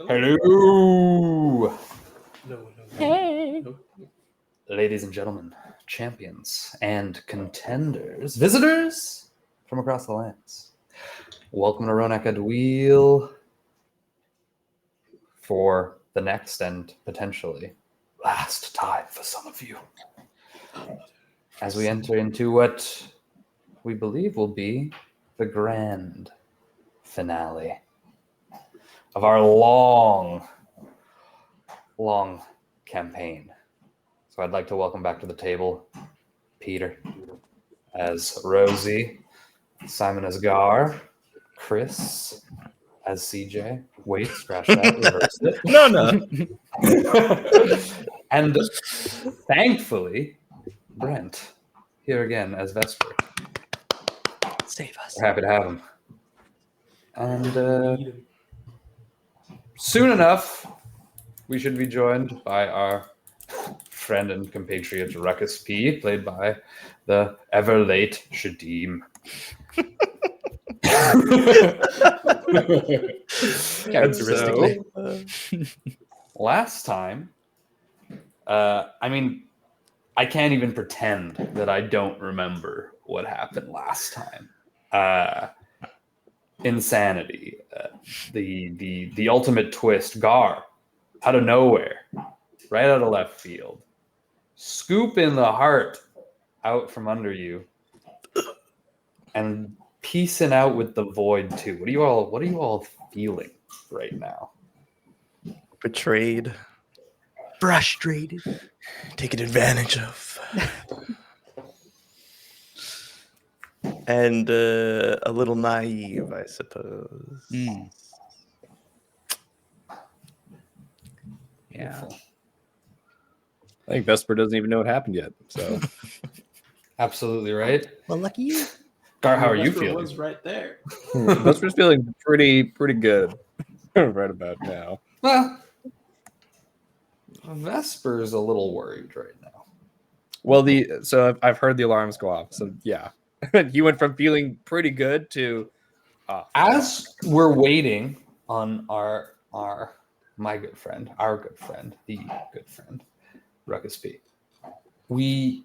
Hello. No. Hey. No. Ladies and gentlemen, champions and contenders, visitors from across the lands. Welcome to Roan at Wheel for the next and potentially last time for some of you. As we enter into what we believe will be the grand finale of our long campaign. So I'd like to welcome back to the table Peter as Rosie, Simon as Gar, Chris as CJ. Wait, scratch that, reverse it. No. And thankfully, Brent here again as Vesper. Save us. We're happy to have him. And soon enough, we should be joined by our friend and compatriot Ruckus P, played by the ever late Shadim. Characteristically. Last time, I can't even pretend that I don't remember what happened last time. Insanity, the ultimate twist. Gar, out of nowhere, right out of left field, scoop in the heart out from under you, and piecing out with the void too. What are you all feeling right now? Betrayed. Frustrated. Taken advantage of. And a little naive, I suppose. Yeah. I think Vesper doesn't even know what happened yet. So Absolutely right. Well, lucky you. Gar, how are you Vesper feeling? was right there. Vesper's feeling pretty good right about now. Well, Vesper's a little worried right now. Well, so I've heard the alarms go off. So yeah, you went from feeling pretty good to As we're waiting on our good friend, the good friend, Ruckus P, we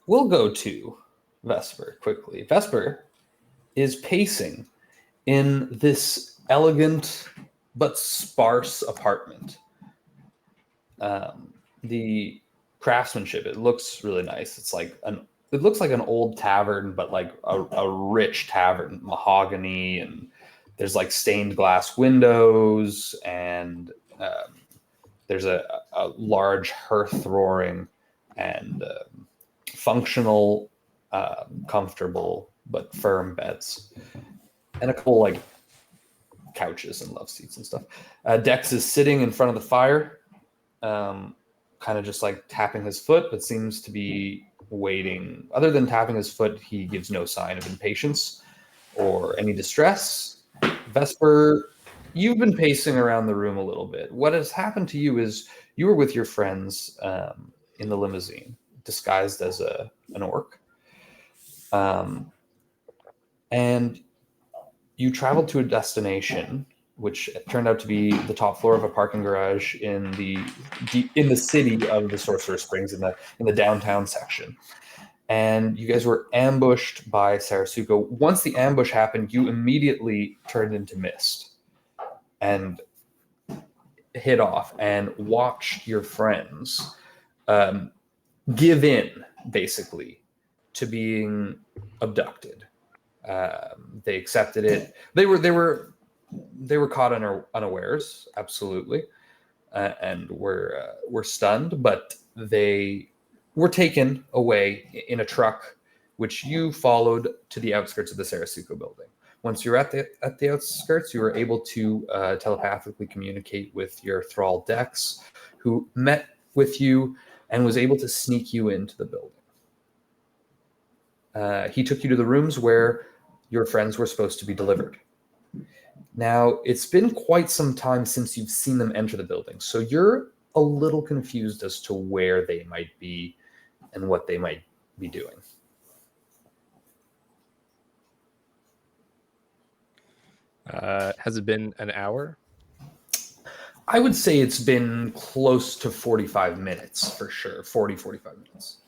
will go to Vesper quickly. Vesper is pacing in this elegant but sparse apartment. The craftsmanship, it looks really nice. It looks like an old tavern, but like a rich tavern, mahogany, and there's like stained glass windows, and there's a large hearth roaring, and functional, comfortable but firm beds, and a couple like couches and love seats and stuff. Dex is sitting in front of the fire, kind of just like tapping his foot, but seems to be waiting. Other than tapping his foot, he gives no sign of impatience or any distress. Vesper, you've been pacing around the room a little bit. What has happened to you is you were with your friends in the limousine, disguised as an orc. And you traveled to a destination which turned out to be the top floor of a parking garage in the city of the Sorcerer Springs, in the downtown section. And you guys were ambushed by Sarasuko. Once the ambush happened, you immediately turned into mist and hid off and watched your friends give in, basically, to being abducted. They accepted it. They were caught unawares, absolutely, and were stunned. But they were taken away in a truck, which you followed to the outskirts of the Sarasuko building. Once you're at the outskirts, you were able to telepathically communicate with your thrall Dex, who met with you and was able to sneak you into the building. He took you to the rooms where your friends were supposed to be delivered. Now, it's been quite some time since you've seen them enter the building, so you're a little confused as to where they might be and what they might be doing. Has it been an hour? I would say it's been close to 45 minutes for sure. 40-45 minutes.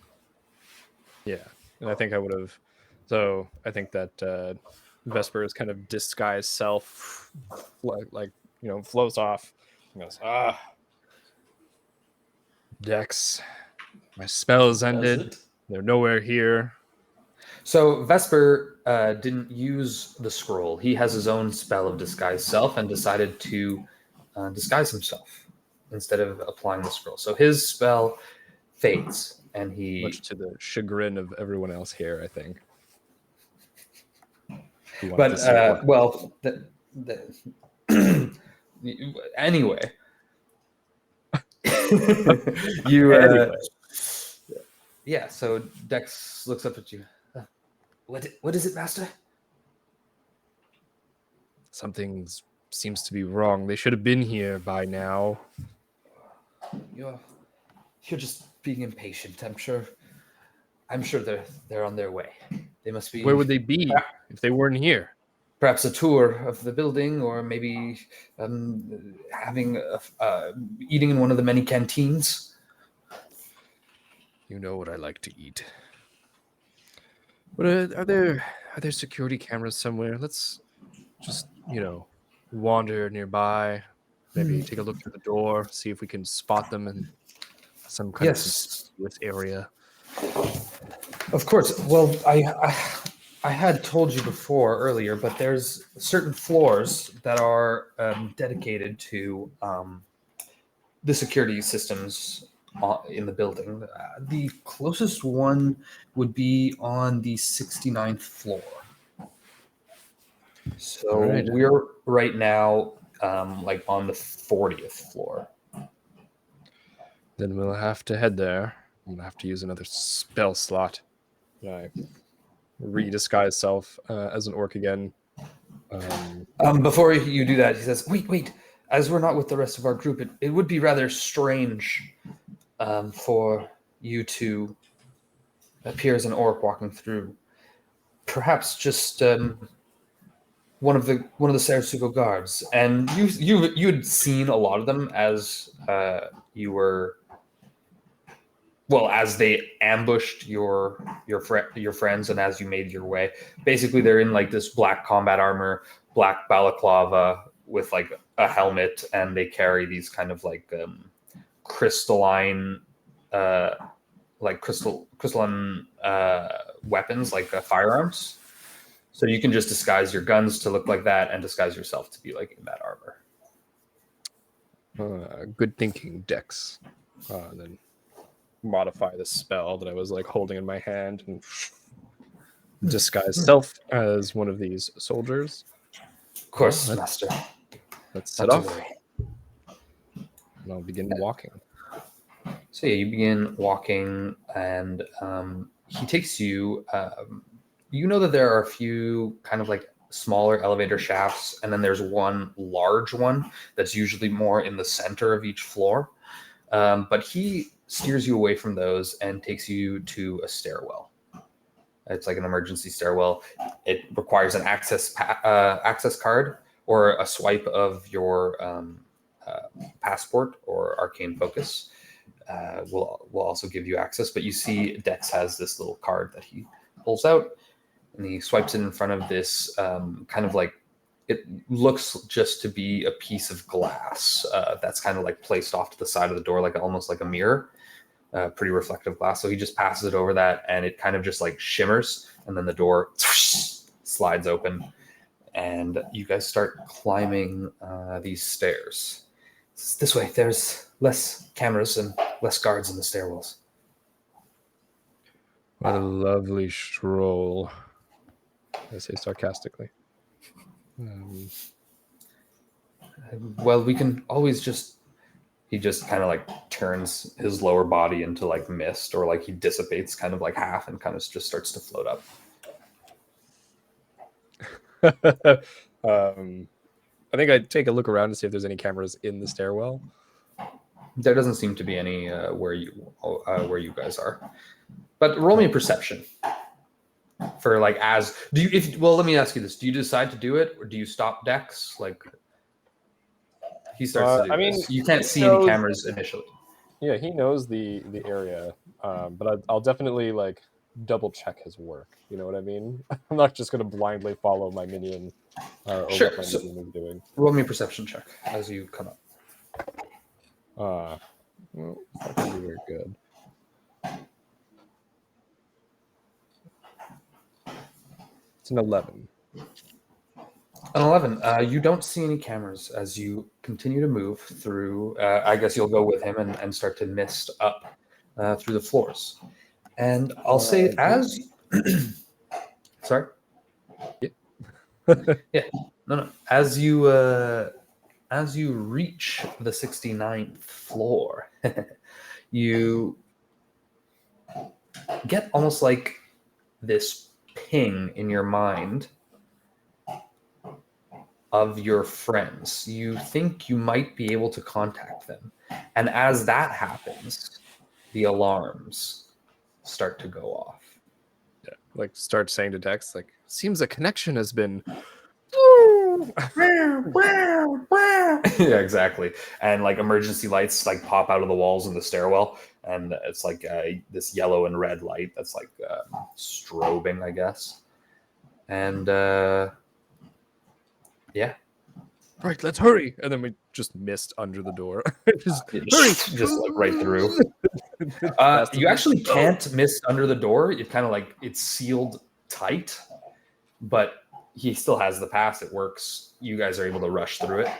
Yeah, and I think I would have. So I think that Vesper's kind of disguised self, like flows off. And goes, Dex, my spell's ended. They're nowhere here. So Vesper didn't use the scroll. He has his own spell of disguise self and decided to disguise himself instead of applying the scroll. So his spell fades, and Much to the chagrin of everyone else here, I think. But well, anyway, you Anyway. yeah. So Dex looks up at you. What is it, Master? Something seems to be wrong. They should have been here by now. You're just being impatient. I'm sure they're on their way. They must be. Where would they be if they weren't here? Perhaps a tour of the building, or maybe having eating in one of the many canteens. You know what I like to eat. But are there security cameras somewhere? Let's just wander nearby. Maybe take a look through the door, see if we can spot them in some kind of conspicuous area. Of course. Well, I had told you before earlier, but there's certain floors that are dedicated to the security systems in the building. The closest one would be on the 69th floor. So we're right now like on the 40th floor. Then we'll have to head there. I'm gonna have to use another spell slot. I redisguise self as an orc again. Before you do that, he says, wait. As we're not with the rest of our group, it would be rather strange for you to appear as an orc walking through. Perhaps just one of the Sarasuko guards. And you'd seen a lot of them as you were. Well, as they ambushed your friends, and as you made your way, basically they're in like this black combat armor, black balaclava with like a helmet, and they carry these kind of like crystalline, crystalline weapons, like firearms. So you can just disguise your guns to look like that, and disguise yourself to be like in that armor. Good thinking, Dex. Then modify the spell that I was like holding in my hand and disguise self as one of these soldiers. Of course, Master. Let's set off. And I'll begin walking. So yeah, you begin walking, and he takes you. You know that there are a few kind of like smaller elevator shafts, and then there's one large one that's usually more in the center of each floor. But he steers you away from those and takes you to a stairwell. It's like an emergency stairwell. It requires an access card or a swipe of your passport or arcane focus. Will also give you access. But you see Dex has this little card that he pulls out, and he swipes it in front of this kind of like, it looks just to be a piece of glass that's kind of like placed off to the side of the door, like almost like a mirror, pretty reflective glass. So he just passes it over that, and it kind of just like shimmers, and then the door slides open, and you guys start climbing these stairs. It's this way. There's less cameras and less guards in the stairwells. What a lovely stroll, I say sarcastically. Well, we can always he just kind of like turns his lower body into like mist, or like he dissipates kind of like half and kind of just starts to float up. I think I'd take a look around to see if there's any cameras in the stairwell. There doesn't seem to be any where you guys are, but roll me a perception. For like, let me ask you this: do you decide to do it, or do you stop Dex? Like, He starts to do I mean, this. You can't see knows- any cameras initially. Yeah, he knows the area, but I'll definitely like double check his work. You know what I mean? I'm not just gonna blindly follow my minion or Sure, what my so- minion is doing. Roll me a perception check as you come up. Well, it's not gonna be very good. It's an 11. An 11. You don't see any cameras as you continue to move through. I guess you'll go with him and start to mist up through the floors. And I'll say as... Sorry? Yeah. No. As you reach the 69th floor, you get almost like this ping in your mind of your friends. You think you might be able to contact them. And as that happens, the alarms start to go off. Yeah, like start saying to Dex, like, seems a connection has been. Yeah, exactly. And like emergency lights like pop out of the walls in the stairwell, and it's like this yellow and red light that's like strobing, I guess. And yeah, Right, let's hurry. And then we just missed under the door. Just just like right through. You actually can't miss under the door. It kind of like it's sealed tight, but he still has the pass. It works. You guys are able to rush through it.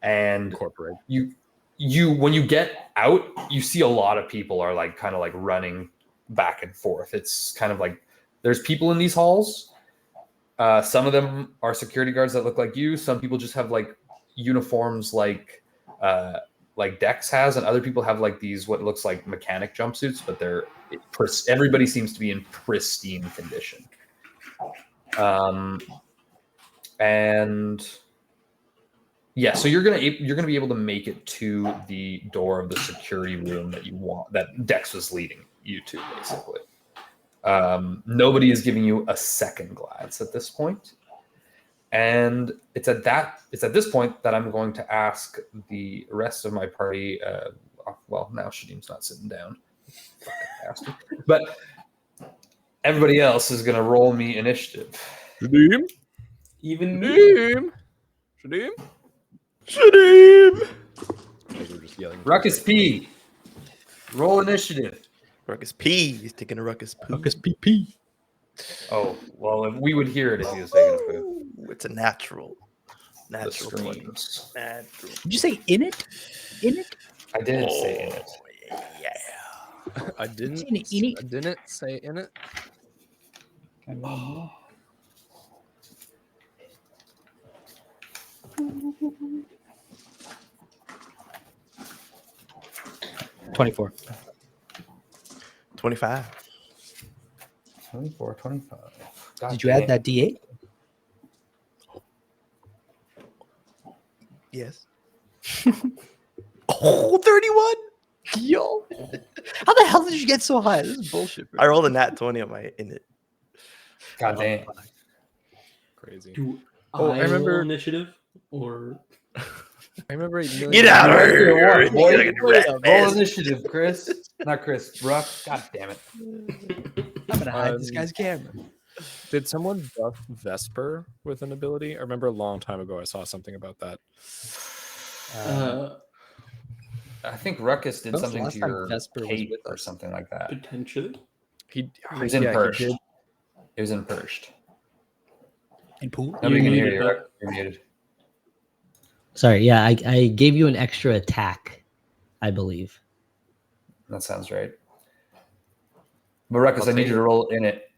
And incorporate. You when you get out, you see a lot of people are like kind of like running back and forth. It's kind of like there's people in these halls. Some of them are security guards that look like you. Some people just have like uniforms like Dex has, and other people have like these what looks like mechanic jumpsuits, but everybody seems to be in pristine condition. And yeah, so you're gonna be able to make it to the door of the security room that Dex was leading you to, basically. Nobody is giving you a second glance at this point. And it's at this point that I'm going to ask the rest of my party. Well, now Shadim's not sitting down, fucking bastard. But everybody else is going to roll me initiative. Shadim? Even Shadim? Shadim? As we're just yelling. Ruckus P, roll initiative. Ruckus P. He's taking a ruckus poo. Ruckus PP. Oh, well, if we would hear it if he was taking a poo. Ooh, it's a natural. The Natural 20. screams. Natural. Did you say in it? In it? I did say in it. Yeah. I didn't. In it. I didn't say in it. Oh. 24. 25. 24, 25. God Did you add damn. that D8? Yes. Oh, 31. Yo. How the hell did you get so high? This is bullshit, bro. I rolled a nat 20 on my in it. God damn. Crazy. Do I remember- roll initiative or I remember Get out of here. You gotta get Roll red. initiative, Chris. Not Chris. Ruck. God damn it. I'm gonna hide this guy's camera. Did someone buff Vesper with an ability? I remember a long time ago I saw something about that. I think Ruckus did When was the something last to time your Vesper was cape with or us? something like that. Potentially. He It was in Perched. did. It was in Perched. In pool? Nobody can hear muted you, that. Ruck. You're muted. Sorry, yeah, I gave you an extra attack, I believe. That sounds right. But Ruckus, I'll I need take you to roll in it.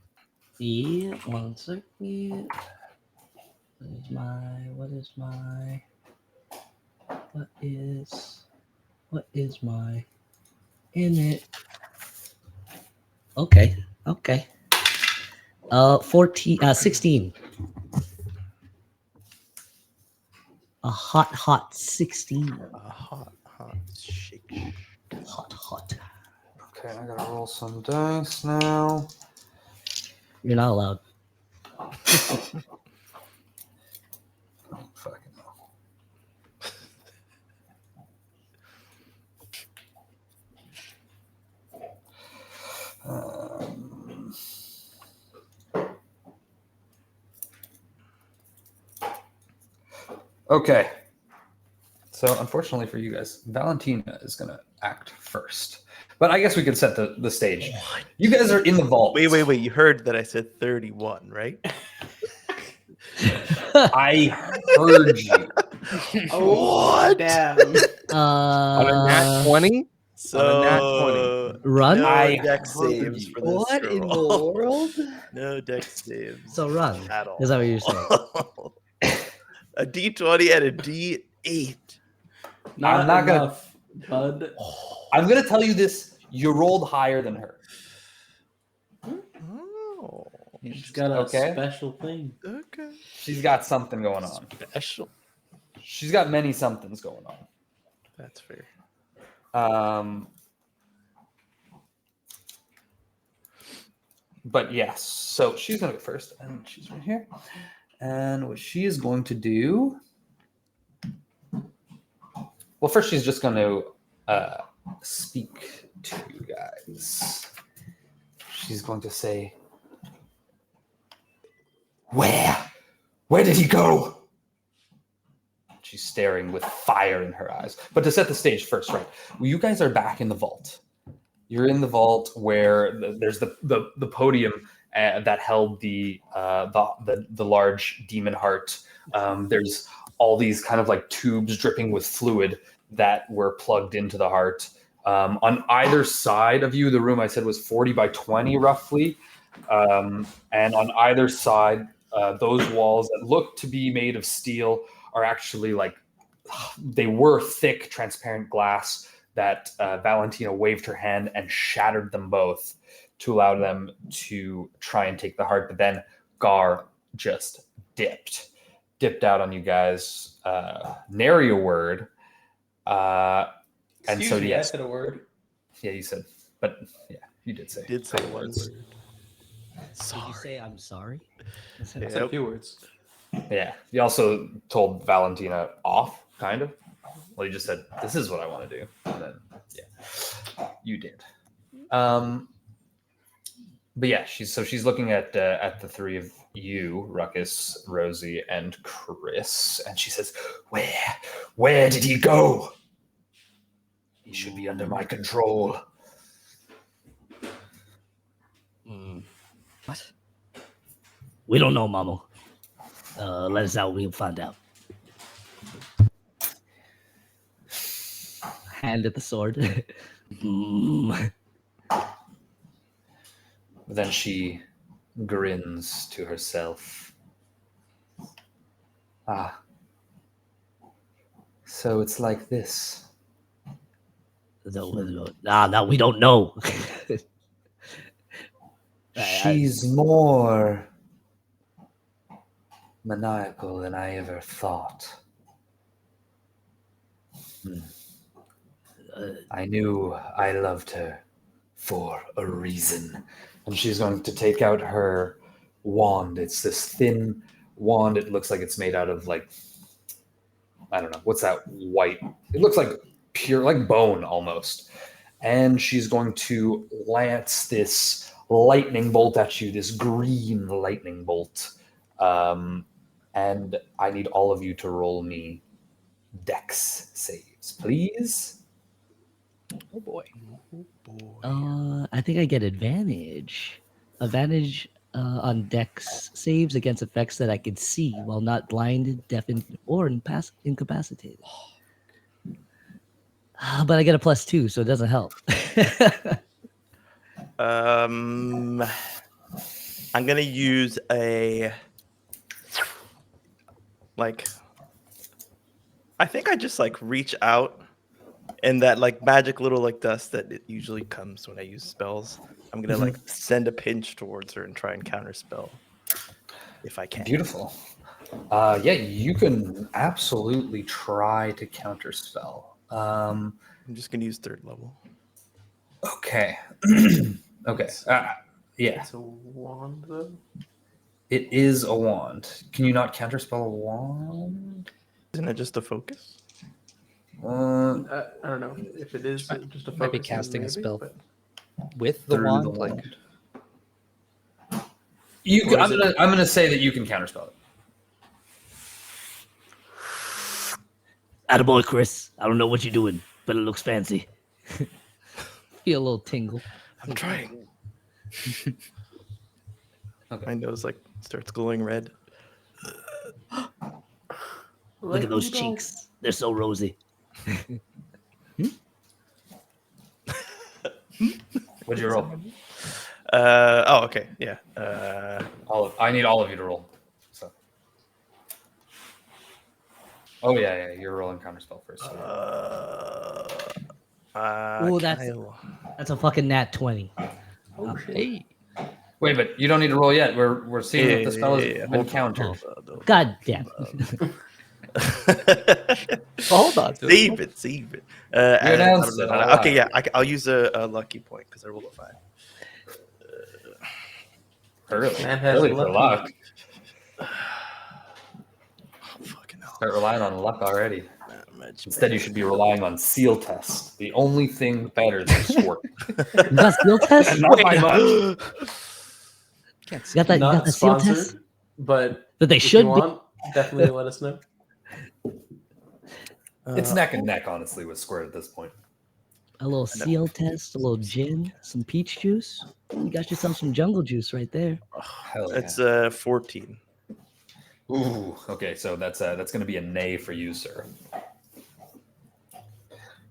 Yeah, 1 second. What is my in it? Okay. 16. A hot 16. A hot shake. Hot. Okay, I gotta roll some dice now. You're not allowed. Oh, fucking hell. Okay. So unfortunately for you guys, Valentina is going to act first. But I guess we could set the stage. You guys are in the vault. Wait. You heard that I said 31, right? I heard you. Oh, What? damn. On a nat 20? So nat 20. Run? no I dex heard saves you. for this What in the roll. world? No dex saves. So run. at all. Is that what you're saying? A D20 and a D8. I'm not gonna- enough, bud. I'm going to tell you this. You rolled higher than her. Oh, She's got a Okay. special thing. okay. She's got something going on. Special. She's got many somethings going on. That's fair. But yes, so she's going to go first, and she's right here. And what she is going to do... Well, first she's just going to speak to you guys. She's going to say, Where did he go? She's staring with fire in her eyes. But to set the stage first, right? Well, you guys are back in the vault. You're in the vault where there's the podium that held the large demon heart. There's all these kind of like tubes dripping with fluid that were plugged into the heart. On either side of you, the room I said was 40 by 20 roughly. And on either side, those walls that look to be made of steel are actually like, they were thick, transparent glass that Valentina waved her hand and shattered them both to allow them to try and take the heart. But then Gar just dipped out on you guys. Nary a word. And so, yes. I said a word. Yeah, you said, but yeah, you did say. Did say one word. Did you Sorry. say I'm sorry? I said a few words. Yeah. You also told Valentina off, kind of. Well, you just said, this is what I want to do. And then, yeah, you did. But yeah, she's looking at the three of you, Ruckus, Rosie, and Chris, and she says, Where did he go? He should be under my control. What? We don't know, Mamo. Let us out. We'll find out. Hand at the sword. Then she grins to herself. Ah. So it's like this. No, we don't know. She's more maniacal than I ever thought. I knew I loved her for a reason. And she's going to take out her wand. It's this thin wand. It looks like it's made out of, like, I don't know. What's that white? It looks like pure, like bone almost. And she's going to lance this lightning bolt at you, this green lightning bolt. And I need all of you to roll me dex saves, please. Oh boy. I think I get advantage. Advantage on dex saves against effects that I can see while not blinded, deafened, or incapacitated. But I get a +2, so it doesn't help. I'm gonna use a I think I just reach out, and that magic little dust that it usually comes when I use spells. I'm gonna send a pinch towards her and try and counterspell if I can. Beautiful. Yeah, you can absolutely try to counterspell. I'm just gonna use 3rd level. Okay. Okay. Yeah. It's a wand, though. It is a wand. Can you not counterspell a wand? Isn't it just a focus? I don't know if it is just a focus. Might be casting a maybe, spell. but- With the Through wand, the like wand. I'm gonna say that you can counterspell it. Attaboy, Chris. I don't know what you're doing, but it looks fancy. Feel a little tingle. I'm trying. Okay. My nose like starts glowing red. Look at those cheeks. They're so rosy. What'd you roll? Oh, okay. Yeah. I need all of you to roll. So. Oh yeah, you're rolling counterspell first. Ooh, that's a fucking nat 20. Oh, Hey. Wait, but you don't need to roll yet. We're seeing if the spell has been Hold on. countered. God damn. Hold on. Dude. Save it. You announced it. Okay, yeah. I'll use a lucky point because I rolled a 5. Early. Man has Early for luck. luck. Fucking hell. Start relying on luck already. Much Instead, you should be relying on seal test. The only thing better than squirt. You got skill test? Not by much. You got that, you Not got the skill sponsored, test? but But they if should you be. want, definitely let us know. It's neck and neck, honestly, with squirt at this point. A little seal test, a little gin, some peach juice. You got yourself some jungle juice right there. Hell yeah. It's 14. Ooh, okay, so that's going to be a nay for you, sir.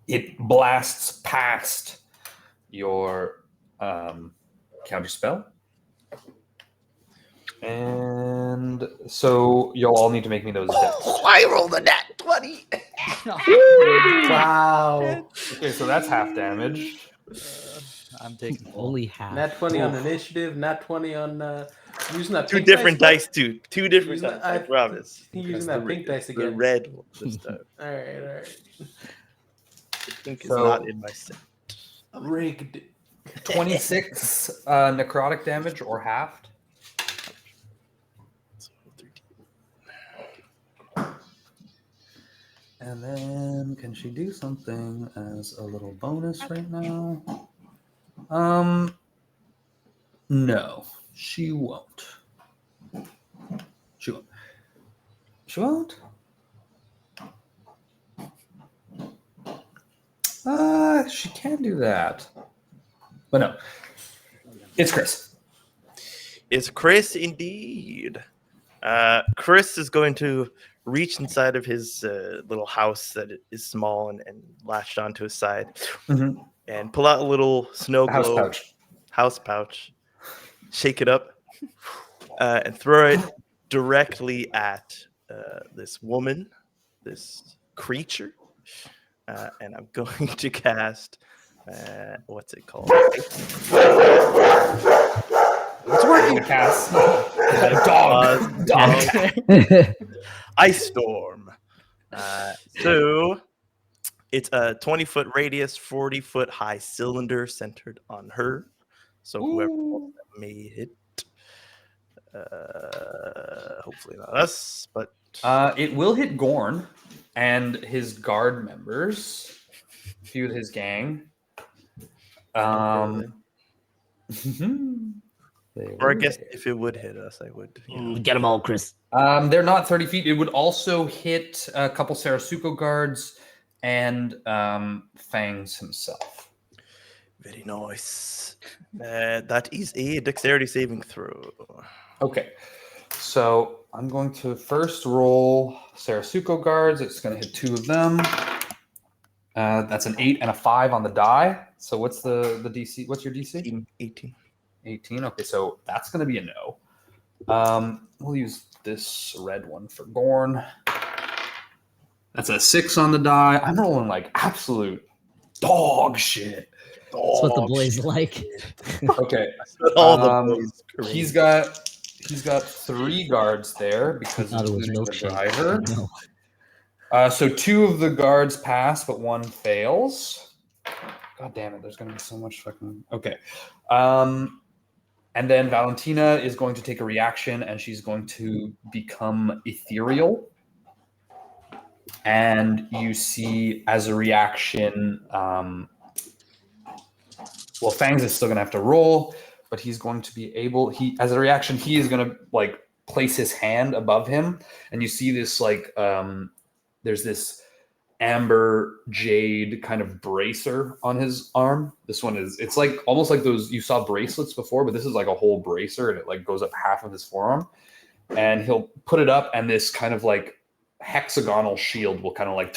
It blasts past your counter spell, and so you'll all need to make me those dex. I rolled a nat 20. Wow. Okay, so that's half damage. I'm taking Only half. Nat 20 on initiative, nat 20 on using that Two pink different dice. dice, too. Two different Using dice. that- I promise. Using that pink dice The again. red one this time. All right. The pink is So- not in my set. Rigged. 26 necrotic damage or halved. And then can she do something as a little bonus right now? No, she won't. She won't. She won't. She can do that. But no. It's Chris. It's Chris indeed. Chris is going to reach inside of his little house that is small and latched onto his side Mhm. and pull out a little snow House globe pouch. house pouch, shake it up, and throw it directly at this woman, this creature. And I'm going to cast, what's it called? It's working. Cast. Dog. Ice Storm. So it's a 20-foot radius, 40-foot high cylinder centered on her. So whoever may hit, hopefully not us, but It will hit Gorn and his guard members, a few of his gang. or I guess if it would hit us, I would. Get them all, Chris. They're not 30 feet. It would also hit a couple Sarasuko guards and Fangs himself. Very nice. That is a dexterity saving throw. Okay. So I'm going to first roll Sarasuko guards. It's going to hit 2 of them. That's an 8 and a 5 on the die. So what's the DC? What's your DC? 18. 18. Okay, so that's going to be a no. We'll use this red one for Gorn. That's a 6 on the die. I'm rolling like absolute dog shit. That's what the boys like. Okay. All the boys scream. He's got 3 guards there because Thought it was including the milkshake. driver. No. So 2 of the guards pass, but 1 fails. God damn it! There's going to be so much fucking. Okay. And then Valentina is going to take a reaction, and she's going to become ethereal. And you see, as a reaction, well, Fangs is still going to have to roll, but he's going to be able. As a reaction, he is going to like place his hand above him, and you see this like there's this amber jade kind of bracer on his arm. This one it's like almost like those you saw bracelets before, but this is like a whole bracer, and it like goes up half of his forearm. And he'll put it up, and this kind of like hexagonal shield will kind of like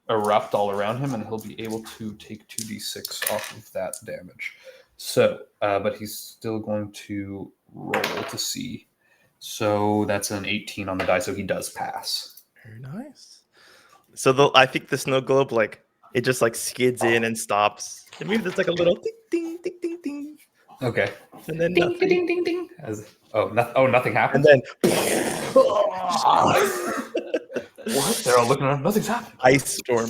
erupt all around him, and he'll be able to take 2d6 off of that damage. So, but he's still going to roll to see. So that's an 18 on the die, so he does pass. Very nice. So I think the snow globe, like, it just like skids in and stops. And maybe there's like a little ding, ding, ding, ding, ding. Okay. And then Ding, nothing. ding, ding, ding. Nothing happened. And then What? They're all looking around. Nothing's happened. ice storm.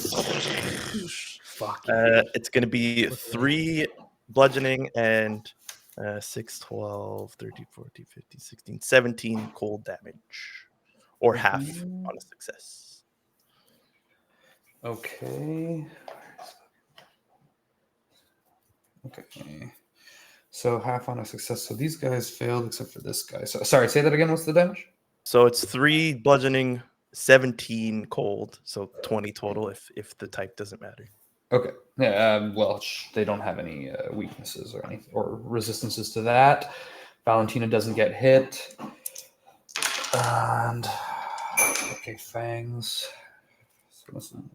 Fuck. It's going to be 3 bludgeoning and 6, 12, 13, 14, 15, 16, 17 cold damage. Or half on a success. Okay. Okay. So half on a success. So these guys failed except for this guy. So sorry, say that again. What's the damage? So it's 3 bludgeoning, 17 cold. So 20 total if the type doesn't matter. Okay. Yeah. Well, they don't have any weaknesses or any or resistances to that. Valentina doesn't get hit. And okay, fangs. So listen.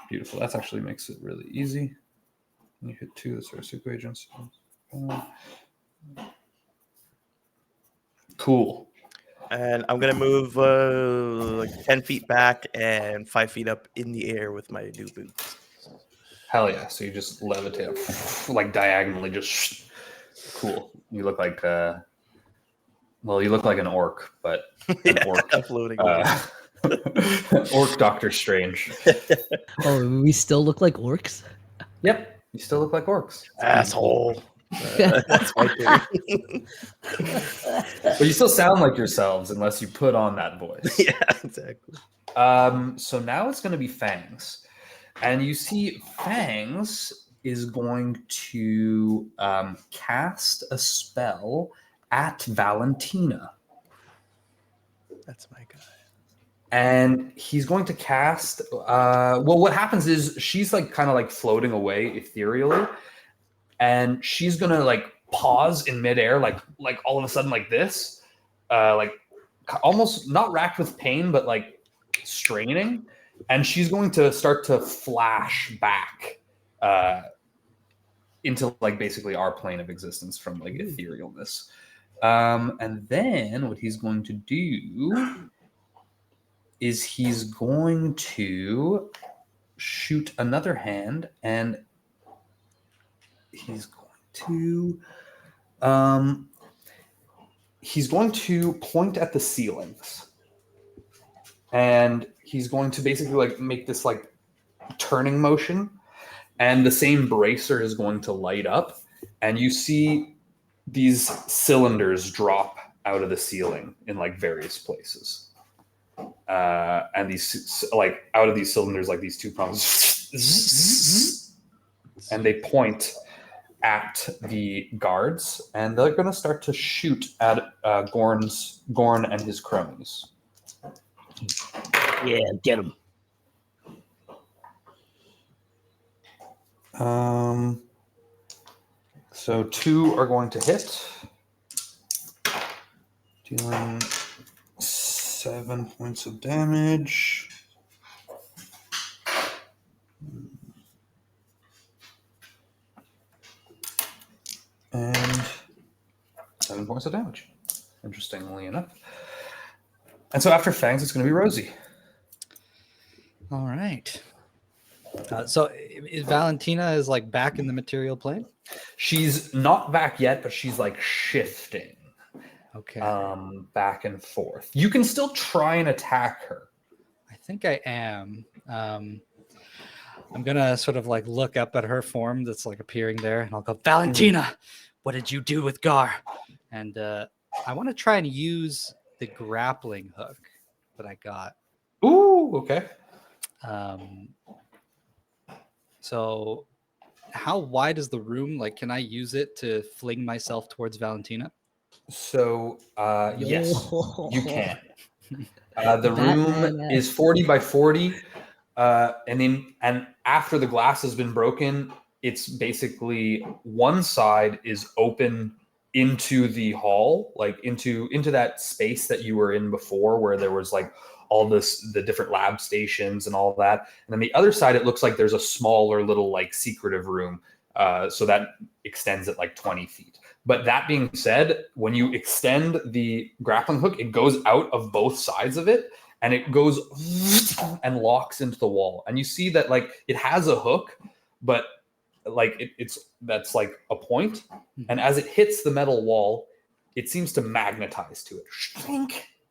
Beautiful. That actually makes it really easy. You hit 2. That's our super agents. Cool. And I'm going to move like 10 feet back and 5 feet up in the air with my new boots. Hell yeah. So you just levitate like diagonally, just cool. You look like you look like an orc, but an orc. Floating. Orc Doctor Strange. Oh, we still look like orcs? Yep. You still look like orcs. Asshole. That's my theory. But you still sound like yourselves unless you put on that voice. Yeah, exactly. So now it's going to be Fangs. And you see Fangs is going to cast a spell at Valentina. That's my guy. And he's going to cast what happens is she's like kind of like floating away ethereally, and she's gonna like pause in midair, like all of a sudden like this, like almost not racked with pain but like straining, and she's going to start to flash back into like basically our plane of existence from like etherealness. And then what he's going to do is he's going to shoot another hand, and he's going to point at the ceilings, and he's going to basically like make this like turning motion, and the same bracer is going to light up, and you see these cylinders drop out of the ceiling in like various places. And these like out of these cylinders, like these 2 prongs, and they point at the guards, and they're going to start to shoot at Gorn and his cronies. Yeah, get him. So 2 are going to hit, dealing 7 points of damage. And 7 points of damage, interestingly enough. And so after Fangs, it's going to be Rosie. All right. So Valentina is like back in the material plane? She's not back yet, but she's like shifting. Okay. Back and forth. You can still try and attack her. I think I am. I'm gonna sort of like look up at her form that's like appearing there, and I'll go, Valentina, what did you do with Gar? And I want to try and use the grappling hook that I got. Ooh, okay. So how wide is the room? Like, can I use it to fling myself towards Valentina? So yes, you can. The room is 40 by 40. And after the glass has been broken, it's basically one side is open into the hall, like into that space that you were in before, where there was like all the different lab stations and all that. And then the other side, it looks like there's a smaller little like secretive room. So that extends at like 20 feet. But that being said, when you extend the grappling hook, it goes out of both sides of it, and it goes and locks into the wall. And you see that like it has a hook, but like that's like a point. And as it hits the metal wall, it seems to magnetize to it.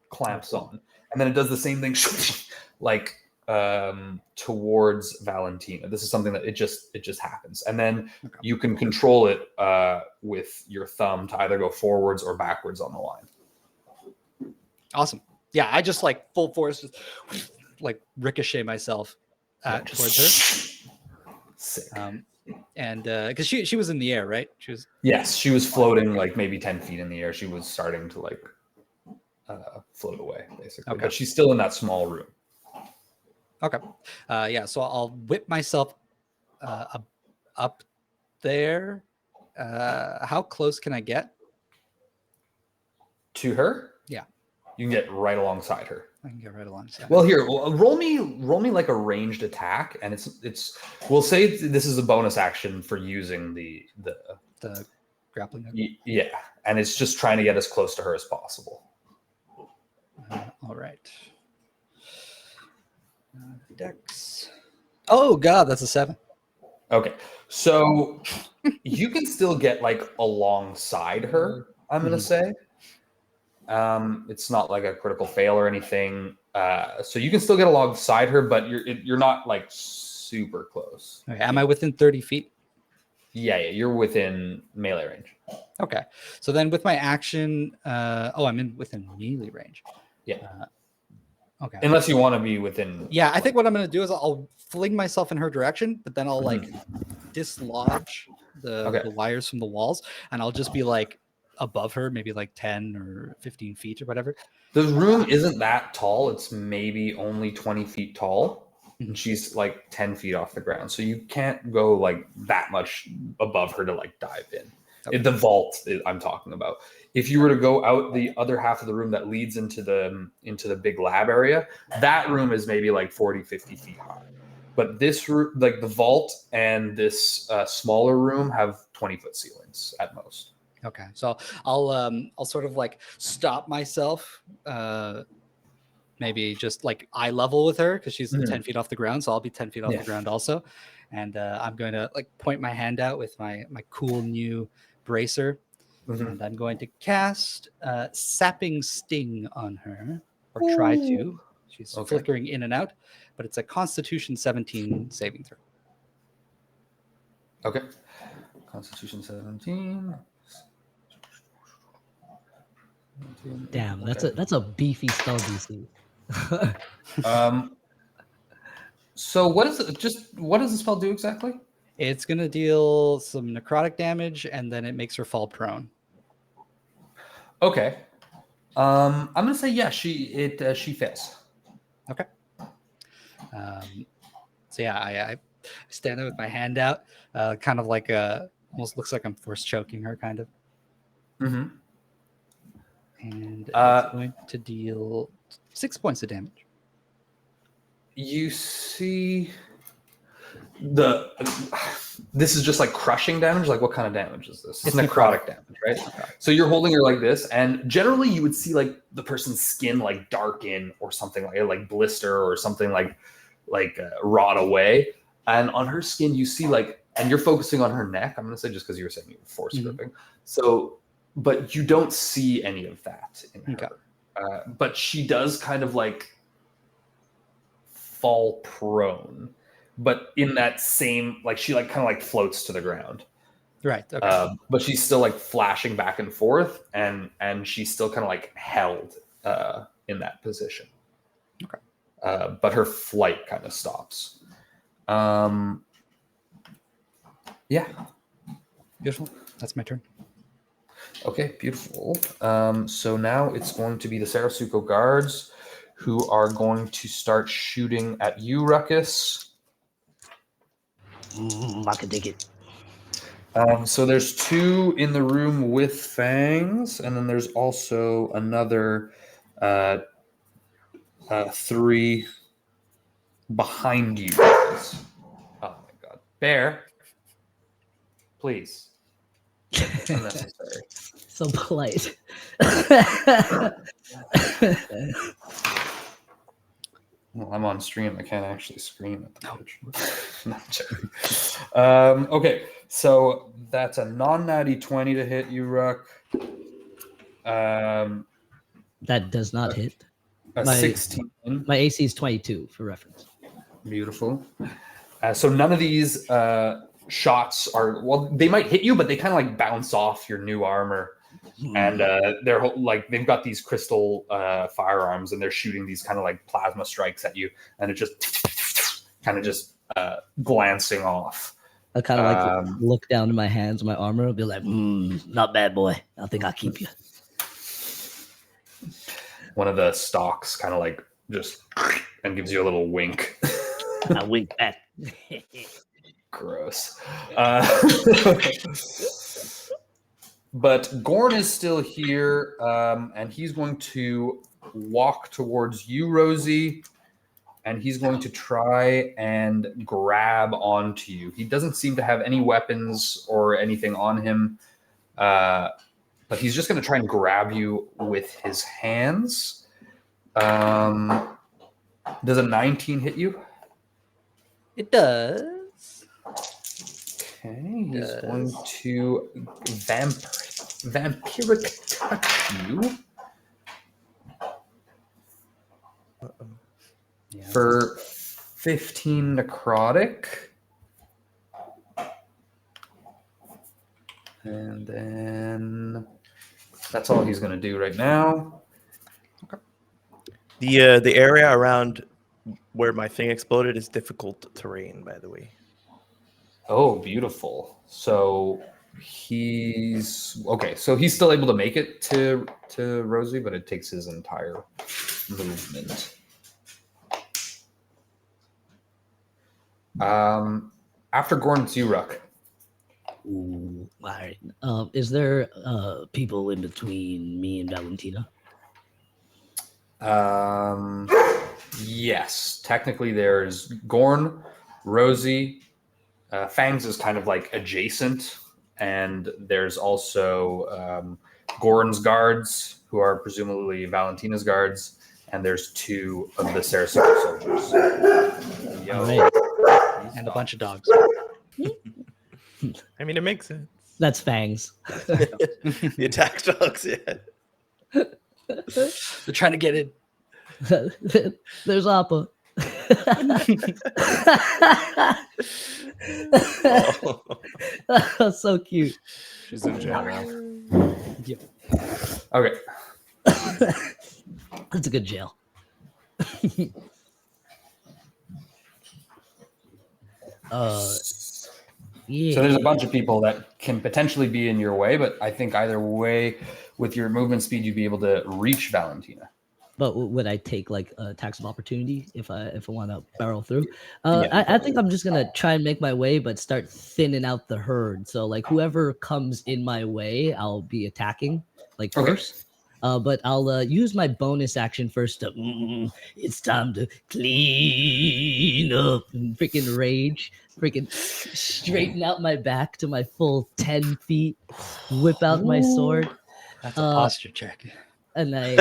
Clamps on. And then it does the same thing like towards Valentina. This is something that it just happens. And then you can control it with your thumb to either go forwards or backwards on the line. Awesome. Yeah, I just like full force, just like ricochet myself towards her. Sick. And because she was in the air, right? She was floating like maybe 10 feet in the air. She was starting to like float away, basically. Okay. But she's still in that small room. Okay. So I'll whip myself up there. How close can I get? To her? Yeah. You can get right alongside her. I can get right alongside. Well, here, roll me like a ranged attack, and it's. We'll say this is a bonus action for using the grappling hook. Yeah, and it's just trying to get as close to her as possible. All right. Dex. Oh God, that's a 7. Okay, so you can still get like alongside her. I'm gonna say. It's not like a critical fail or anything. So you can still get alongside her, but you're not like super close. Okay, am I within 30 feet? Yeah, you're within melee range. Okay. So then with my action, I'm within melee range. Yeah. Okay. Unless you want to be within. Yeah, I think what I'm going to do is I'll fling myself in her direction, but then I'll like dislodge the wires from the walls, and I'll just be like above her, maybe like 10 or 15 feet or whatever. The room isn't that tall. It's maybe only 20 feet tall. And she's like 10 feet off the ground. So you can't go like that much above her to like dive in. Okay. The vault I'm talking about. If you were to go out the other half of the room that leads into the big lab area, that room is maybe like 40, 50 feet high. But this room, like the vault and this smaller room have 20-foot ceilings at most. Okay, so I'll sort of like stop myself, maybe just like eye level with her because she's 10 feet off the ground, so I'll be 10 feet off the ground also, and I'm going to like point my hand out with my cool new bracer, and I'm going to cast Sapping Sting on her, or try to. She's flickering in and out, but it's a Constitution 17 saving throw. Okay, Constitution 17. Damn, that's a beefy spell DC. So what does the spell do exactly? It's gonna deal some necrotic damage, and then it makes her fall prone. Okay. I'm gonna say she fails. Okay. So yeah, I stand there with my hand out, kind of like almost looks like I'm force choking her, kind of. Mm-hmm. And it's going to deal 6 points of damage. You see this is just like crushing damage. Like what kind of damage is this? It's necrotic damage, right? Okay. So you're holding her like this, and generally you would see like the person's skin like darken or something like blister or something like rot away. And on her skin, you see like, and you're focusing on her neck. I'm gonna say just because you were saying you were force gripping. So. But you don't see any of that in her. But she does kind of like fall prone, but in that same, like she like kind of like floats to the ground. Right. Okay. But she's still like flashing back and forth, and she's still kind of like held in that position. Okay. But her flight kind of stops. Yeah. Beautiful. That's my turn. Okay, beautiful. So now it's going to be the Sarasuko guards. who are going to start shooting at you, Ruckus. I can dig it. So there's 2 in the room with fangs, and then there's also another 3 behind you guys. Oh my god. Bear, please. Unnecessary. So polite. Well, I'm on stream. I can't actually scream at the pitch. No, I'm joking. Okay, so that's a non-natty 20 to hit you, Ruck. That does not hit. A My- 16. My AC is 22 for reference. Beautiful. So none of these shots are, well, they might hit you, but they kind of like bounce off your new armor. And they're like, they've got these crystal firearms, and they're shooting these kind of like plasma strikes at you, and it just kind of just glancing off. I kind of like look down in my hands, my armor, and be like, not bad, boy. I think I'll keep you. One of the stalks kind of like just and gives you a little wink. I wink back. Gross. But Gorn is still here, and he's going to walk towards you, Rosie, and he's going to try and grab onto you. He doesn't seem to have any weapons or anything on him, but he's just going to try and grab you with his hands. Does a 19 hit you? It does. Okay, he's going to vampiric touch you for 15 necrotic. And then that's all he's going to do right now. The area around where my thing exploded is difficult terrain, by the way. Oh, beautiful. So he's okay. So he's still able to make it to Rosie, but it takes his entire movement. After Gordon Zuruk. Ooh, all right. Is there people in between me and Valentina? Yes. Technically, there's Gorn, Rosie. Fangs is kind of like adjacent, and there's also Gorn's guards, who are presumably Valentina's guards, and there's 2 of the Sarasota soldiers. All right. And a bunch of dogs. I mean, it makes sense. That's Fangs. The attack dogs, yeah. They're trying to get in. There's Appa. Oh, so cute. She's in jail now. Okay. That's a good jail. Yeah. So there's a bunch of people that can potentially be in your way, but I think either way, with your movement speed, you'd be able to reach Valentina. But would I take like attacks of opportunity if I want to barrel through? I think I'm just gonna try and make my way, but start thinning out the herd. So like whoever comes in my way, I'll be attacking like first. But I'll use my bonus action first to. It's time to clean up and freaking rage. Freaking straighten out my back to my full 10 feet. Whip out my sword. That's a posture check. And I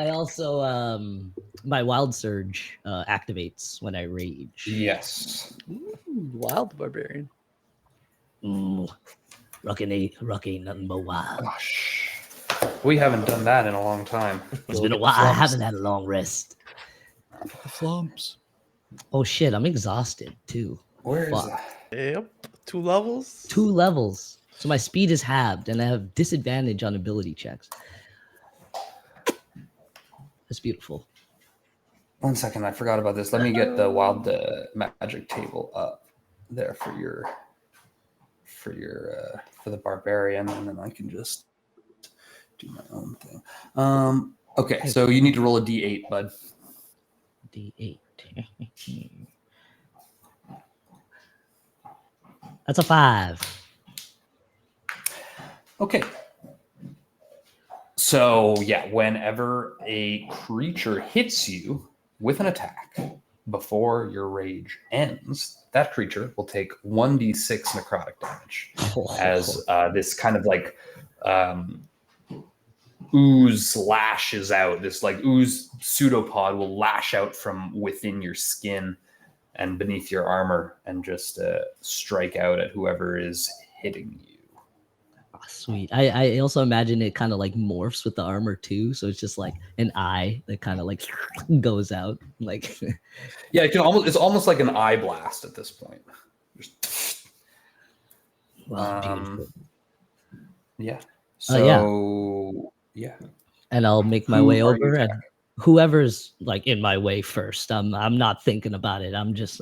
also my wild surge activates when I rage. Yes. Ooh, wild barbarian. Ruck ain't nothing but wild. Gosh. We haven't done that in a long time. It's been a while. I haven't had a long rest. The flumps. Oh shit, I'm exhausted too. Where is Fuck. that? Yep. 2 levels. 2 levels. So my speed is halved and I have disadvantage on ability checks. That's beautiful. 1 second, I forgot about this. Let me get the wild magic table up there for the barbarian, and then I can just do my own thing. Okay, so you need to roll a d8, bud. D8. That's a 5. Okay. So, yeah, whenever a creature hits you with an attack before your rage ends, that creature will take 1d6 necrotic damage as this kind of like ooze lashes out. This like ooze pseudopod will lash out from within your skin and beneath your armor and just strike out at whoever is hitting you. Oh, sweet. I also imagine it kind of like morphs with the armor too, so it's just like an eye that kind of like goes out. Like, yeah, it's almost like an eye blast at this point. Just, beautiful. Yeah. Yeah. So yeah. And I'll make my Who way are you over, and attacking? whoever's like in my way first. I'm not thinking about it. I'm just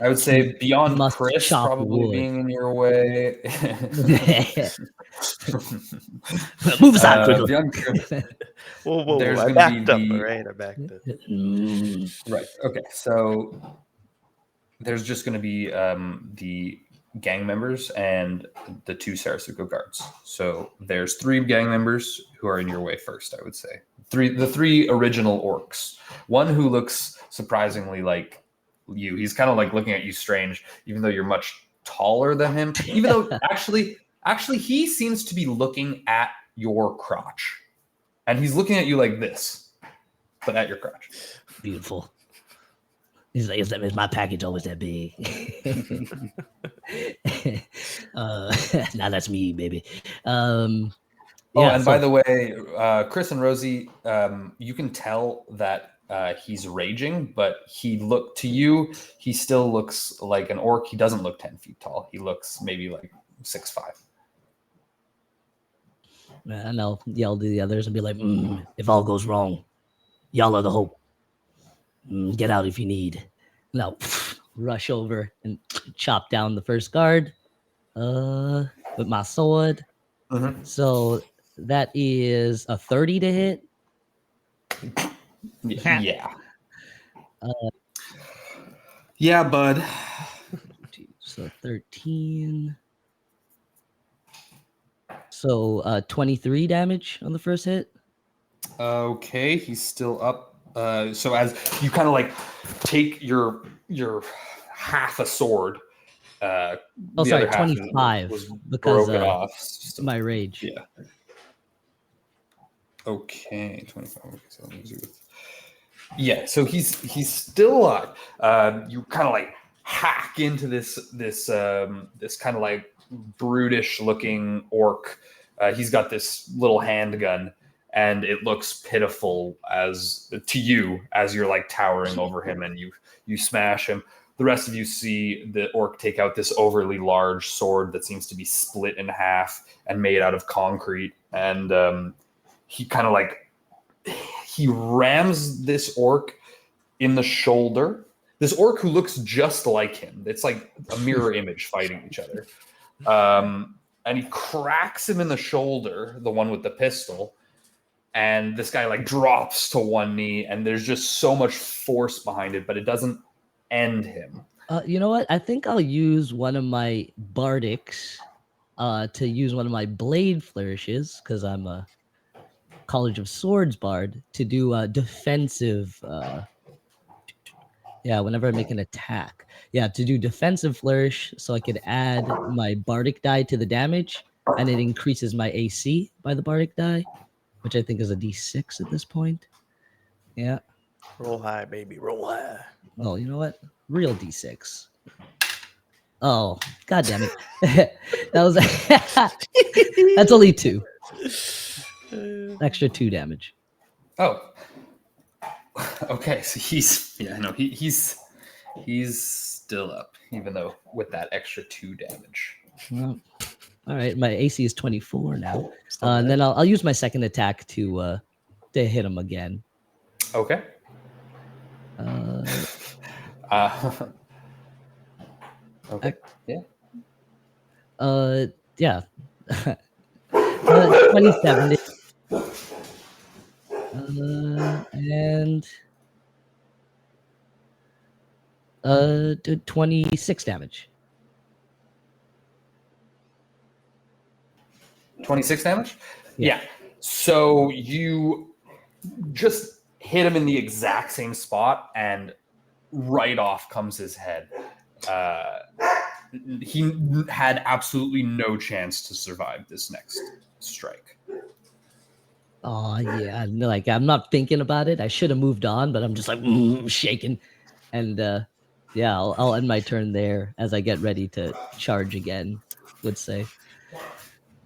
I would say beyond must Chris chop probably wood. being in your way. Move aside quickly. Beyond Chris, Whoa. there's I gonna be backed up, the- all right? I backed up. right. Okay. So there's just going to be the gang members and the 2 Sarasuko guards. So there's 3 gang members who are in your way first, I would say. The 3 original orcs. One who looks surprisingly like you. He's kind of like looking at you strange, even though you're much taller than him. Even though actually he seems to be looking at your crotch. And he's looking at you like this, but at your crotch. Beautiful. He's like, is my package always that big? Now that's me, baby. And so, by the way, Chris and Rosie, you can tell that he's raging, but to you, he still looks like an orc. He doesn't look 10 feet tall. He looks maybe like 6'5". and I'll yell to the others and be like, if all goes wrong, y'all are the hope. Get out if you need. Now, rush over and chop down the first guard with my sword. Mm-hmm. So that is a 30 to hit. Yeah. Yeah, bud. So 13. So 23 damage on the first hit. Okay, he's still up. So as you kind of like take your half a sword, the sorry, other half 25 was because broken off. my rage. Yeah. Okay, 25. Okay, so let me do it. Yeah, so he's still alive. You kind of like hack into this kind of like brutish looking orc. He's got this little handgun, and it looks pitiful to you as you're like towering over him, and you smash him. The rest of you see the orc take out this overly large sword that seems to be split in half and made out of concrete, and he kind of like he rams this orc in the shoulder. This orc who looks just like him. It's like a mirror image fighting each other. And he cracks him in the shoulder, the one with the pistol. And this guy like drops to one knee, and there's just so much force behind it, but it doesn't end him. You know what? I think I'll use one of my bardics to use one of my blade flourishes, because I'm a College of Swords bard, to do a defensive. Whenever I make an attack. To do defensive flourish, so I could add my bardic die to the damage, and it increases my AC by the bardic die, which I think is a D6 at this point. Yeah. Roll high, baby. Roll high. Oh, you know what? Real D6. Oh, god damn it. That was that's only 2. Extra 2 damage. Oh. Okay, so he's still up, even though with that extra 2 damage. Well, all right, my AC is 24 now, and then I'll use my second attack to hit him again. Okay. Okay. Yeah. 27. And 26 damage. 26 damage? Yeah. Yeah. So you just hit him in the exact same spot, and right off comes his head. He had absolutely no chance to survive this next strike. Oh yeah, like I'm not thinking about it. I should have moved on, but I'm just like shaking, and yeah, I'll end my turn there as I get ready to charge again. Would say.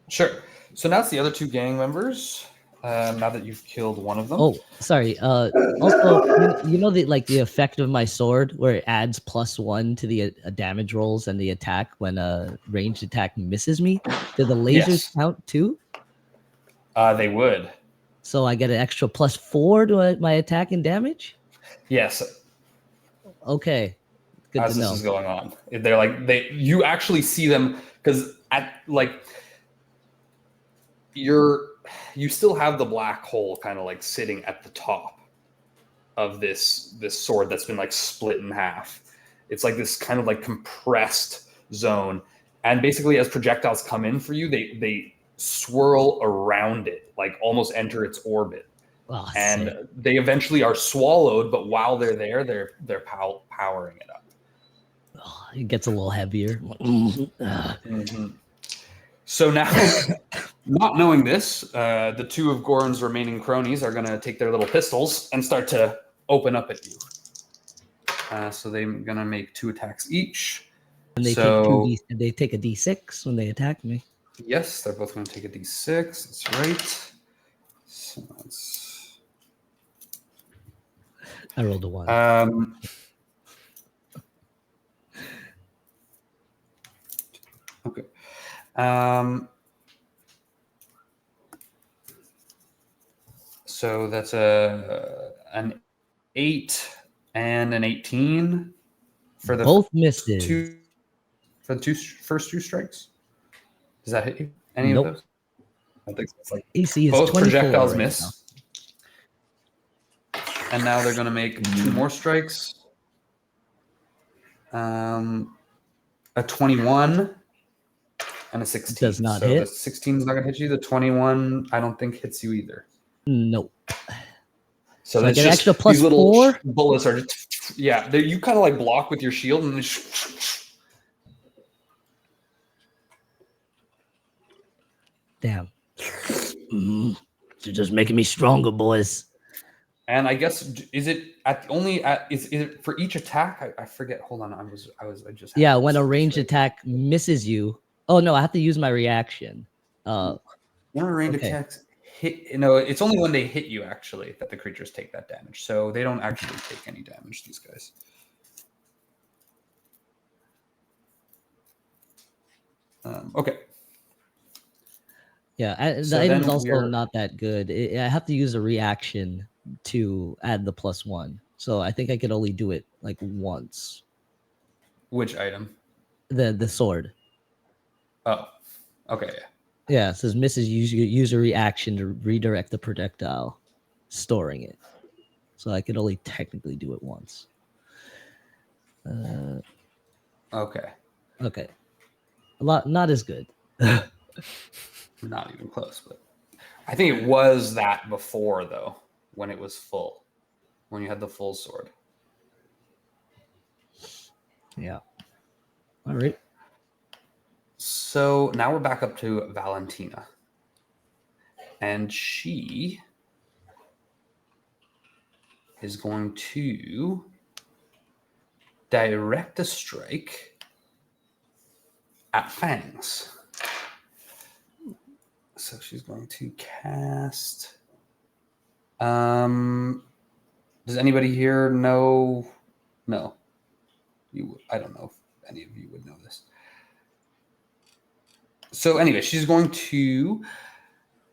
Sure. So now it's the other two gang members. Now that you've killed one of them. Oh, sorry. Also, you know the like the effect of my sword where it adds +1 to the damage rolls and the attack when a ranged attack misses me. Do the lasers Yes. count too? They would. So I get an extra +4 to my attack and damage. Yes. Okay, good As to this know. is going on, they're like you actually see them because at like you still have the black hole kind of like sitting at the top of this sword that's been like split in half. It's like this kind of like compressed zone, and basically as projectiles come in for you, they swirl around it, like almost enter its orbit, Oh, and sick. they eventually are swallowed. But while they're there, they're powering it up. Oh, it gets a little heavier. So now, not knowing this, the two of Goran's remaining cronies are going to take their little pistols and start to open up at you. So they're going to make 2 attacks each. And they they take a D6 when they attack me. Yes, they're both going to take a D6. That's right. So that's... I rolled a 1. Okay. So that's an 8 and an 18 for the Both misses. first 2 strikes. Does that hit you? Any Nope. of those? I don't think so. It's like AC is both 24 projectiles right miss. now. And now they're going to make 2 more strikes. A 21 and a 16. Does not so hit. The 16 is not going to hit you. The 21, I don't think hits you either. Nope. So I that's get just extra these little +4? bullets are just, yeah. You kind of like block with your shield and then Damn. You're just making me stronger, boys. And I guess is it is it for each attack? I forget. Hold on, I just Yeah, when a ranged attack misses you. Oh no, I have to use my reaction. When a ranged okay. attacks hit, no, it's only when they hit you actually that the creatures take that damage. So they don't actually take any damage. These guys. Okay. Yeah, the So item's then also not that good. I have to use a reaction to add the +1. So I think I could only do it like once. Which item? The sword. Oh, okay. Yeah, it says misses use a reaction to redirect the projectile, storing it. So I could only technically do it once. Okay. Okay. Not as good. Not even close, but I think it was that before though, when it was full, when you had the full sword. Yeah. All right. So now we're back up to Valentina. And she is going to direct a strike at Fangs. So she's going to cast. Does anybody here know? No. I don't know if any of you would know this. So anyway, she's going to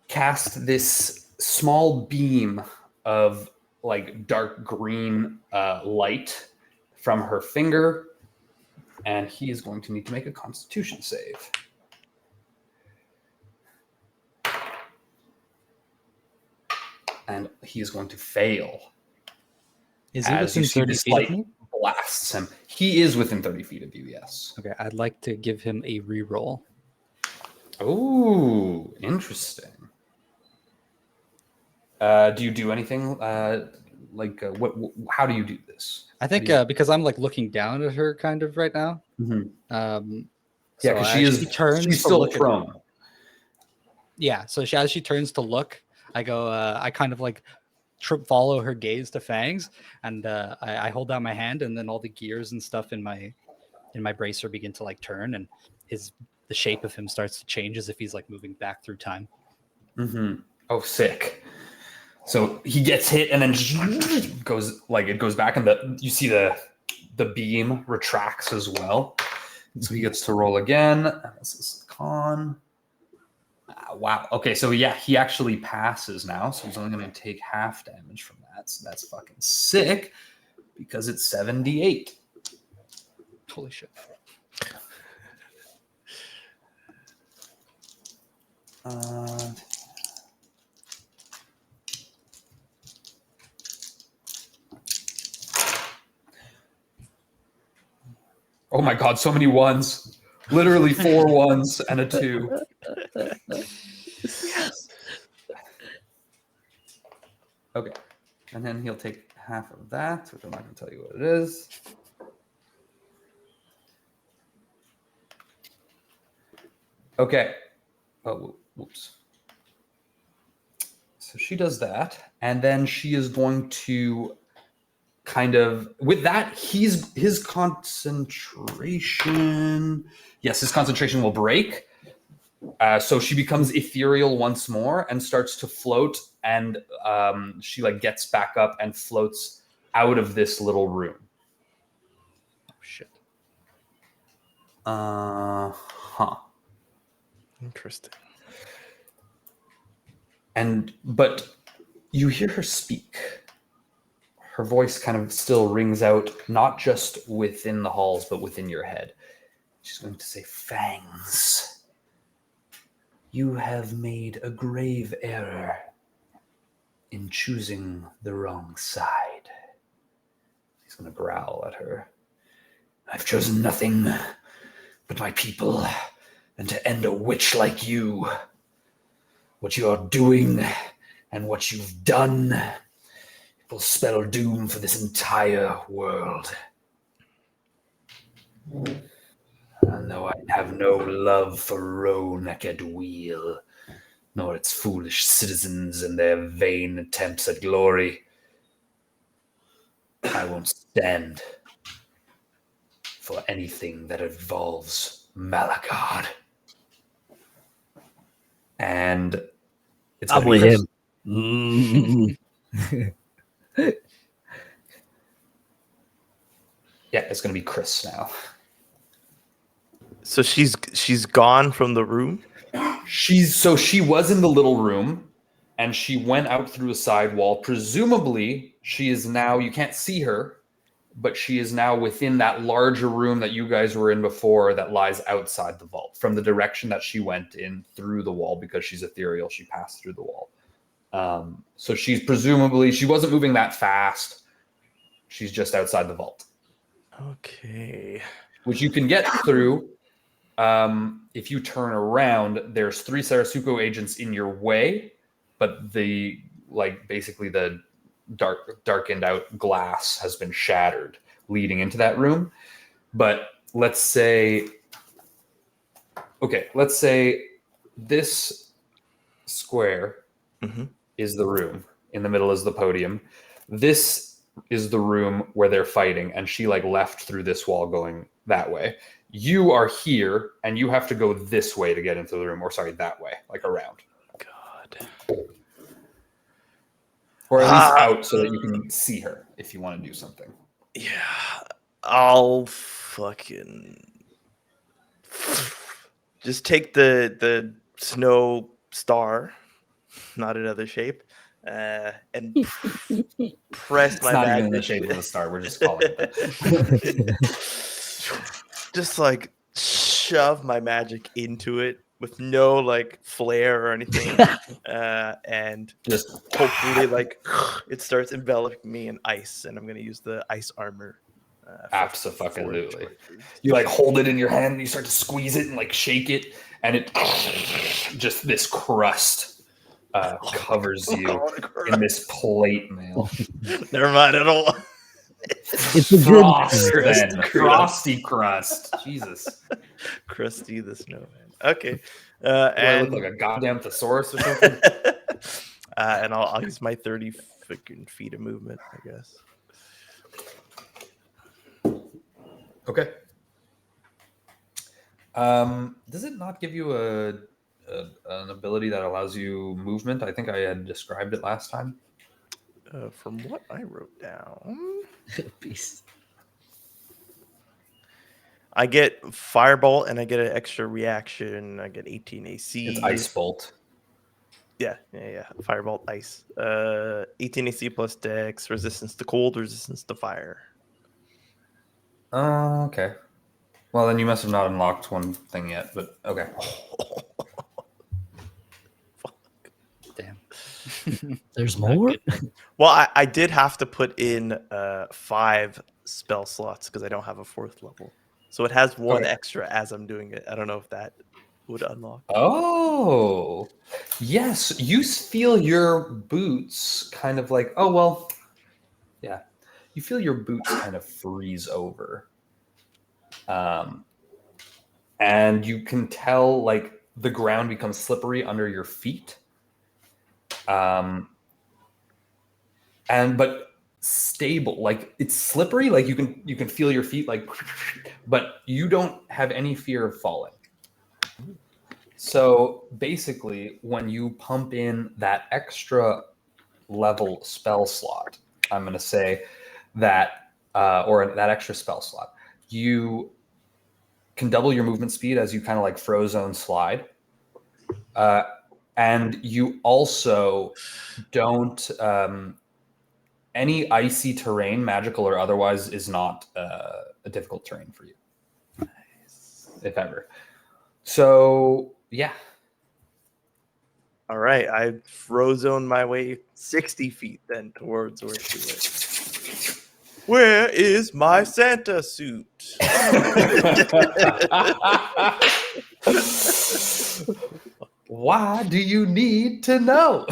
cast this small beam of like dark green light from her finger, and he is going to need to make a Constitution save. and he is going to fail. Is he As you within see 30 this feet of light me? blasts him. He is within 30 feet of you, yes. Okay, I'd like to give him a reroll. Oh, interesting. Do you do anything how do you do this? I think because I'm like looking down at her kind of right now. Mhm. Yeah, Yeah, because she's she's still prone. Yeah, so as she turns to look, I go. I kind of like follow her gaze to Fangs, and I hold out my hand, and then all the gears and stuff in my bracer begin to like turn, and the shape of him starts to change as if he's like moving back through time. Mm-hmm. Oh, sick. So he gets hit and then goes back, and you see the beam retracts as well. So he gets to roll again. This is con. Wow. Okay, so yeah, he actually passes now. So he's only going to take half damage from that. So that's fucking sick because it's 78. Holy shit. Oh my god, so many ones. Literally 4 ones and a 2. Yes. Okay. And then he'll take half of that, which I'm not going to tell you what it is. Okay. Oh, whoops. So she does that, and then she is going to kind of, with that, his concentration. Yes, his concentration will break. So she becomes ethereal once more and starts to float, and she like gets back up and floats out of this little room. Oh shit. Interesting. But you hear her speak. Her voice kind of still rings out, not just within the halls, but within your head. She's going to say, Fangs, you have made a grave error in choosing the wrong side. He's going to growl at her. I've chosen nothing but my people, and to end a witch like you. What you are doing and what you've done will spell doom for this entire world. And though I have no love for Roan at wheel, nor its foolish citizens and their vain attempts at glory, I won't stand for anything that involves Malagard. And it's I'm with him. Yeah, it's going to be Chris now. So she's gone from the room? She was in the little room, and she went out through a side wall. Presumably, she is now, you can't see her, but she is now within that larger room that you guys were in before that lies outside the vault. From the direction that she went in through the wall, because she's ethereal, she passed through the wall. So she's presumably, she wasn't moving that fast. She's just outside the vault. Okay. Which you can get through. If you turn around, there's 3 Sarasuko agents in your way, but basically the darkened out glass has been shattered leading into that room. But let's say this square is the room. In the middle is the podium. This is the room where they're fighting, and she left through this wall going that way. You are here, and you have to go this way to get into the room, or sorry, that way, around. God. Or at least out so that you can see her if you want to do something. Yeah. I'll fucking just take the snow star, not another shape, and press my It's not magic. even in the shape of a star. We're just calling it that. Just shove my magic into it with no like flare or anything, and Just hopefully like it starts enveloping me in ice, and I'm gonna use the ice armor. Abso-fucking-lutely. You like hold it in your hand and you start to squeeze it and like shake it, and it just this crust covers you in this plate mail. Never mind at all. It's a good Frost, crust. then. Frosty crust. Jesus. Krusty the Snowman. Okay, Do I and look like a goddamn thesaurus or something? and I'll use my 30 freaking feet of movement, I guess. Okay. Does it not give you an ability that allows you movement? I think I had described it last time. From what I wrote down, Peace. I get Firebolt and I get an extra reaction. I get 18 AC. It's Ice Bolt. Yeah. Firebolt, ice. 18 AC plus Dex, resistance to cold, resistance to fire. Oh, okay. Well, then you must have not unlocked one thing yet, but okay. Damn. There's more? Well, I did have to put in 5 spell slots because I don't have a 4th level. So it has one Okay. extra as I'm doing it. I don't know if that would unlock. Oh, yes. You feel your boots kind of like, oh, well, yeah. You feel your boots kind of freeze over. And you can tell like the ground becomes slippery under your feet. But stable, like it's slippery, like you can feel your feet like, but you don't have any fear of falling. So basically, when you pump in that extra level spell slot, I'm going to say that, or that extra spell slot, you can double your movement speed as you kind of like Frozone slide. And you also don't, any icy terrain, magical or otherwise, is not a difficult terrain for you. Nice. If ever. So, yeah. All right, I Frozone my way 60 feet then towards where she went. Where is my Santa suit? Why do you need to know?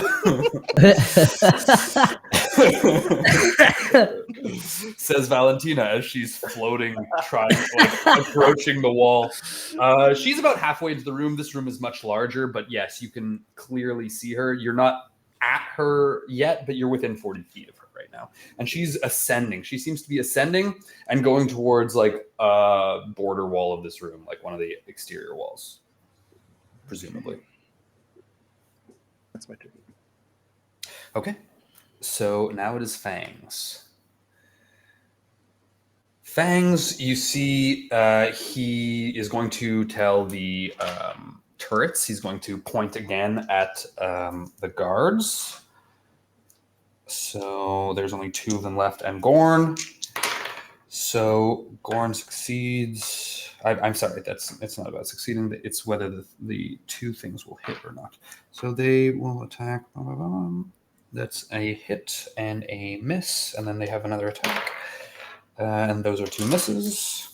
Says Valentina as she's floating, approaching the wall. She's about halfway into the room. This room is much larger, but yes, you can clearly see her. You're not at her yet, but you're within 40 feet of her right now. And she's ascending. She seems to be ascending and going towards like a border wall of this room, like one of the exterior walls, presumably. That's my turn. Okay. So now it is Fangs. Fangs, you see, he is going to tell the turrets. He's going to point again at the guards. So there's only 2 of them left, and Gorn. So Gorn succeeds. I'm sorry, it's not about succeeding. It's whether the 2 things will hit or not. So they will attack. Blah, blah, blah. That's a hit and a miss, and then they have another attack. And those are 2 misses.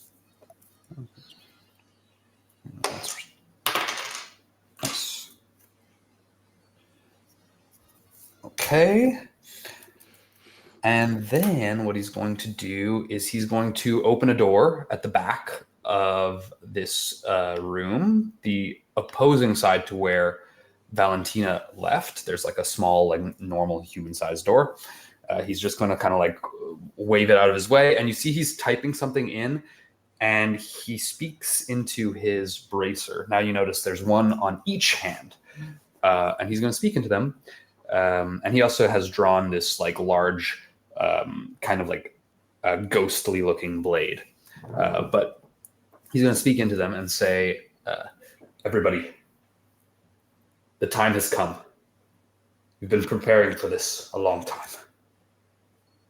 Nice. Okay. And then what he's going to do is he's going to open a door at the back of this room, the opposing side to where Valentina left. There's like a small, like normal human-sized door. He's just going to kind of like wave it out of his way. And you see he's typing something in, and he speaks into his bracer. Now you notice there's one on each hand. And he's going to speak into them. And he also has drawn this like large, kind of like a ghostly looking blade. But he's going to speak into them and say, everybody, the time has come. We've been preparing for this a long time.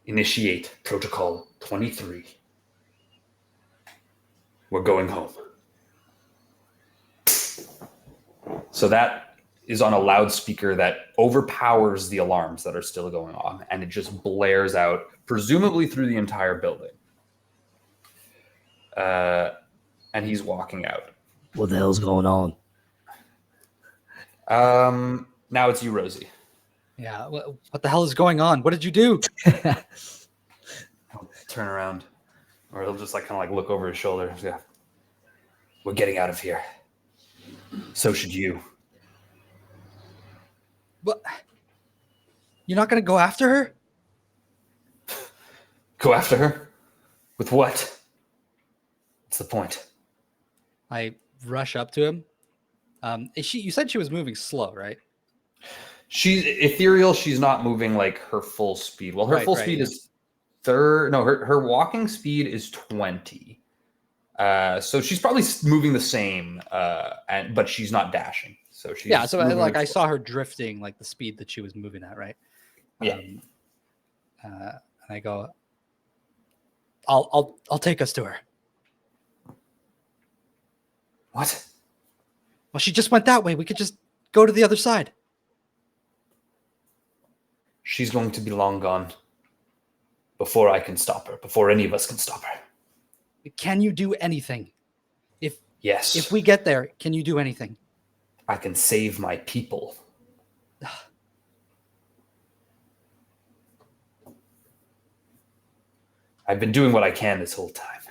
Initiate Protocol 23. We're going home. So that is on a loudspeaker that overpowers the alarms that are still going on, and it just blares out, presumably through the entire building. And he's walking out. What the hell's going on? Now it's you, Rosie. Yeah. What the hell is going on? What did you do? He'll turn around, or he'll just like kind of like look over his shoulder. Yeah. We're getting out of here. So should you. What? You're not going to go after her? Go after her? With what? What's the point? I rush up to him. You said she was moving slow, right? She's ethereal. She's not moving like her full speed. Well, her full speed is her walking speed is 20. So she's probably moving the same, but she's not dashing. So she's So I saw her drifting like the speed that she was moving at, right? Yeah. And I go, I'll take us to her. What? Well, she just went that way. We could just go to the other side. She's going to be long gone before I can stop her, before any of us can stop her. Can you do anything? Yes. If we get there, can you do anything? I can save my people. I've been doing what I can this whole time.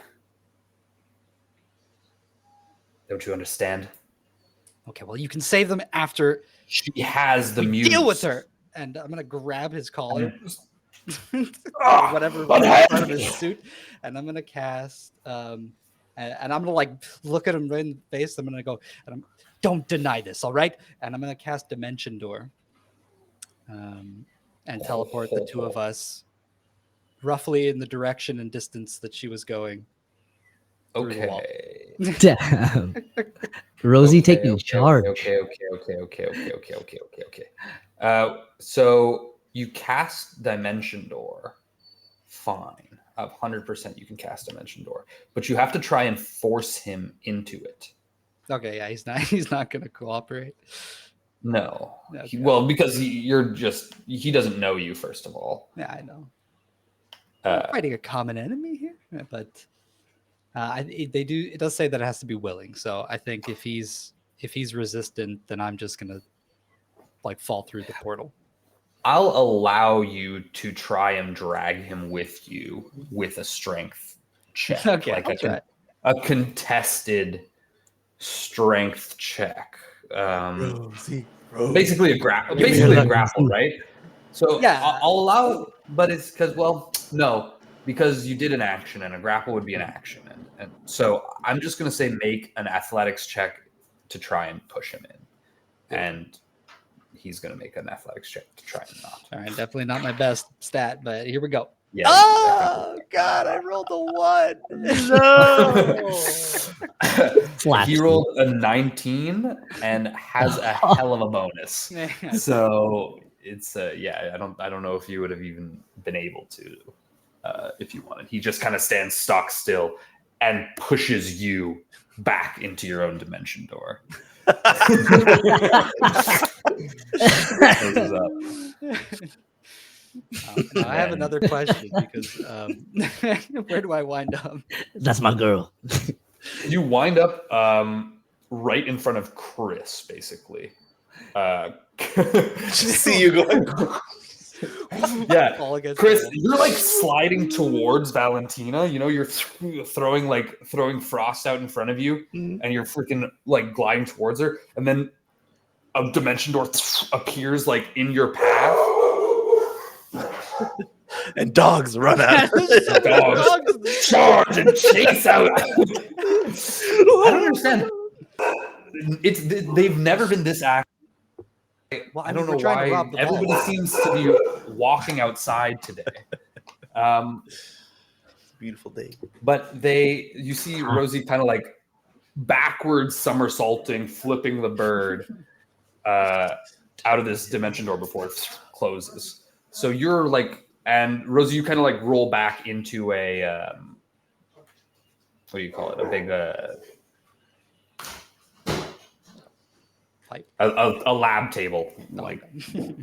Don't you understand? Okay, well, you can save them after she has the we muse. deal with her. And I'm gonna grab his collar, whatever what part of his suit, and I'm gonna cast. And I'm gonna like look at him right in the face. I'm gonna go, don't deny this, all right? And I'm gonna cast Dimension Door, and teleport the two of us roughly in the direction and distance that she was going. Okay. Damn. Rosie taking charge. Okay. So you cast Dimension Door. Fine. 100% you can cast Dimension Door. But you have to try and force him into it. Okay, yeah, he's not going to cooperate. No. Okay. Because he doesn't know you, first of all. Yeah, I know. We're fighting a common enemy here, but it does say that it has to be willing. So I think if he's resistant, then I'm just going to like fall through the portal. I'll allow you to try and drag him with you with a strength check. Okay, like a contested strength check. Rosie. Basically a grapple, right? So yeah, I'll allow, but it's because you did an action, and a grapple would be an action, and so I'm just going to say make an athletics check to try and push him in, and he's going to make an athletics check to try and not. All right, definitely not my best stat, but here we go. Yeah. Oh God, I rolled a 1. No. He rolled a 19 and has a hell of a bonus. So it's I don't know if you would have even been able to if you wanted. He just kind of stands stock still and pushes you back into your own dimension door. Now I have another question because where do I wind up? That's my girl. You wind up right in front of Chris, basically. See you going. Yeah, Chris, you're like sliding towards Valentina. You know, you're throwing frost out in front of you, and you're freaking like gliding towards her, and then a dimension door appears like in your path, and dogs run out. Dogs charge and chase out. I don't understand. They've never been this active. Well, I don't know why everybody seems to be walking outside today. It's a beautiful day. But you see Rosie kind of like backwards somersaulting, flipping the bird out of this dimension door before it closes. So you're like, and Rosie, you kind of like roll back into a, what do you call it? A big pipe. A lab table, like Okay.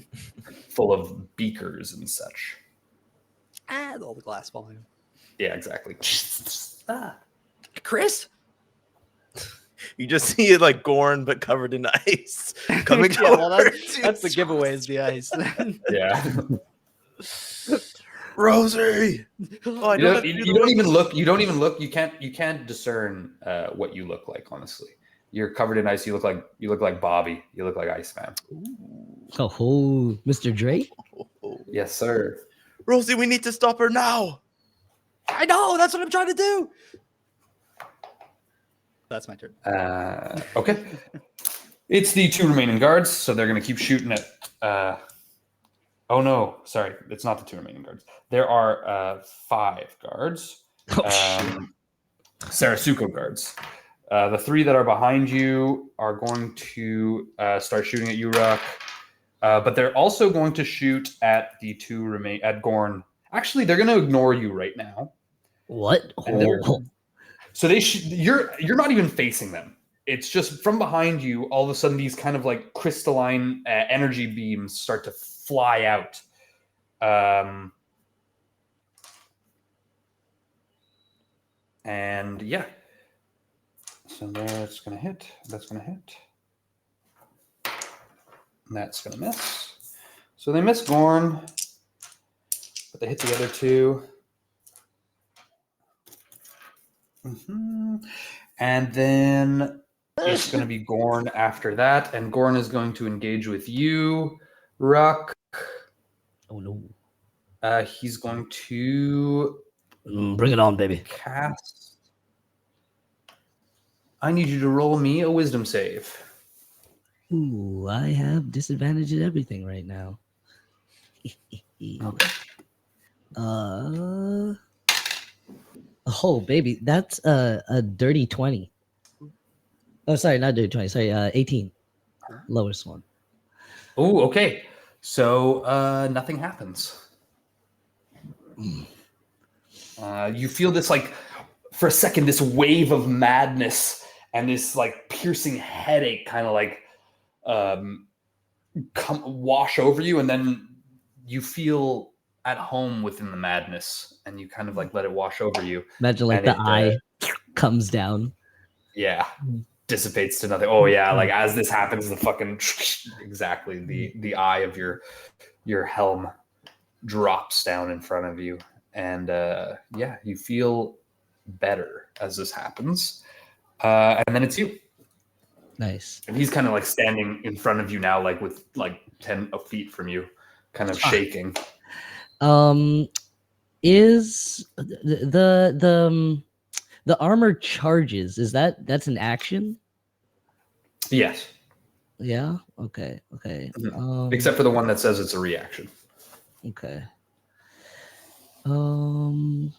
full of beakers and such. And all the glass volume. Yeah, exactly. Chris? You just see it like Gorn, but covered in ice. Coming Yeah, well, towards you. that's the giveaway is the ice. Yeah. Rosie. Oh, I You don't, don't, you don't even look. You don't even look. You can't discern what you look like. Honestly, you're covered in ice. You look like Bobby. You look like Iceman. Oh, Mr. Drake. Yes, sir. Rosie, we need to stop her now. I know, that's what I'm trying to do. That's my turn. Okay. It's the 2 remaining guards, so they're going to keep shooting at. Oh no, sorry, it's not the 2 remaining guards. There are 5 guards. Sarasuko guards. The 3 that are behind you are going to start shooting at you, Ruck. But they're also going to shoot at the 2 at Gorn. Actually, they're going to ignore you right now. What? Oh. So you're not even facing them. It's just from behind you. All of a sudden, these kind of like crystalline energy beams start to fly out. And yeah. So that's going to hit. That's going to hit. And that's going to miss. So they miss Gorn, but they hit the other 2. And then it's going to be Gorn after that. And Gorn is going to engage with you, Ruck. Oh no. He's going to Bring it on, baby. cast. I need you to roll me a wisdom save. Ooh, I have disadvantage at everything right now. Okay. Oh, baby, that's a dirty 20. Oh, sorry, not dirty 20. Sorry, 18. Lowest one. Oh, okay. So nothing happens. You feel this, like, for a second, this wave of madness and this, like, piercing headache kind of, like, wash over you, and then you feel at home within the madness, and you kind of, like, let it wash over you. Imagine, like, the eye comes down. Yeah. Dissipates to nothing. Oh, yeah. Like, as this happens, the fucking... Exactly. The eye of your helm drops down in front of you. And yeah, you feel better as this happens. And then it's you. Nice. And he's kind of like standing in front of you now, like with like 10 feet from you, kind of shaking. Is the armor charges? That's an action? Yes. Yeah. Okay. Except for the one that says it's a reaction. Okay. You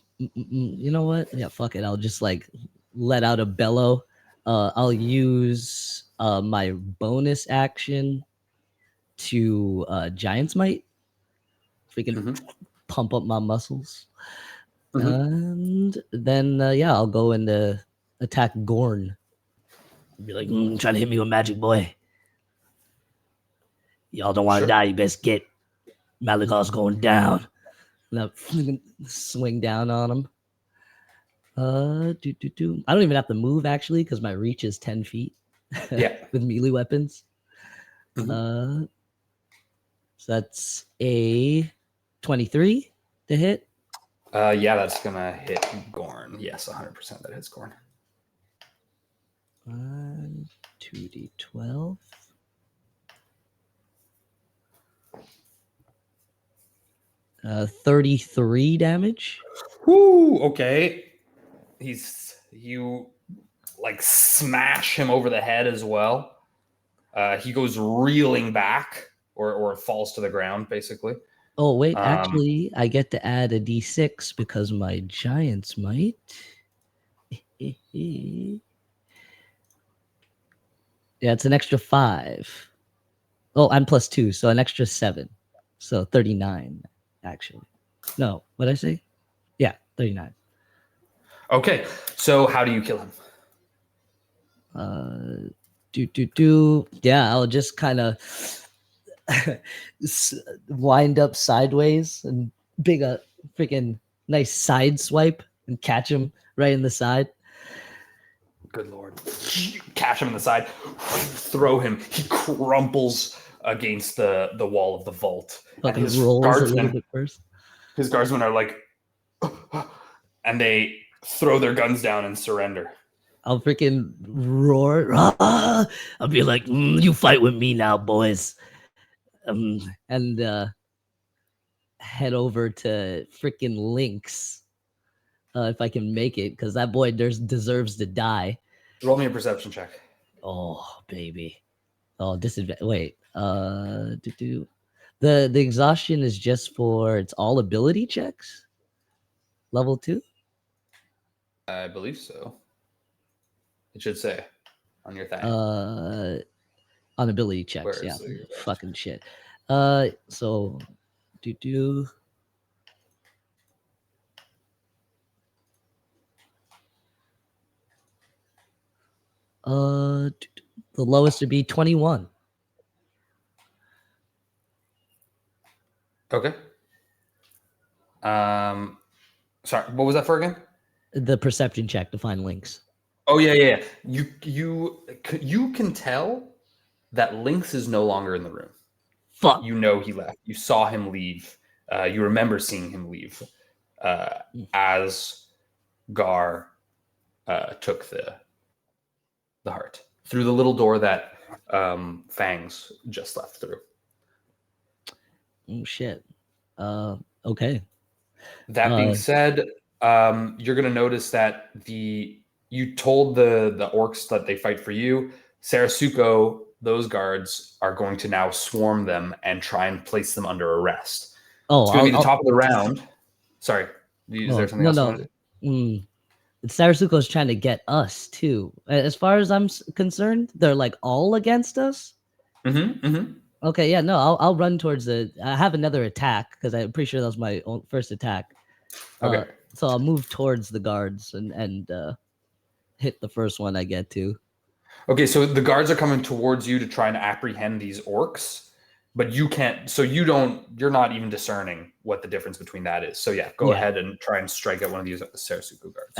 know what? Yeah, fuck it. I'll just like let out a bellow. I'll use my bonus action to Giant's Might. If we can pump up my muscles. And then yeah, I'll go and attack Gorn. Be like, trying to hit me with magic, boy. Y'all don't want to die, you best get. Malagard's going down. And I'll swing down on him. I don't even have to move actually because my reach is 10 feet. Yeah. With melee weapons. So that's a 23 to hit. Yeah, that's gonna hit Gorn. Yes, 100% that hits Gorn. 2d12. Uh, 33 damage. Whoo, okay. You like smash him over the head as well. He goes reeling back or falls to the ground, basically. Oh, wait, actually, I get to add a d6 because my Giant's Might. Yeah, it's an extra 5. Oh, I'm +2, so an extra 7. So 39, actually. No, what did I say? Yeah, 39. Okay, so how do you kill him? Yeah, I'll just kind of wind up sideways and big a freaking nice side swipe and catch him right in the side. Good lord. Catch him in the side, throw him. He crumples against the wall of the vault. And Fucking rolls a little bit first. His guardsmen are like, and they throw their guns down and surrender. I'll freaking roar. Ah! I'll be like, you fight with me now, boys. And head over to freaking Lynx. If I can make it, because that boy deserves to die. Roll me a perception check. Oh, baby. Oh, disadvantage. Wait. The exhaustion is just for it's all ability checks. Level 2. I believe so. It should say on your thing. On ability checks. Where Yeah. is it? Fucking shit. So do. The lowest would be 21. Okay. Sorry, what was that for again? The perception check to find links. Oh yeah. You can tell that Lynx is no longer in the room. Fuck. You know he left. You saw him leave. You remember seeing him leave as Gar took the heart through the little door that Fangs just left through. Oh shit. Okay. That being said, you're gonna notice that you told the orcs that they fight for you. Sarasuko, those guards are going to now swarm them and try and place them under arrest. Oh, it's going to be the top of the round. Sorry, is there something else you want to do? Sarasuko's trying to get us too. As far as I'm concerned, they're like all against us. Okay, yeah, no, I'll run towards the. I have another attack because I'm pretty sure that was my first attack. Okay, so I'll move towards the guards and hit the first one I get to. Okay, so the guards are coming towards you to try and apprehend these orcs, but you can't. So you're not even discerning what the difference between that is. So yeah, go ahead and try and strike at one of these Sarasuko guards.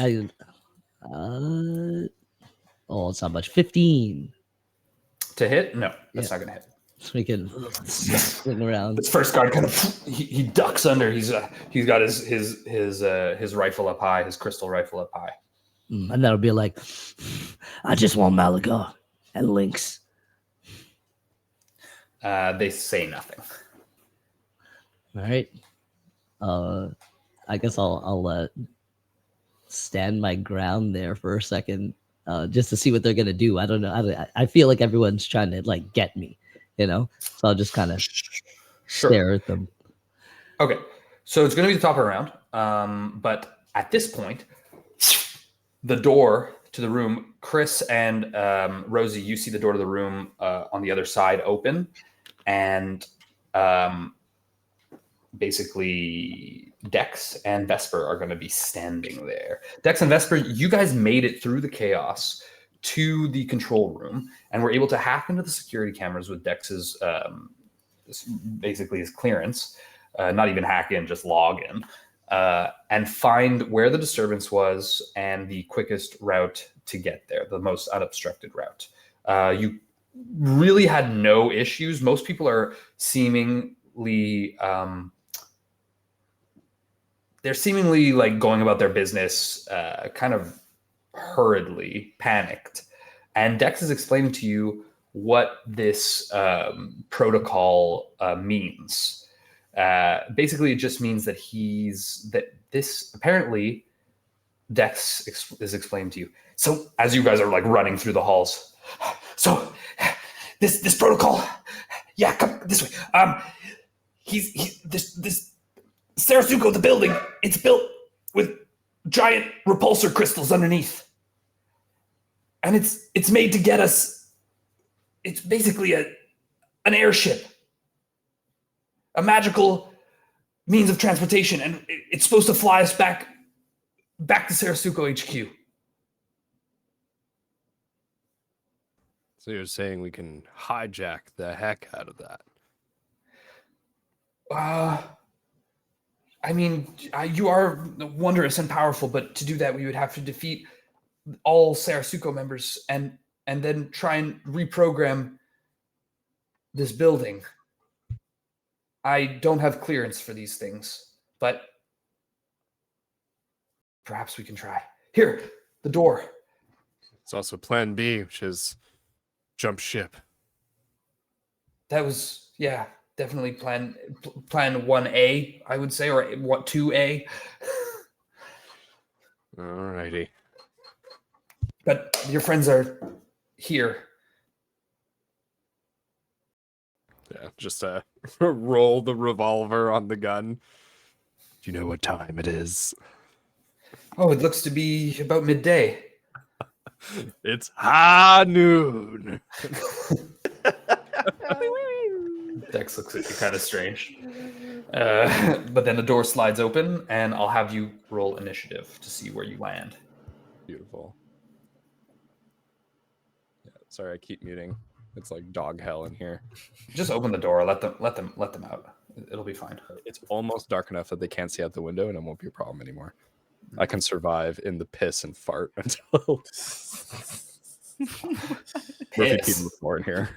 It's not much. 15 to hit. No, that's not going to hit. So we can swing around. This first guard kind of he ducks under. He's got his rifle up high, his crystal rifle up high. And that'll be like, I just want Malagard and Lynx. They say nothing. All right. I guess I'll stand my ground there for a second, just to see what they're gonna do. I don't know. I feel like everyone's trying to like get me, So I'll just kind of stare at them. Okay, so it's gonna be the top of the round. But at this point, the door to the room, Chris and Rosie, you see the door to the room on the other side open, and basically Dex and Vesper are going to be standing there. Dex and Vesper, you guys made it through the chaos to the control room and were able to hack into the security cameras with Dex's basically his clearance, not even hack in, just log in. And find where the disturbance was and the quickest route to get there, the most unobstructed route. You really had no issues. Most people are seemingly like going about their business kind of hurriedly, panicked. And Dex is explaining to you what this protocol means. Basically, it just means that this apparently Dex is explained to you. So as you guys are like running through the halls, so this protocol, yeah, come this way. This Sarasuko, the building, it's built with giant repulsor crystals underneath, and it's made to get us. It's basically an airship. A magical means of transportation, and it's supposed to fly us back to Sarasuko HQ. So you're saying we can hijack the heck out of that? I mean, you are wondrous and powerful, but to do that, we would have to defeat all Sarasuko members and then try and reprogram this building. I don't have clearance for these things, but perhaps we can try. Here, the door. It's also Plan B, which is jump ship. That was, yeah, definitely plan 1A, I would say, or what 2A. Alrighty. But your friends are here. Yeah, just roll the revolver on the gun. Do you know what time it is? Oh, it looks to be about midday. It's high noon. Dex looks at you kind of strange. But then the door slides open, and I'll have you roll initiative to see where you land. Beautiful. Yeah, sorry, I keep muting. It's like dog hell in here. Just open the door. Let them out. It'll be fine. It's almost dark enough that they can't see out the window, and it won't be a problem anymore. I can survive in the piss and fart until Murphy Peter before in here.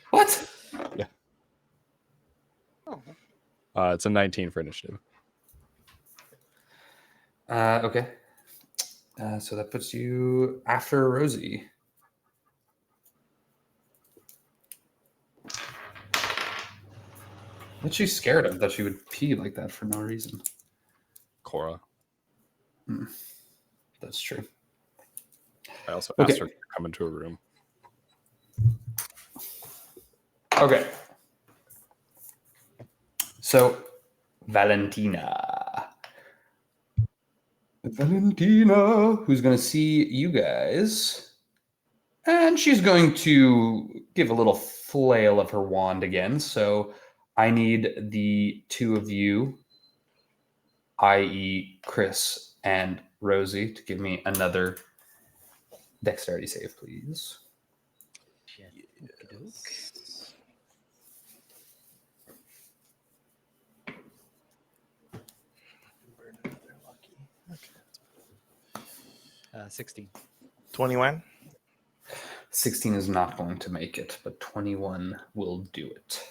What? Yeah. It's a 19 for initiative. Okay. So that puts you after Rosie. What's she scared of that she would pee like that for no reason? Cora. That's true. I also asked her to come into a room. Okay. So, Valentina, who's going to see you guys, and she's going to give a little flail of her wand again. So, I need the two of you, i.e., Chris and Rosie, to give me another dexterity save, please. Yes. 16. 21. 16 is not going to make it, but 21 will do it.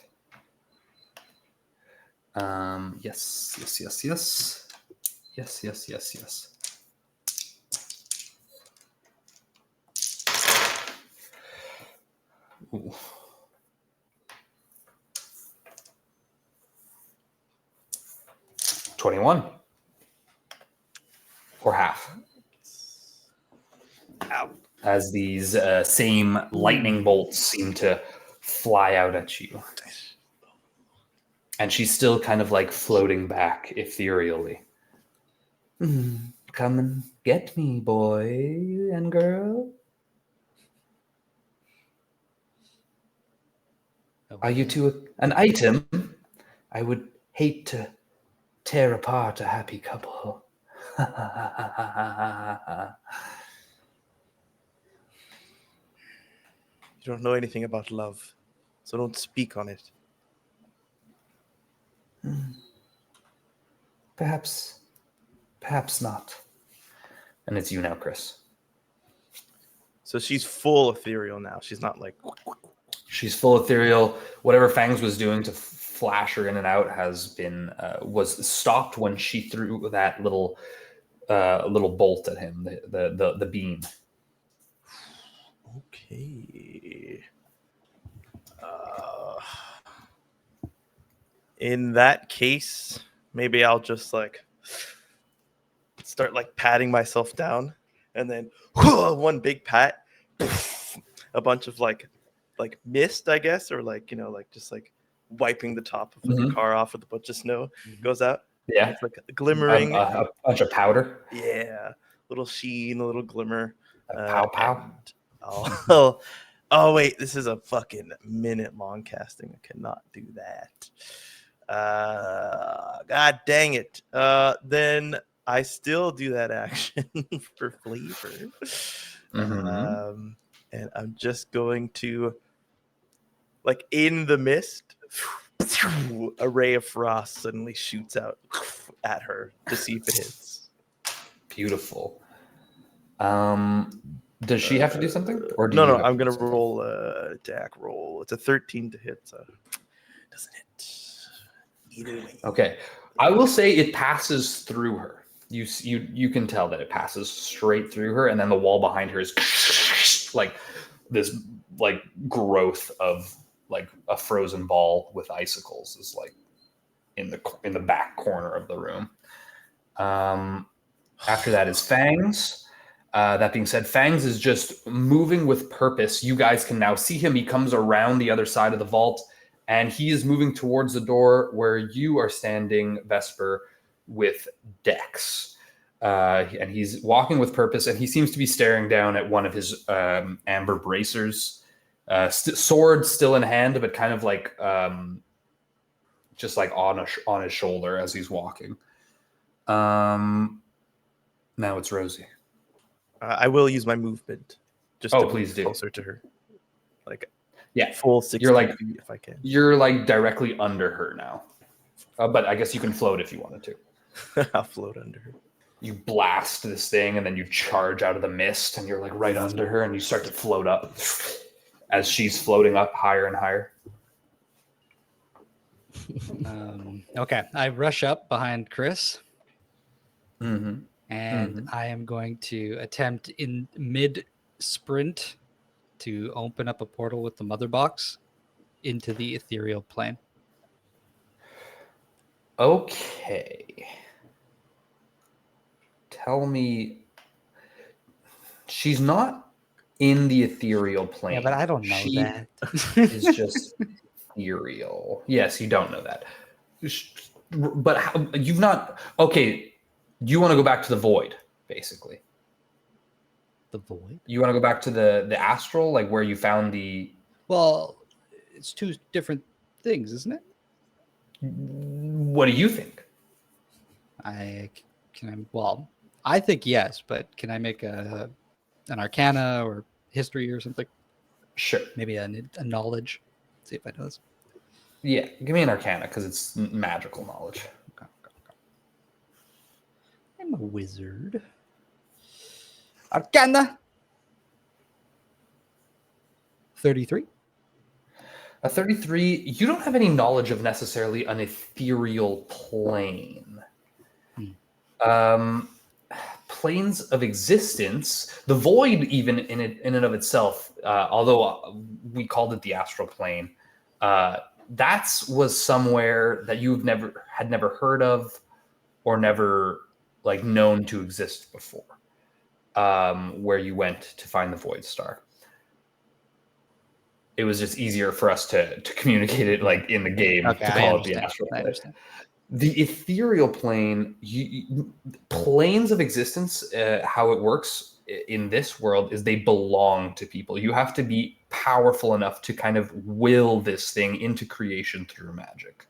Yes. Ooh. $21. Or half. Ow. As these same lightning bolts seem to fly out at you. And she's still kind of like floating back ethereally. Come and get me, boy and girl. Are you two an item? I would hate to tear apart a happy couple. You don't know anything about love, so don't speak on it. Perhaps not. And it's you now, Chris. So she's full ethereal now. She's not like... She's full ethereal. Whatever Fangs was doing to flash her in and out has been was stopped when she threw that little bolt at him, the beam. Okay. In that case, maybe I'll just like start like patting myself down, and then one big pat, a bunch of like mist, I guess, or like, you know, like just like wiping the top of like a car off with a bunch of snow goes out. Yeah, it's like glimmering. A bunch of powder. Yeah, little sheen, a little glimmer. Pow pow. Oh wait, this is a fucking minute-long casting. I cannot do that. God dang it. Then I still do that action for flavor. and I'm just going to, like, in the mist, a ray of frost suddenly shoots out at her to see if it hits. Beautiful. Does she have to do something, or do No, you no, have I'm to do gonna something? roll a attack roll. It's a 13 to hit, so doesn't hit. Either way. Okay, I will say it passes through her. You can tell that it passes straight through her, and then the wall behind her is like this like growth of like a frozen ball with icicles is like in the back corner of the room. After that is Fangs. That being said, Fangs is just moving with purpose. You guys can now see him. He comes around the other side of the vault, and he is moving towards the door where you are standing, Vesper, with Dex. And he's walking with purpose, and he seems to be staring down at one of his amber bracers. Sword still in hand, but kind of like just like on his shoulder as he's walking. Now it's Rosie. I will use my movement just to please move do. closer to her. Like, Yeah, full 60 you're like feet if I can. You're like directly under her now, but I guess you can float if you wanted to. I'll float under her. You blast this thing, and then you charge out of the mist, and you're like right under her, and you start to float up as she's floating up higher and higher. Okay, I rush up behind Chris. Mm-hmm. And I am going to attempt in mid sprint to open up a portal with the mother box into the ethereal plane. Okay. Tell me, she's not in the ethereal plane. Yeah, but I don't know she that. is just ethereal. Yes, you don't know that. But you've not. Okay. You want to go back to the void, basically. The void? You want to go back to the astral, like where you found the... Well, it's two different things, isn't it? What do you think? I think yes, but can I make an arcana or history or something? Sure. Maybe a knowledge. See if I know this. Yeah, give me an arcana because it's magical knowledge. Okay. I'm a wizard. Arcana. 33. A 33, you don't have any knowledge of necessarily an ethereal plane. Planes of existence, the void even in and of itself, although we called it the astral plane, that was somewhere that you've never heard of or never like known to exist before, where you went to find the void star. It was just easier for us to communicate it like in the game to call it the astral plane. The ethereal plane, planes of existence, how it works in this world is they belong to people. You have to be powerful enough to kind of will this thing into creation through magic.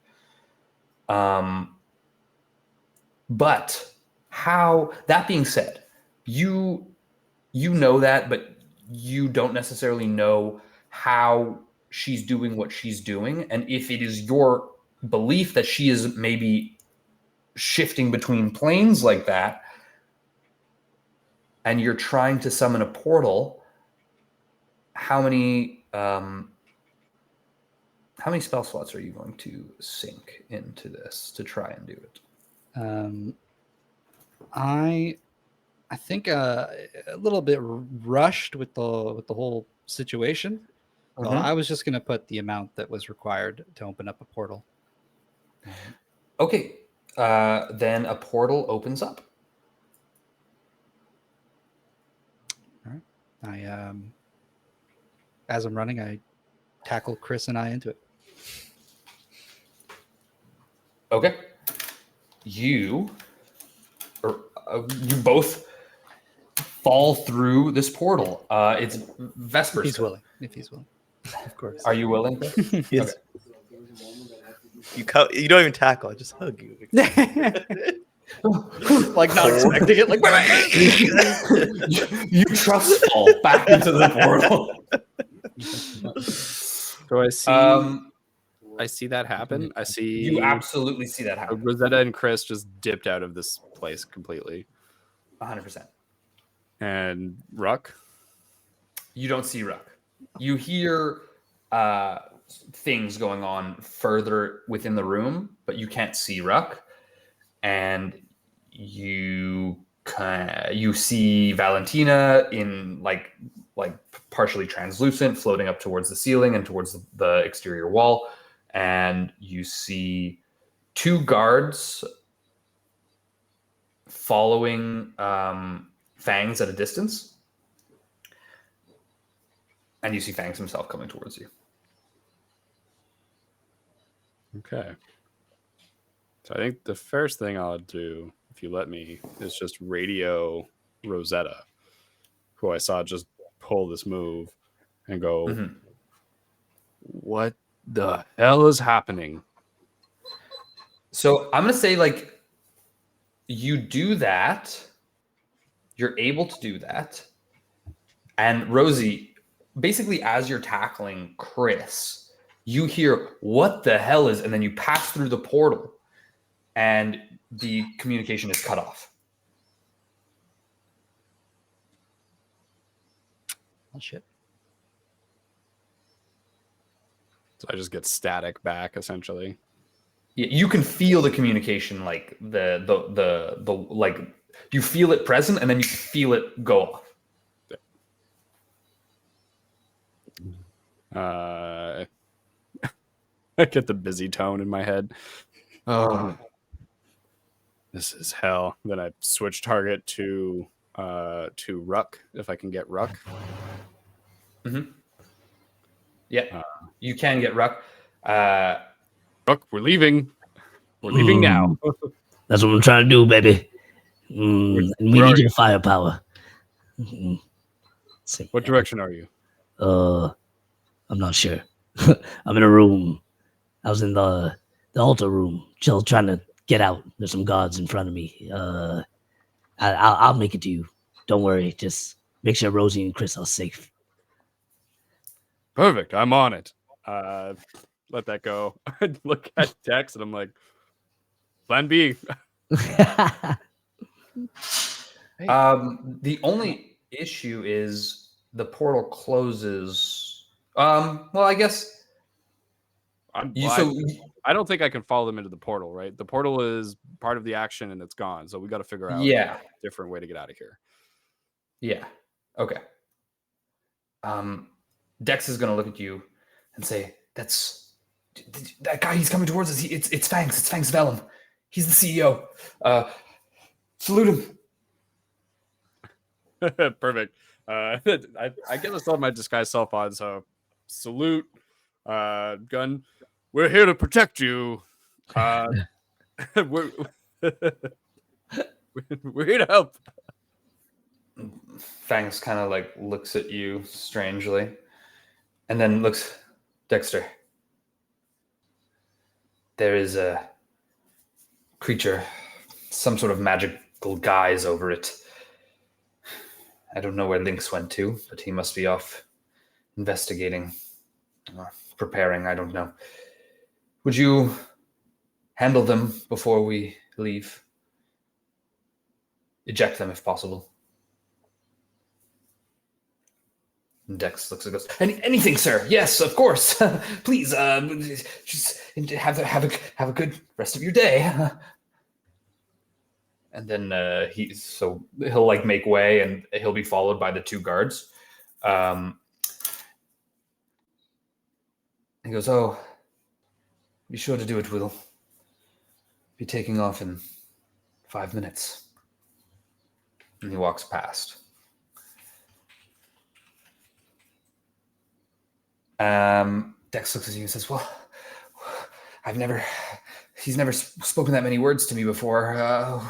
But how, that being said, you know that, but you don't necessarily know how she's doing what she's doing. And if it is your belief that she is maybe shifting between planes like that, and you're trying to summon a portal, how many spell slots are you going to sink into this to try and do it? I think a little bit rushed with the whole situation. So I was just going to put the amount that was required to open up a portal. Okay, then a portal opens up. All right. I as I'm running, I tackle Chris and I into it. Okay, you both fall through this portal. It's Vesper. If he's willing. Of course. Are you willing? Yes. Okay. You don't even tackle. I just hug you. like not expecting it. Like, you trust fall back into the portal. So I see. I see that happen. I see You absolutely see that happen. Rosetta and Chris just dipped out of this place completely. 100%. And Ruck? You don't see Ruck. You hear things going on further within the room, but you can't see Ruck. And you see Valentina in like partially translucent, floating up towards the ceiling and towards the exterior wall. And you see 2 guards following Fangs at a distance. And you see Fangs himself coming towards you. Okay. So I think the first thing I'll do, if you let me, is just radio Rosetta, who I saw just pull this move, and go, what the hell is happening? So I'm going to say, like, you do that. You're able to do that. And Rosie, basically, as you're tackling Chris, you hear, what the hell is, and then you pass through the portal, and the communication is cut off. Oh, shit. So I just get static back, essentially. Yeah, you can feel the communication, like the like you feel it present, and then you feel it go off. I get the busy tone in my head. Oh, this is hell. Then I switch target to Ruck, if I can get Ruck. Yeah, you can get Ruck. Ruck, we're leaving. We're leaving now. That's what I'm trying to do, baby. And we need your firepower. What direction are you? I'm not sure. I'm in a room. I was in the altar room, still trying to get out. There's some guards in front of me. I'll make it to you. Don't worry. Just make sure Rosie and Chris are safe. Perfect. I'm on it. Let that go. I look at Dex and I'm like, plan B. The only issue is the portal closes. Well, I guess. I don't think I can follow them into the portal, right? The portal is part of the action and it's gone. So we got to figure out a different way to get out of here. Yeah. Okay. Dex is going to look at you and say, "That's that guy. He's coming towards us. It's Fangs. It's Fangs Vellum. He's the CEO. Salute him." Perfect. I guess I still have my disguise self on. So salute, gun. We're here to protect you. We're here to help. Fangs kind of like looks at you strangely, and then looks, Dexter. There is a creature, some sort of magical guise over it. I don't know where Lynx went to, but he must be off investigating, preparing. I don't know. Would you handle them before we leave? Eject them if possible. And Dex looks at us. Anything, sir? Yes, of course. Please, just have a good rest of your day. And then he'll like make way, and he'll be followed by the 2 guards. He goes, "Oh, be sure to do it. We'll be taking off in 5 minutes." And he walks past. Dex looks at you and says, "Well, he's never spoken that many words to me before. How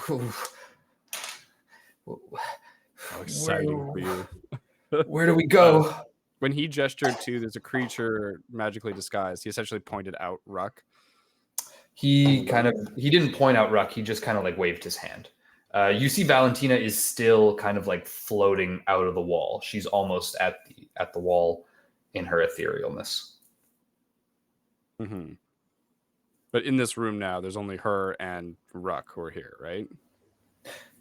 exciting for you." Where do we go?" When he gestured to there's a creature magically disguised, he essentially pointed out Ruck. He didn't point out Ruck. He just kind of like waved his hand. You see Valentina is still kind of like floating out of the wall. She's almost at the wall in her etherealness. Mm-hmm. But in this room now, there's only her and Ruck who are here, right?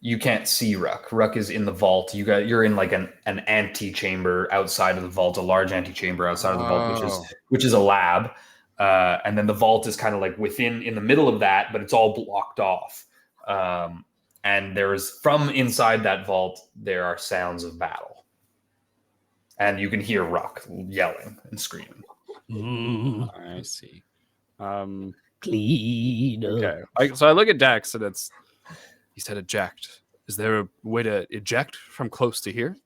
You can't see Ruck. Ruck is in the vault. You're in like an antechamber outside of the vault, a large antechamber outside of the vault, which is a lab. And then the vault is kind of like in the middle of that, but it's all blocked off. And from inside that vault, there are sounds of battle. And you can hear Ruck yelling and screaming. I see. Clean. Okay. So I look at Dex and he said eject. Is there a way to eject from close to here?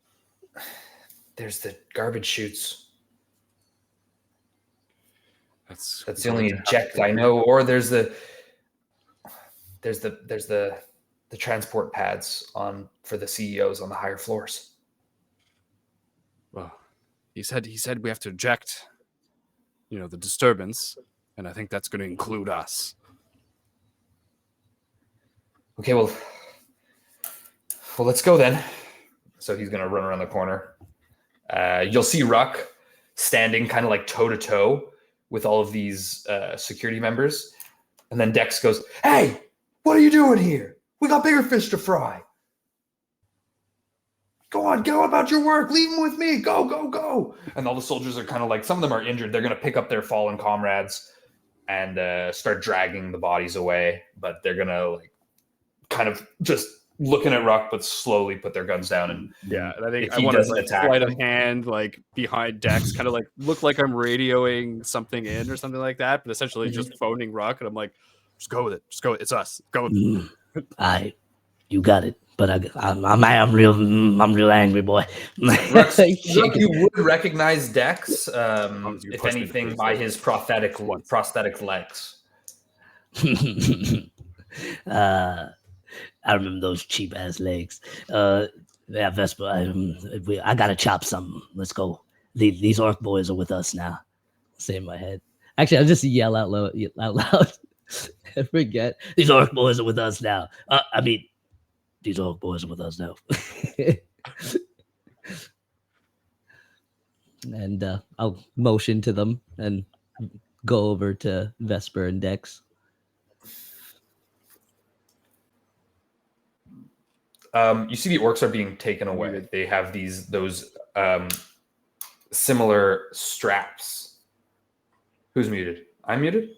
There's the garbage chutes. That's the only eject I know. Or there's the transport pads for the CEOs on the higher floors. Well, he said we have to eject, the disturbance, and I think that's going to include us. Okay, well, let's go then. So he's going to run around the corner. You'll see Ruck standing kind of like toe to toe with all of these security members. And then Dex goes, "Hey, what are you doing here? We got bigger fish to fry. Go about your work. Leave them with me. Go, go, go." And all the soldiers are kind of like, some of them are injured. They're going to pick up their fallen comrades and start dragging the bodies away. But they're going to like kind of just looking at Ruck, but slowly put their guns down. And and I think I want to like sleight of hand like behind Dex, kind of like look like I'm radioing something in or something like that, but essentially just phoning Ruck, and I'm like, just go with it. Just go. It's us. Go. You got it. But I'm real angry, boy. Ruck, you would recognize Dex, if anything, by his prosthetic legs. I remember those cheap ass legs. Yeah, Vesper, I gotta chop something. Let's go. These orc boys are with us now. Say in my head. Actually, I'll just yell out loud. I forget. These orc boys are with us now. These orc boys are with us now. And I'll motion to them and go over to Vesper and Dex. You see the orcs are being taken away. They have those similar straps. Who's muted? I'm muted?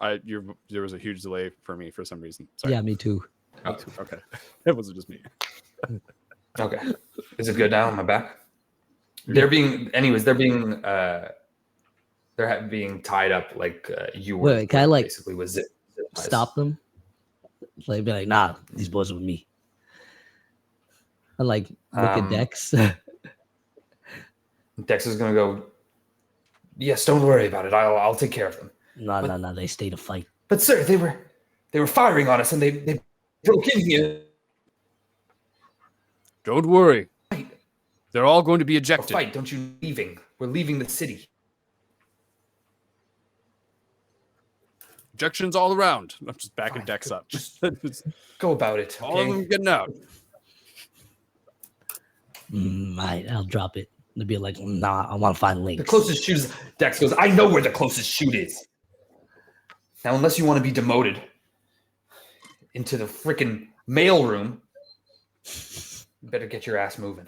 There was a huge delay for me for some reason. Sorry. Yeah, me too. Oh, okay. It wasn't just me. Okay. Is it good now? Am I back? They're being tied up like you were. Wait, can I like basically with zip ties. Stop them? Like be like, nah, these boys are with me. I like look at Dex. Dex is gonna go, "Yes, don't worry about it. I'll take care of them." No, they stay to fight. But sir, they were firing on us and they broke in here. Don't worry. They're all going to be ejected. Fight, don't you leaving. We're leaving the city. Ejections all around. I'm just backing Dex up. Just go about it. All of them getting out. I'll drop it. They'll be like, nah, I want to find links. The closest chute is... Dex goes, "I know where the closest chute is. Now, unless you want to be demoted into the freaking mail room, you better get your ass moving."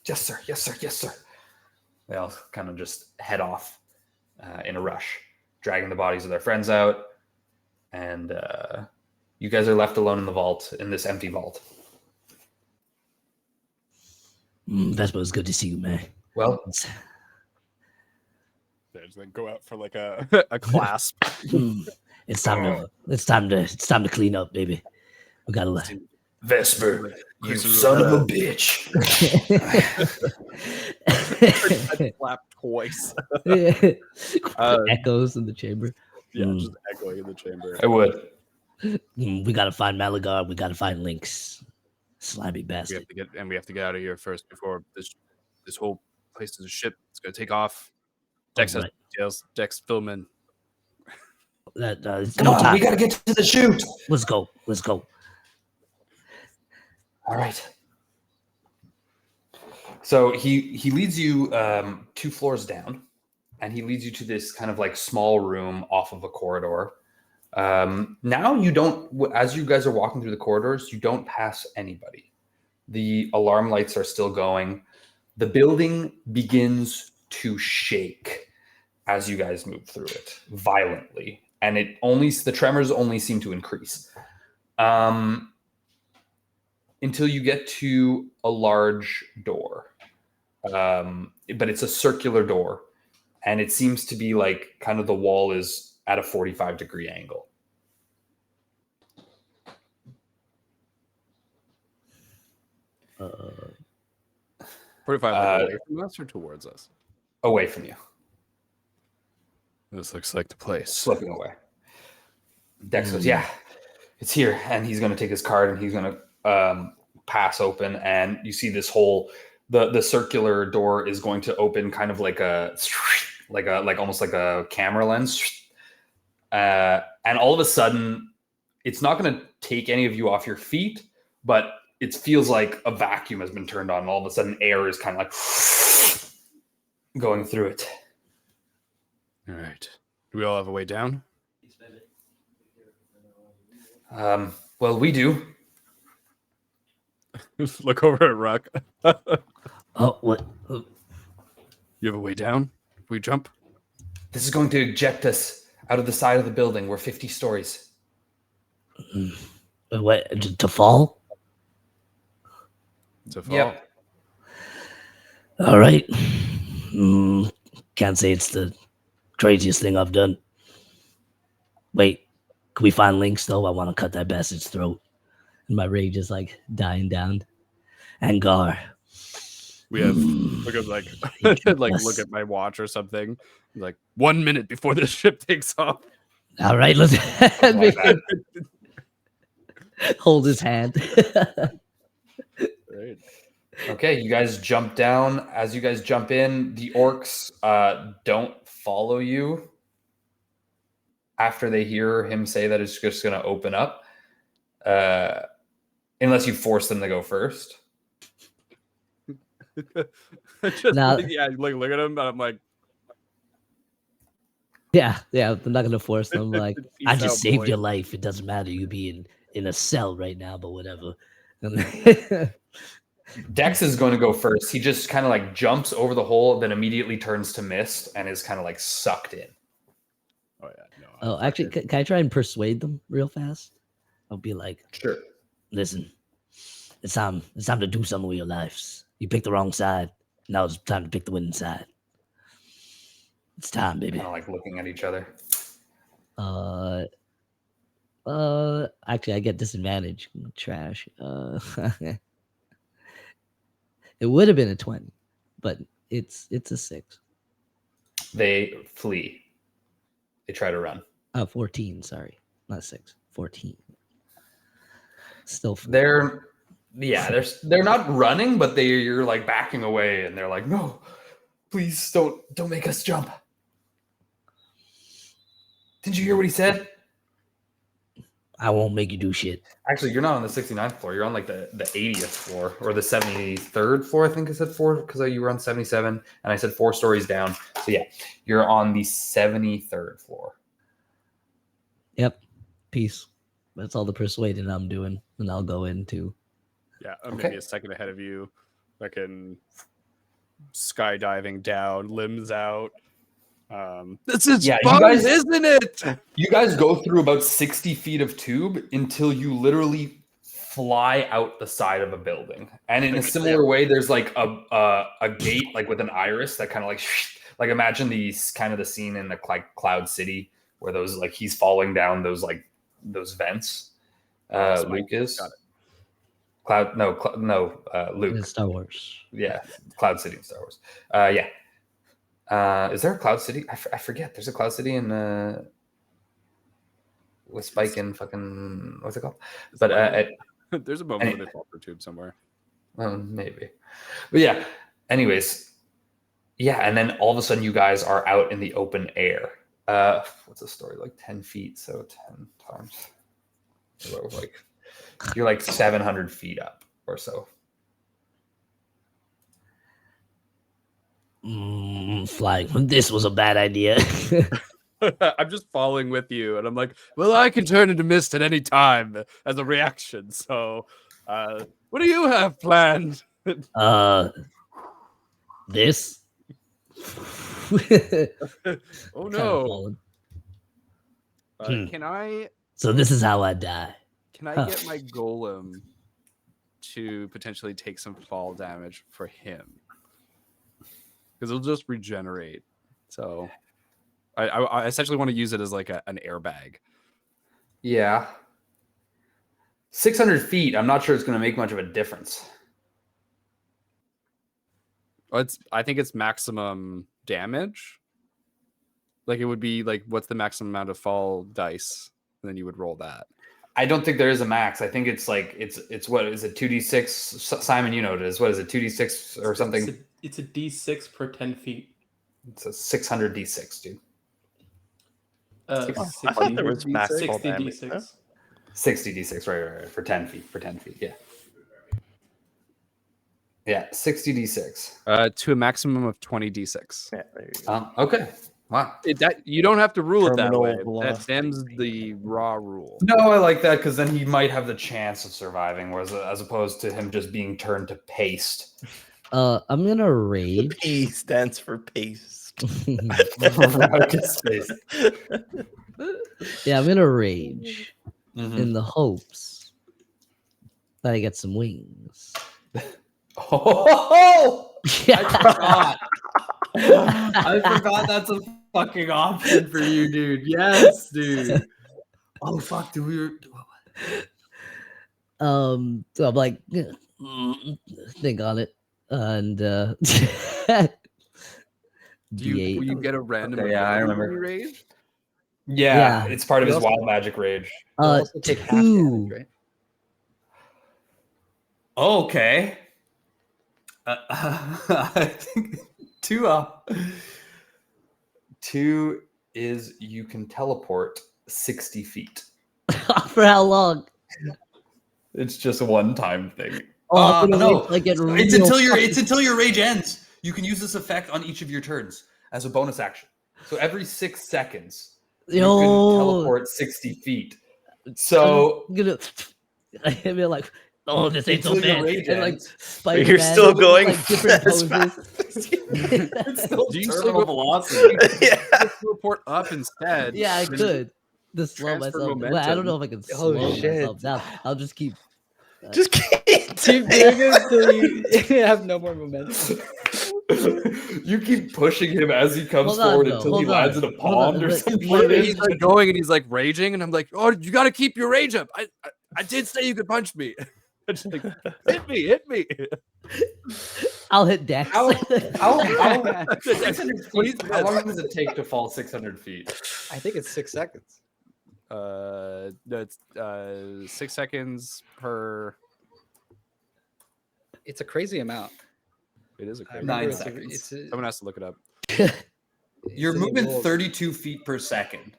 Yes, sir. Yes, sir. Yes, sir. They all kind of just head off in a rush, dragging the bodies of their friends out. And you guys are left alone in the vault, in this empty vault. Vespa, it's good to see you, man. Well, There's like go out for like a clasp. It's time to clean up, baby. We gotta let Vesper, you son of a bitch. Clap twice. Echoes in the chamber. Yeah, just echoing in the chamber. I would. We gotta find Malagard. We gotta find links. Slimy bastard. We have to get out of here first before this whole place is a ship. It's gonna take off. Dex has details. Dex, fill 'em in. It's Come no on, time. we gotta get to the shoot. Let's go. Let's go. All right. So he leads you 2 floors down, and he leads you to this kind of like small room off of a corridor. Now you don't, as you guys are walking through the corridors, you don't pass anybody. The alarm lights are still going. The building begins to shake as you guys move through it violently, and the tremors only seem to increase until you get to a large door. But it's a circular door, and it seems to be like kind of the wall is at a 45-degree angle. Uh, 45 away from us or towards us? Away from you. This looks like the place. Slipping away. Dex goes, yeah, it's here. And he's going to take his card and he's going to pass open. And you see this whole, the circular door is going to open kind of like almost like a camera lens. And all of a sudden, it's not going to take any of you off your feet, but it feels like a vacuum has been turned on. And all of a sudden, air is kind of like going through it. All right. Do we all have a way down? Well, we do. Look over at Ruck. oh, what? You have a way down? We jump? This is going to eject us out of the side of the building. We're 50 stories. What? To fall? To fall? Yep. All right. Can't say it's the craziest thing I've done. Wait, can we find links though? I want to cut that bastard's throat. And my rage is like dying down. Angar. We have look at my watch or something. Like 1 minute before this ship takes off. All right, let's hold his hand. Right. Okay, you guys jump down. As you guys jump in, the orcs don't follow you after they hear him say that it's just going to open up, unless you force them to go first. Now- look at him, and I'm like, yeah, I'm not gonna force them. Like, Peace I just out, saved boy. your life. It doesn't matter. You be in a cell right now, but whatever. Dex is going to go first. He just kind of like jumps over the hole, then immediately turns to mist and is kind of like sucked in. oh yeah, no. Oh, actually, can I try and persuade them real fast? I'll be like, Sure. listen, it's time to do something with your lives. You picked the wrong side. Now it's time to pick the winning side. It's time, baby. Kind of like looking at each other. Actually, I get disadvantage. Trash. It would have been a 20, but it's a 6. They flee. They try to run. 14, sorry. Not 6. 14. Still They're not running, but you're like backing away, and they're like, no, please don't make us jump. Didn't you hear what he said? I won't make you do shit. Actually, you're not on the 69th floor. You're on like the 80th floor or the 73rd floor. I think I said 4 because you were on 77 and I said 4 stories down. So yeah, you're on the 73rd floor. Yep. Peace. That's all the persuading I'm doing, and I'll go into. Yeah, I'm Okay. maybe a second ahead of you. Fucking skydiving down, limbs out. This is Yeah, fun, you guys- isn't it? You guys go through about 60 feet of tube until you literally fly out the side of a building. And in a similar way, there's like a gate like with an iris that kind of like imagine the scene in the Cloud City where those like he's falling down those vents. Luke is Got it. Luke. In Star Wars. Yeah, Cloud City in Star Wars. Yeah. Is there a Cloud City? I forget. There's a Cloud City in with Spike and fucking what's it called? But There's a moment where they fall through tube somewhere. maybe. But yeah. Anyways, yeah, and then all of a sudden you guys are out in the open air. What's the story? Like 10 feet, so 10 times. So like you're like 700 feet up or so. Flying. This was a bad idea. I'm just following with you, and I'm like, well, I can turn into mist at any time as a reaction. So, what do you have planned? This. Oh Kinda no! fallen. Can I So this is how I die. get my golem to potentially take some fall damage for him? Because it'll just regenerate. So I essentially want to use it as like an airbag. Yeah. 600 feet. I'm not sure it's going to make much of a difference. I think it's maximum damage. Like it would be like, what's the maximum amount of fall dice? And then you would roll that. I don't think there is a max. I think it's like it's what is it 2d6? Simon, you know what it is. What is it 2d6 or something? It's a d6 per 10 feet. It's a 600 d6, dude. 60, I thought there was max fall 60 damage. d6. Huh? 60 d6, right, for 10 feet. For 10 feet, yeah. Yeah, 60 d6. To a maximum of 20 d6. Yeah, there you go. Okay. Wow. That you don't have to rule it that Terminal way. That velocity. them's the raw rule. No, I like that because then he might have the chance of surviving, whereas as opposed to him just being turned to paste. I'm gonna rage. P stands for paste. Space. Yeah, I'm gonna rage Mhm. in the hopes that I get some wings. Oh, I Yeah. forgot. I forgot that's a fucking option for you, dude. Yes, dude. Oh fuck, dude. So I'm like, think on it, and Do you, D8. will you get a random? Okay, yeah, I ability when remember. you rage? Yeah, Yeah. it's part of You his also- wild magic rage. You'll also take half two. damage, right? Okay. I think two is you can teleport 60 feet. For how long? It's just a one-time thing. Oh, I'm gonna no, wait till I get it's real until your rage ends. You can use this effect on each of your turns as a bonus action. So every 6 seconds, you can Yo, teleport 60 feet. So I'm gonna be like, oh, this ain't so Until your bad. rage And like, ends. Spider-Man, You're still going like different as poses. it's still Do you still terminal go- velocity. Yeah. Report up instead. Yeah, I and could. To slow transfer myself. Well, I don't know if I can Oh, slow shit. myself down. I'll just keep. Just keep Keep doing it until you have no more momentum. You keep pushing him as he comes Hold on, forward though, until he hold on. lands in a Hold on, pond or like, something. my rage- He's like going and he's like raging, and I'm like, oh, you got to keep your rage up. I did say you could punch me. It's like, hit me. I'll hit Dex. How 600 feet, how long does it take to fall 600 feet? I think it's 6 seconds. That's 6 seconds per. It's a crazy amount. It is a I crazy. remember 9 it's a- seconds. it's a- Someone has to look it up. You're it's in the moving rules. 32 feet per second.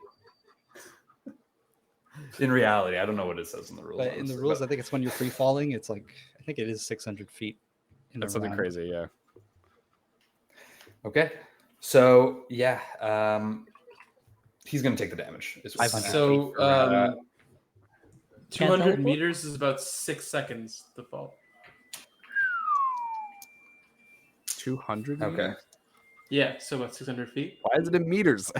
In reality, I don't know what it says in the rules. But in the honestly, rules, but- I think it's when you're free falling. It's like I think it is 600 feet. In That's a something round. crazy, yeah. Okay. So, yeah. He's going to take the damage. It's 500 So, feet per, 200 teleport? meters is about 6 seconds to fall. 200. okay. Yeah, so about 600 feet. Why is it in meters?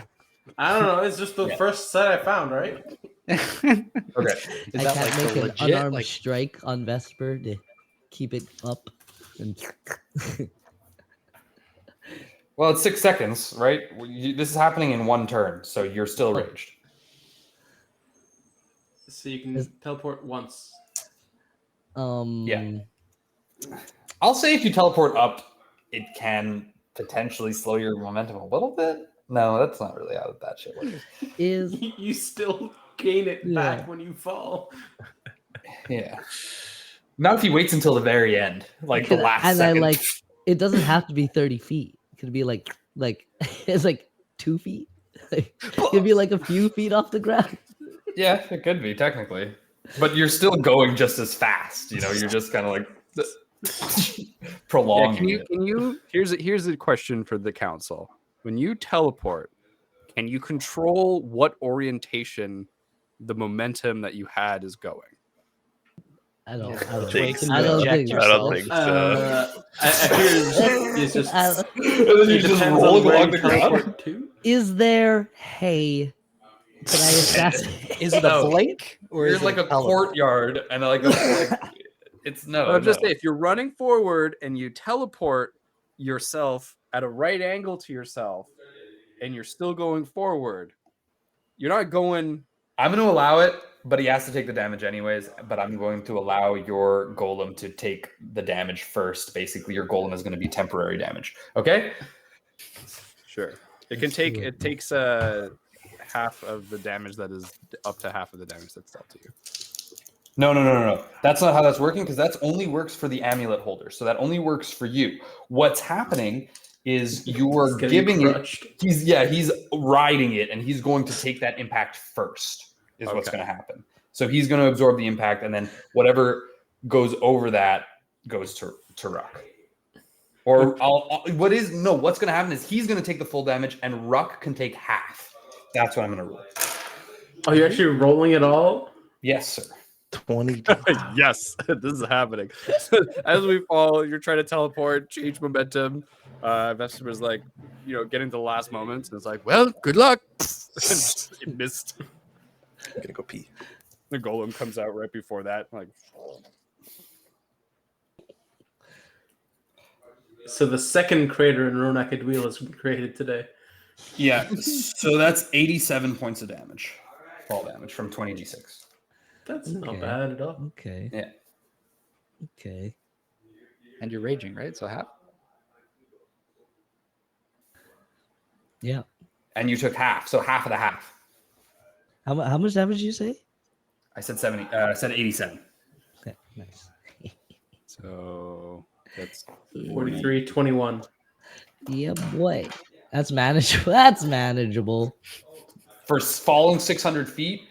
I don't know. It's just the first set I found, right? Okay. Is I that can't like make the an legit? unarmed Like, strike on Vesper to keep it up. And Well, it's 6 seconds, right? This is happening in one turn, so you're still Oh. raged. So you can teleport once. Yeah. I'll say if you teleport up, it can potentially slow your momentum a little bit. No, that's not really how that shit works. is You still gain it Yeah. back when you fall. Yeah. Not if he waits until the very end, like the Could- last and second. I like it doesn't have to be 30 feet. It could be like it's like 2 feet. You'd be like a few feet off the ground. Yeah, it could be technically, but you're still going just as fast. You know, you're just kind of like prolonging it. Can you? Here's a question for the council. When you teleport, can you control what orientation the momentum that you had is going? I don't think think so. I don't think I don't think so. I hear it's just. I- And then you're It just depends on rolling where along you the ground. teleport to. Is there hay? Can I assassinate? Is it a No. blink or You're is like it a teleport? courtyard, and it's no. I'm just no. saying, if you're running forward and you teleport yourself at a right angle to yourself, and you're still going forward, you're not going. I'm going to allow it, but he has to take the damage anyways. But I'm going to allow your golem to take the damage first. Basically, your golem is going to be temporary damage. Okay? Sure. It can take. It takes half of the damage that is up to half of the damage that's dealt to you. No. That's not how that's working, because that only works for the amulet holder. So that only works for you. What's happening is you are It's getting giving crushed. it. He's riding it, and he's going to take that impact first. Is what's Okay. going to happen. So he's going to absorb the impact, and then whatever goes over that goes to Ruck. Or what's going to happen is he's going to take the full damage, and Ruck can take half. That's what I'm going to rule. Oh, you're actually rolling it all? Yes, sir. 20. Yes, this is happening. As we fall, you're trying to teleport, change momentum. Vestimer's like, getting to the last moments, and it's like, well, good luck. It missed. I'm gonna go pee. The golem comes out right before that. Like, So the second crater in Roan Wheel has been created today. Yeah, so that's 87 points of damage. Fall damage from 20d6. That's not Okay. bad at all. Okay. Yeah. Okay. And you're raging, right? So half. Yeah. And you took half, so half of the half. How much damage did you say? I said 70. I said 87. Okay. Nice. so that's 43, 21. Yeah, boy. That's manageable. That's manageable. For falling 600 feet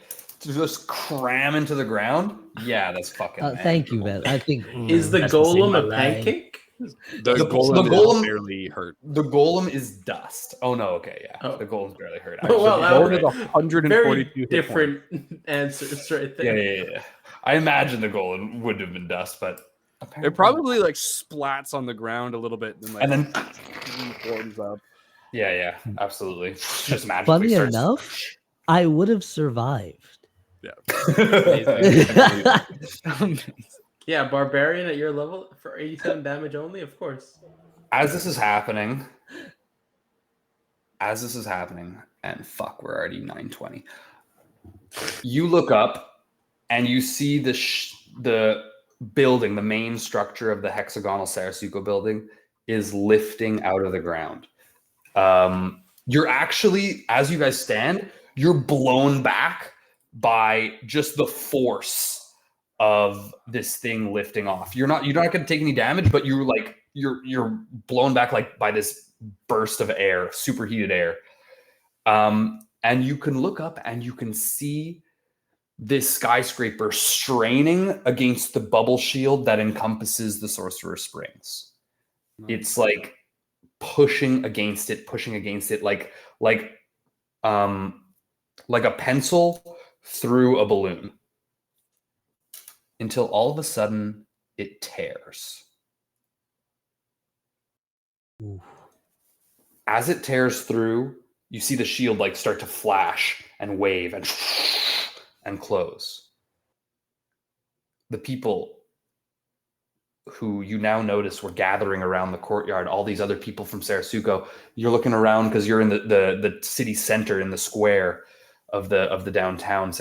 to just cram into the ground, yeah, that's fucking. Thank you, manageable. Ben. I think Is the that's the same golem a line. pancake? the golem golem- is barely hurt. The golem is dust. Oh no, okay, yeah, Oh. the golem's barely hurt. Oh, well, Actually. that Golem was is 142 very hit points. different answers right yeah, there. yeah. I imagine the golem would have been dust, but apparently It probably like splats on the ground a little bit, and then forms up. yeah, absolutely. Just magically Funny starts. enough, I would have survived. Yeah, barbarian at your level for 87 damage only, of course. As this is happening, and fuck, we're already 9:20. You look up and you see the building, the main structure of the hexagonal Sarasuko building is lifting out of the ground. You're actually, as you guys stand, you're blown back by just the force of this thing lifting off. You're not going to take any damage, but you're blown back like by this burst of air, superheated air. And you can look up and you can see this skyscraper straining against the bubble shield that encompasses the Sorcerer's Springs. It's like pushing against it like a pencil through a balloon, until all of a sudden it tears. Ooh. As it tears through, you see the shield like start to flash and wave and close. The people who you now notice were gathering around the courtyard, all these other people from Sarasuko, you're looking around because you're in the city center, in the square of the downtown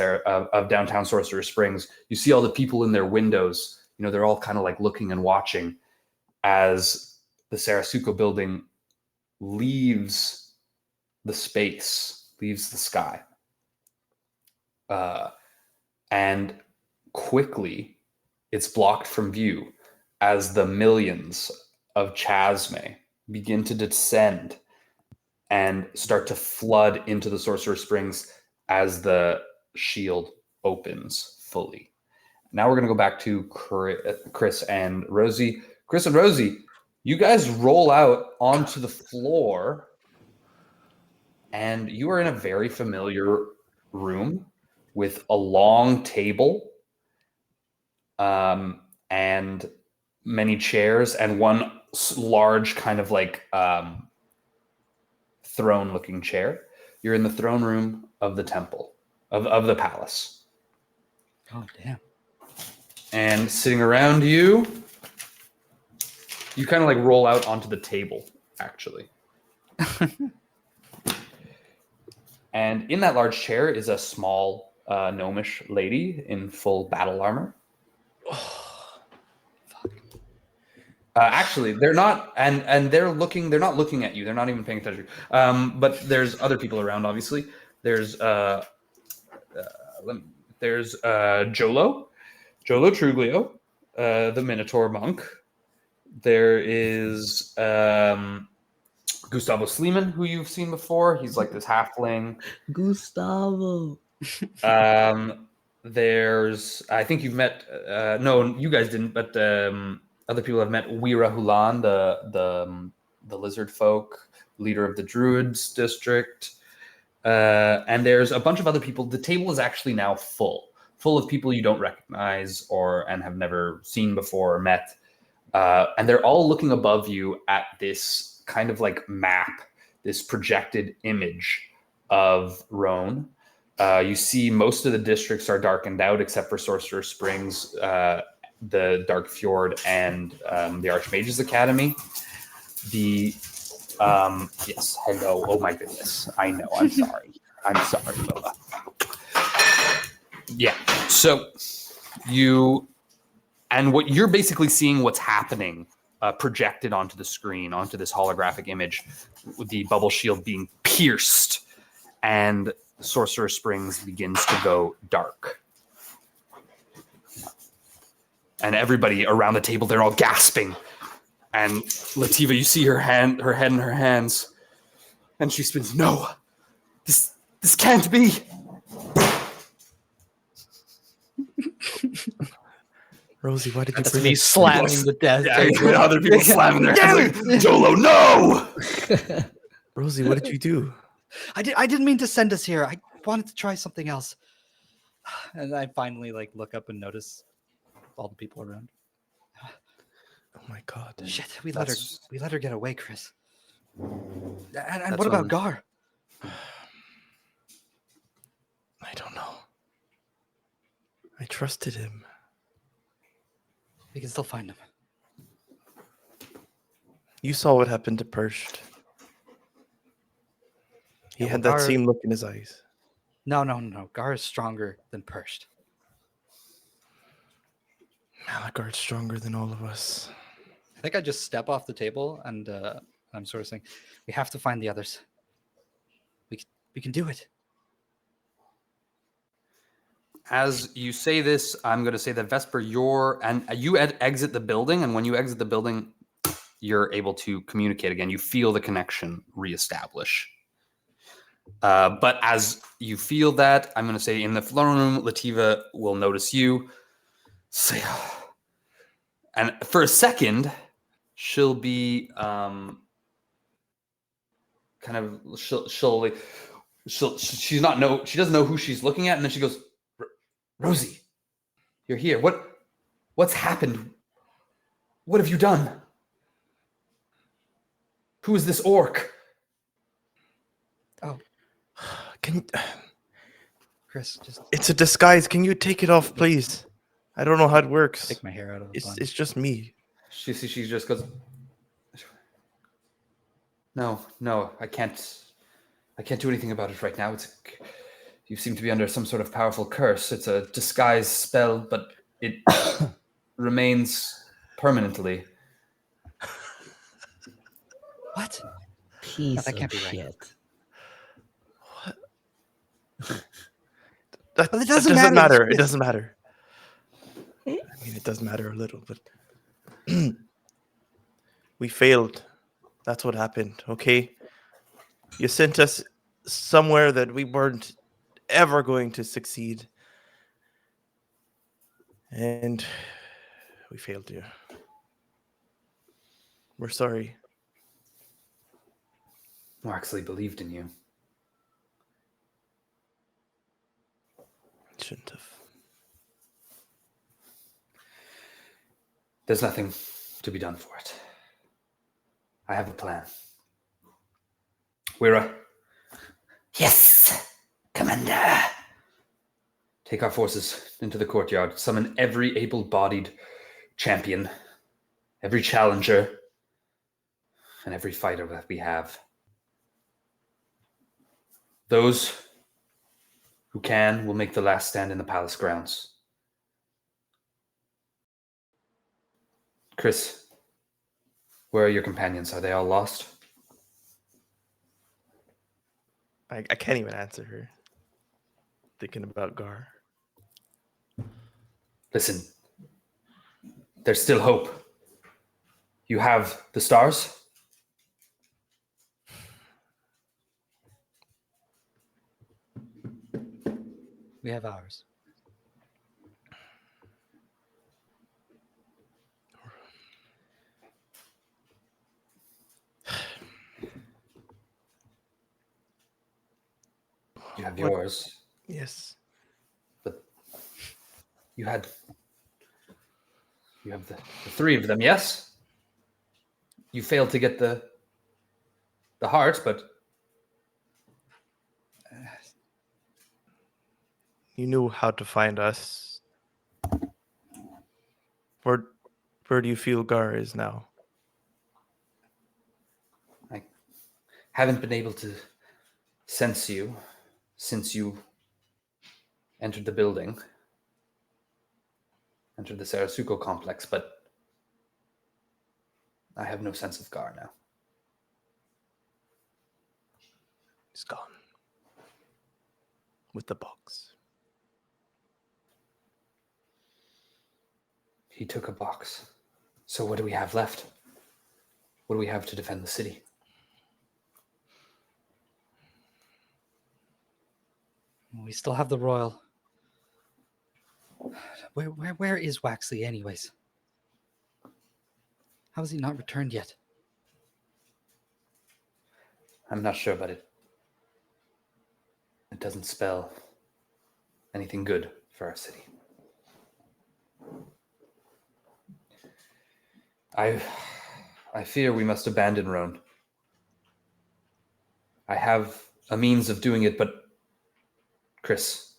downtown Sorcerer Springs. You see all the people in their windows. They're all kind of like looking and watching as the Sarasuko building leaves the space, leaves the sky. And quickly it's blocked from view as the millions of chasme begin to descend and start to flood into the Sorcerer's Springs as the shield opens fully. Now we're going to go back to Chris and Rosie. Chris and Rosie, you guys roll out onto the floor, and you are in a very familiar room with a long table and many chairs and one large kind of like throne-looking chair. You're in the throne room of the temple, of the palace. Oh, damn. And sitting around you, you kind of like roll out onto the table, actually. And in that large chair is a small gnomish lady in full battle armor. Actually, they're not, and they're not looking at you. They're not even paying attention. But there's other people around, obviously. There's Jolo Truglio, the Minotaur monk. There is Gustavo Sleeman, who you've seen before. He's like this halfling. Gustavo. There's, I think you've met. No, you guys didn't, but other people have met Weira Hulan, the lizard folk, leader of the Druids district. And there's a bunch of other people. The table is actually now full of people you don't recognize and have never seen before or met. And they're all looking above you at this kind of like map, this projected image of Roan. You see most of the districts are darkened out except for Sorcerer's Springs, the Dark Fjord, and the Archmage's Academy. Yes, hello. Oh my goodness. I know. I'm sorry. I'm sorry, Lola. Yeah. So what you're basically seeing what's happening projected onto the screen, onto this holographic image, with the bubble shield being pierced, and Sorcerer Springs begins to go dark. And everybody around the table, they're all gasping. And Lativa, you see her head in her hands, and she spins. No, this can't be. Rosie, why did you That's bring me us- slamming the desk. Yeah, other people slamming their heads like, Jolo, no! Rosie, what did you do? I didn't mean to send us here. I wanted to try something else. And I finally like look up and notice all the people around. Oh my god. Shit, we let her get away, Chris. And what what about I'm- Gar? I don't know. I trusted him. We can still find him. You saw what happened to Perst. He Yeah, had well, that Gar- same look in his eyes. No. Gar is stronger than Perst. Malagard's stronger than all of us. I think I just step off the table and I'm sort of saying, we have to find the others. We can do it. As you say this, I'm going to say that Vesper, you exit the building, and when you exit the building, you're able to communicate again. You feel the connection reestablish. But as you feel that, I'm going to say in the throne room, Lativa will notice you. Say, and for a second, she'll be kind of she doesn't know who she's looking at, and then she goes, Rosie, you're here. What's happened? What have you done? Who is this orc? Oh, Can Chris, just It's a disguise. Can you take it off, please? I don't know how it works. take my hair out of the bun. It's just me. She just goes, No, I can't do anything about it right now. You seem to be under some sort of powerful curse. It's a disguise spell, but it remains permanently. What? Piece that can't of be right. shit. That, Well, it that doesn't doesn't matter. matter. It doesn't matter. I mean, it does matter a little, but we failed. That's what happened. Okay. You sent us somewhere that we weren't ever going to succeed. And we failed you. We're sorry. Waxley believed in you. Shouldn't have. There's nothing to be done for it. I have a plan. Weira. Yes, Commander. Take our forces into the courtyard. Summon every able-bodied champion, every challenger, and every fighter that we have. Those who can will make the last stand in the palace grounds. Chris, where are your companions? Are they all lost? I can't even answer her. Thinking about Gar. Listen, there's still hope. You have the stars? We have ours. You have What? yours, Yes. but you have the three of them, yes? You failed to get the hearts, but You knew how to find us. Where do you feel Gar is now? I haven't been able to sense you since you entered the building, entered the Sarasuko complex, but I have no sense of Gar now. He's gone. With the box. He took a box. So what do we have left? What do we have to defend the city? We still have the royal. Where is Waxley, anyways? How has he not returned yet? I'm not sure, but it doesn't spell anything good for our city. I fear we must abandon Roan. I have a means of doing it, but Chris,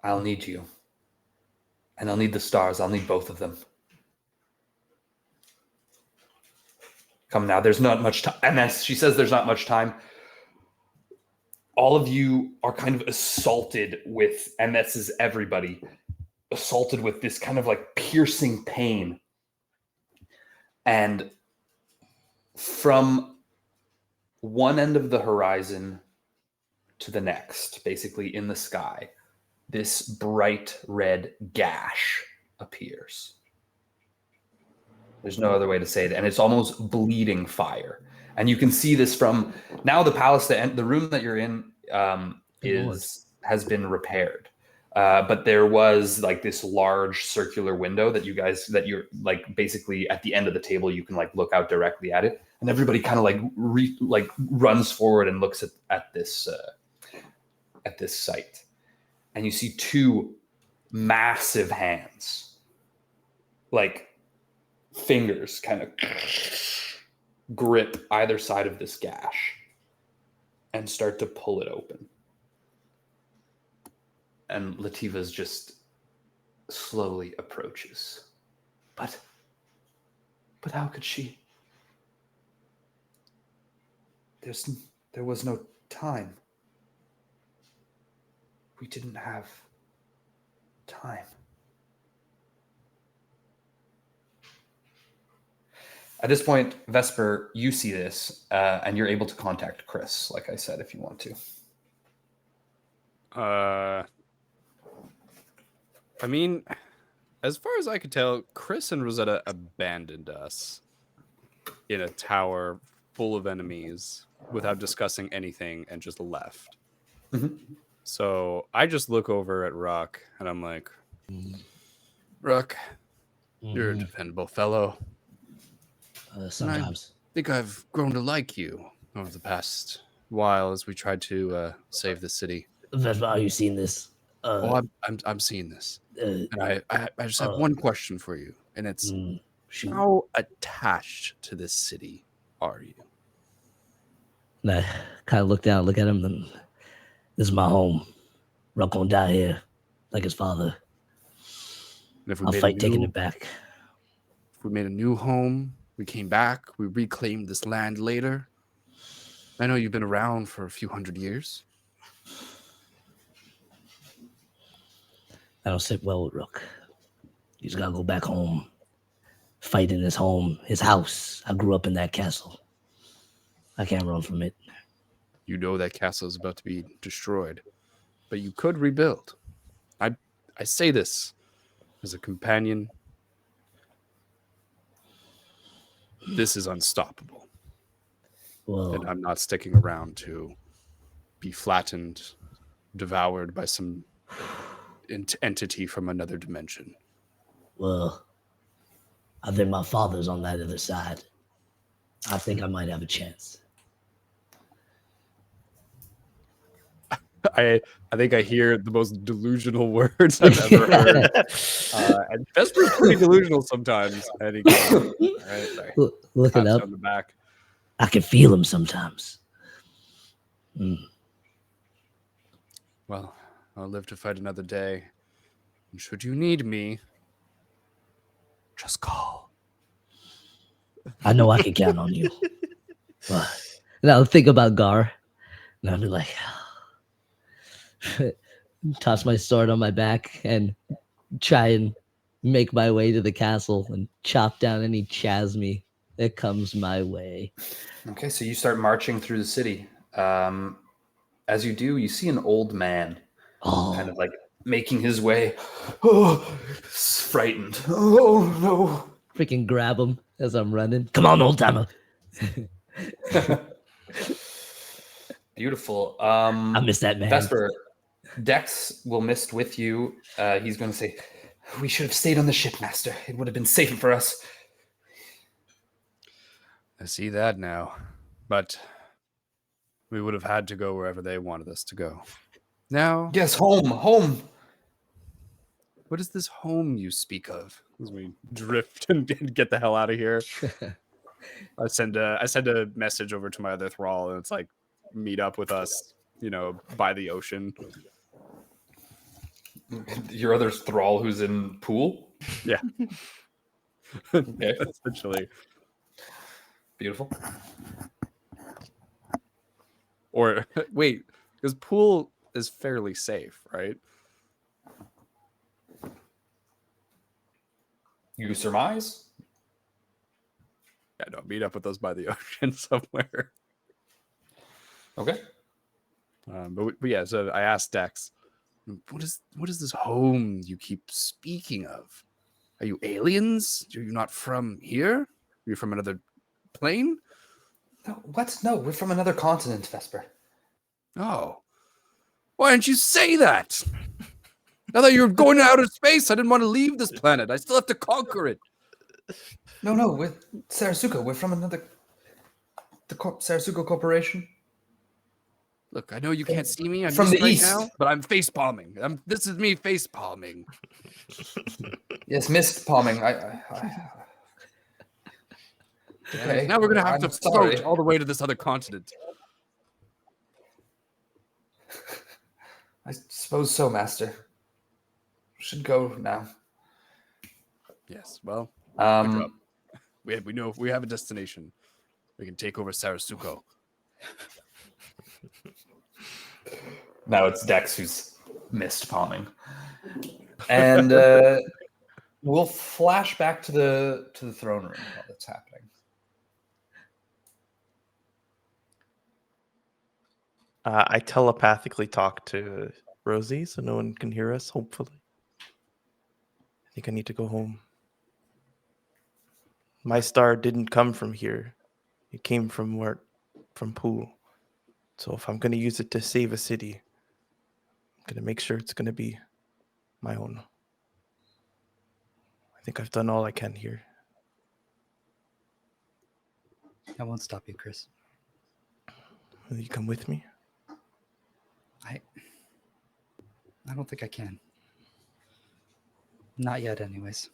I'll need you. And I'll need the stars. I'll need both of them. Come now, there's not much time. And as she says there's not much time, all of you are kind of assaulted with, and this is everybody, assaulted with this kind of like piercing pain. And from one end of the horizon to the next, basically in the sky, this bright red gash appears. There's no other way to say it. And it's almost bleeding fire. And you can see this from now the palace, the room that you're in has been repaired. But there was like this large circular window that you're like basically at the end of the table, you can like look out directly at it. And everybody kind of like runs forward and looks at this site. And you see two massive hands, like fingers kind of grip either side of this gash and start to pull it open. And Lativa's just slowly approaches. But how could she? There was no time. We didn't have time. At this point, Vesper, you see this, and you're able to contact Chris, like I said, if you want to. I mean, as far as I could tell, Chris and Rosetta abandoned us in a tower full of enemies without discussing anything and just left. Mhm. So I just look over at Ruck and I'm like, Ruck, you're a dependable fellow. Sometimes. I think I've grown to like you over the past while as we tried to save the city. Vespa, are you seeing this? Oh, I'm seeing this, and I just have one question for you, and it's Shoot. how attached to this city are you? And I kind of look down, look at him, and this is my home. Rock won't die here, like his father. And if we I'll made fight taking it back. if we made a new home, we came back, we reclaimed this land later. I know you've been around for a few hundred years. I don't sit well with Rook. He's got to go back home. Fight in his home, his house. I grew up in that castle. I can't run from it. You know that castle is about to be destroyed, but you could rebuild. I say this as a companion. This is unstoppable. Well, And I'm not sticking around to be flattened, devoured by some entity from another dimension. well, I think my father's on that other side. I think I might have a chance. I think I hear the most delusional words I've ever heard. And Vesper's pretty delusional sometimes. And he goes, all right, sorry. Look it Taps up. on the back. I can feel him sometimes. Well, I'll live to fight another day. And should you need me, just call. I know I can count on you. But, and I'll think about Gar, and I'll be like, toss my sword on my back and try and make my way to the castle and chop down any chasme that comes my way. Okay, so you start marching through the city. As you do, you see an old man kind of like making his way. Oh, frightened. Oh, no. Freaking grab him as I'm running. Come on, old timer. Beautiful. I miss that man. Vesper, Dex will mist with you. He's going to say, we should have stayed on the ship, Master. It would have been safer for us. I see that now. But we would have had to go wherever they wanted us to go. Now, Yes, home. what is this home you speak of? As we drift and get the hell out of here. I send a message over to my other thrall, and it's like, meet up with us, by the ocean. Your other thrall who's in pool? Yeah. Okay. Essentially. Beautiful. Or wait, because pool is fairly safe, right? You surmise? Yeah, no, meet up with us by the ocean somewhere. Okay. But yeah, so I asked Dex, what is this home you keep speaking of? Are you aliens? Are you not from here? Are you from another plane? No, what? No, we're from another continent, Vesper. Oh. Why didn't you say that? I thought you were going to outer space. I didn't want to leave this planet. I still have to conquer it. No, with Sarasuko. We're from the Sarasuko Corporation. Look, I know you can't see me. I'm From just the right east. now, but I'm face palming. This is me face palming. Yes, mist palming. Okay. Now we're gonna have I'm to sorry. float all the way to this other continent. I suppose so, Master. Should go now. Yes. Well, Um, we know if we have a destination, we can take over Sarasuko. now it's Dex who's mist palming, and we'll flash back to the throne room while that's happening. I telepathically talk to Rosie so no one can hear us, hopefully. I think I need to go home. My star didn't come from here. It came from Pool. So if I'm gonna use it to save a city, I'm gonna make sure it's gonna be my own. I think I've done all I can here. I won't stop you, Chris. Will you come with me? I don't think I can. Not yet, anyways.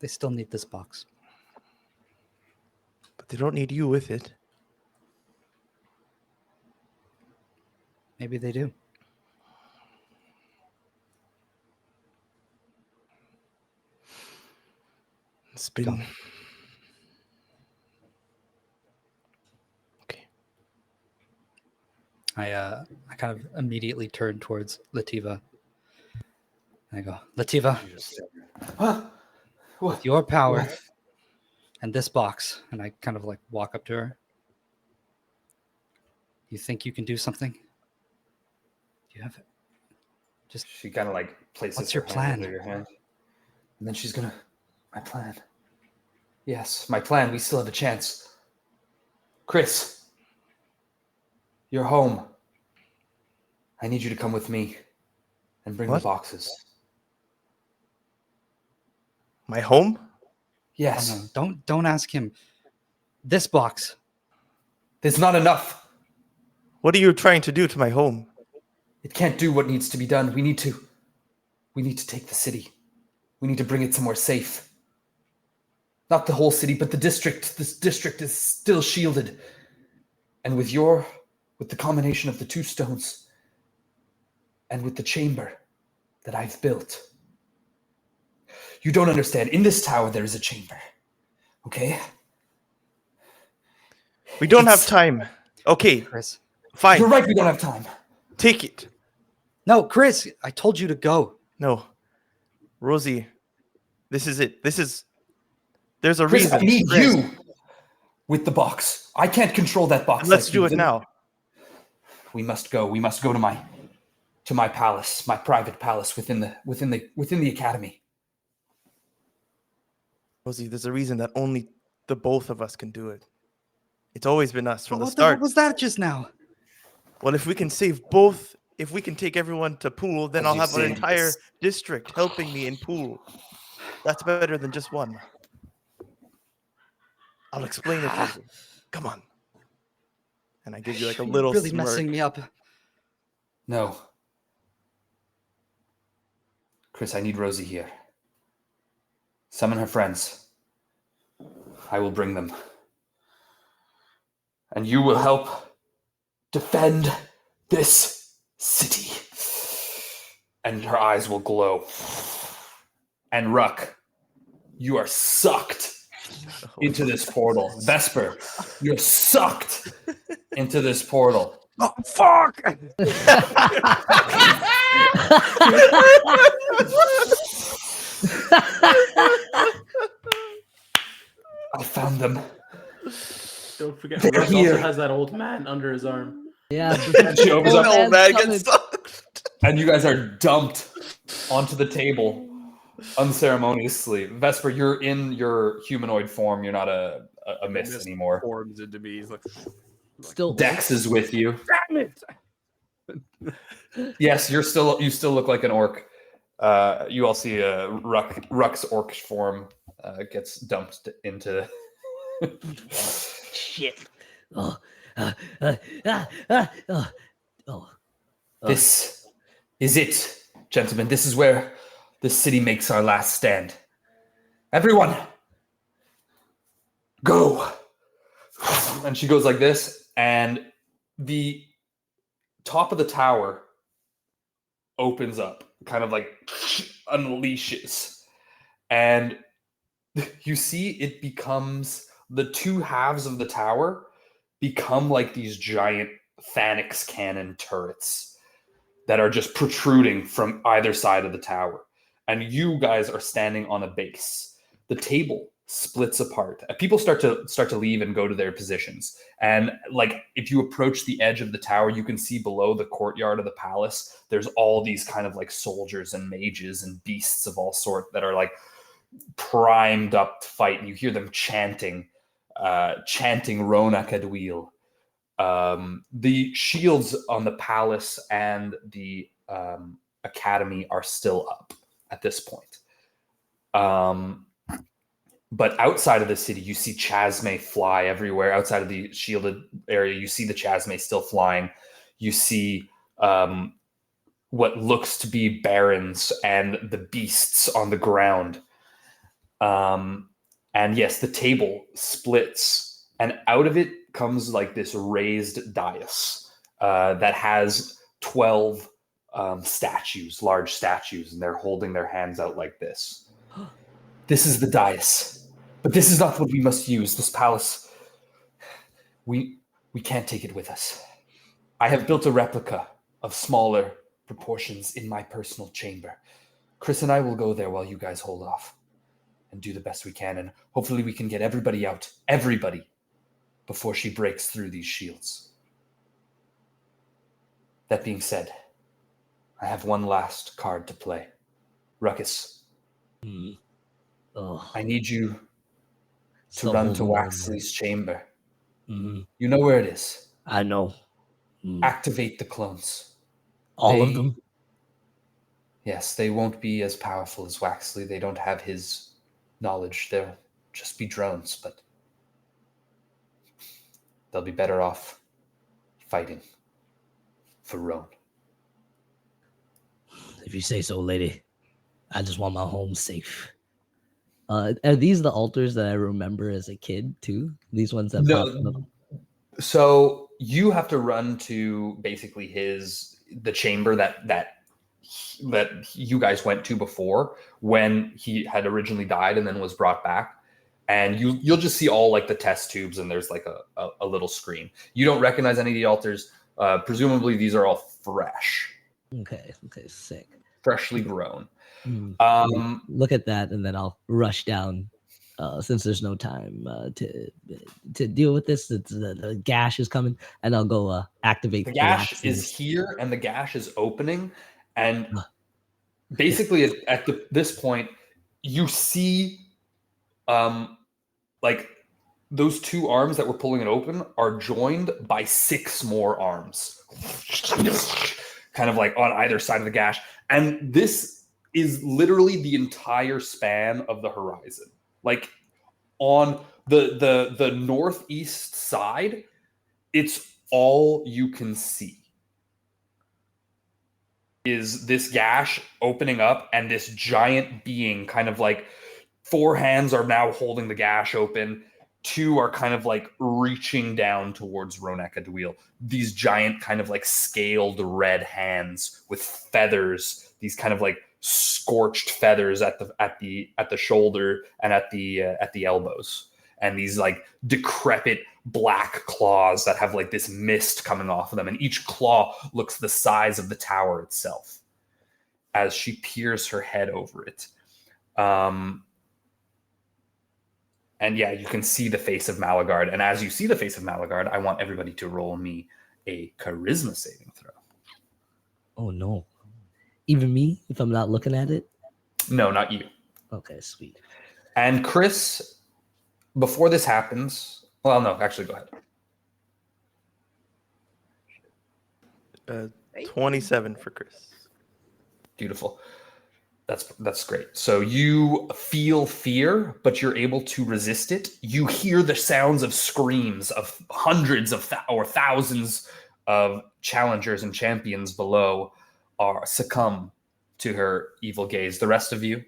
They still need this box. But they don't need you with it. Maybe they do. It's been... Go. Okay. I kind of immediately turn towards Lativa. And I go, Lativa, Huh? What? with your power What? and this box, and I kind of like walk up to her. You think you can do something? Do you have it? She kind of like places What's her your hand plan? under your hand. And then she's gonna, my plan. Yes, my plan. We still have a chance. Chris, you're home. I need you to come with me and bring What? the boxes. My home? Yes. Oh, no, don't ask him. This box. It's not enough. What are you trying to do to my home? It can't do what needs to be done. We need to take the city. We need to bring it somewhere safe. Not the whole city, but the district. This district is still shielded. And with the combination of the two stones and with the chamber that I've built. You don't understand. In this tower, there is a chamber. Okay? We don't have time. Okay, Chris. fine. You're right, we don't have time. Take it. No, Chris, I told you to go. No. Rosie, this is it. There's a Chris, reason. I need Chris, you with the box. I can't control that box. Let's like do you. it now. We must go. We must go to my palace, my private palace within the academy. Rosie, there's a reason that only the both of us can do it. It's always been us from the What start. was that just now? Well, if we can save both, if we can take everyone to Pool, then As I'll you have an say, entire it's- district helping me in Pool. That's better than just one. I'll explain it, Rosie. Come on. And I give you like a You're little really smirk. messing me up. No. Chris, I need Rosie here. Summon her friends. I will bring them. And you will help defend this city. And her eyes will glow. And Ruck, you are sucked into this portal. Vesper, you're sucked into this portal. Oh, fuck! I found them. Don't forget, They're Russ here. also has that old man under his arm. Yeah. And she opens up, Oh, man, coming. gets sucked. and you guys are dumped onto the table unceremoniously. Vesper, you're in your humanoid form. You're not a mist Mist anymore. Forms into me. He's like, Still. Dex is with you. damn it! Yes, you still look like an orc. You all see Ruck's orc form gets dumped into. Shit. Oh. Oh. This is it, gentlemen. This is where the city makes our last stand. Everyone, go. And she goes like this, and the top of the tower opens up, kind of like unleashes. And you see it becomes, the two halves of the tower become like these giant Phalanx cannon turrets that are just protruding from either side of the tower. And you guys are standing on a base. The table splits apart. People start to leave and go to their positions. And like if you approach the edge of the tower, you can see below the courtyard of the palace, there's all these kind of like soldiers and mages and beasts of all sort that are like primed up to fight, and you hear them chanting Roan Akadwil. The shields on the palace and the academy are still up at this point. But outside of the city, you see chasme fly everywhere. Outside of the shielded area, you see the chasme still flying. You see what looks to be barons and the beasts on the ground. And yes, the table splits, and out of it comes like this raised dais that has 12 statues, large statues, and they're holding their hands out like this. This is the dais. But this is not what we must use. This palace, we can't take it with us. I have built a replica of smaller proportions in my personal chamber. Chris and I will go there while you guys hold off and do the best we can, and hopefully we can get everybody out, before she breaks through these shields. That being said, I have one last card to play. Ruckus, I need you to run to Waxley's chamber. You know where it is. I know. Activate the clones. All of them? Yes, they won't be as powerful as Waxley. They don't have his knowledge. They'll just be drones, but they'll be better off fighting for Roan. If you say so, lady. I just want my home safe. Are these the altars that I remember as a kid too? These ones that popped up? So you have to run to basically the chamber that you guys went to before when he had originally died and then was brought back. And you'll just see all like the test tubes, and there's like a little screen. You don't recognize any of the altars. Presumably these are all fresh. Okay, sick. Freshly grown. Look at that, and then I'll rush down. Since there's no time to deal with this, the gash is coming, and I'll go activate. The gash is here, and the gash is opening, and basically at this point, you see, like those two arms that were pulling it open are joined by 6 more arms, kind of like on either side of the gash, and this is literally the entire span of the horizon. Like on the northeast side, it's all you can see is this gash opening up, and this giant being kind of like 4 hands are now holding the gash open. 2 are kind of like reaching down towards Roan Akadwil. These giant kind of like scaled red hands with feathers, these kind of like scorched feathers at the shoulder and at the elbows, and these like decrepit black claws that have like this mist coming off of them, and each claw looks the size of the tower itself as she peers her head over it. And yeah, you can see the face of Malagard, and as you see the face of Malagard, I want everybody to roll me a charisma saving throw. Oh no. Even me, if I'm not looking at it? No, not you. Okay, sweet. And Chris, before this happens, well, no, actually, go ahead. 27 for Chris. Beautiful. That's great. So you feel fear, but you're able to resist it. You hear the sounds of screams of hundreds of or thousands of challengers and champions below are succumb to her evil gaze. The rest of you?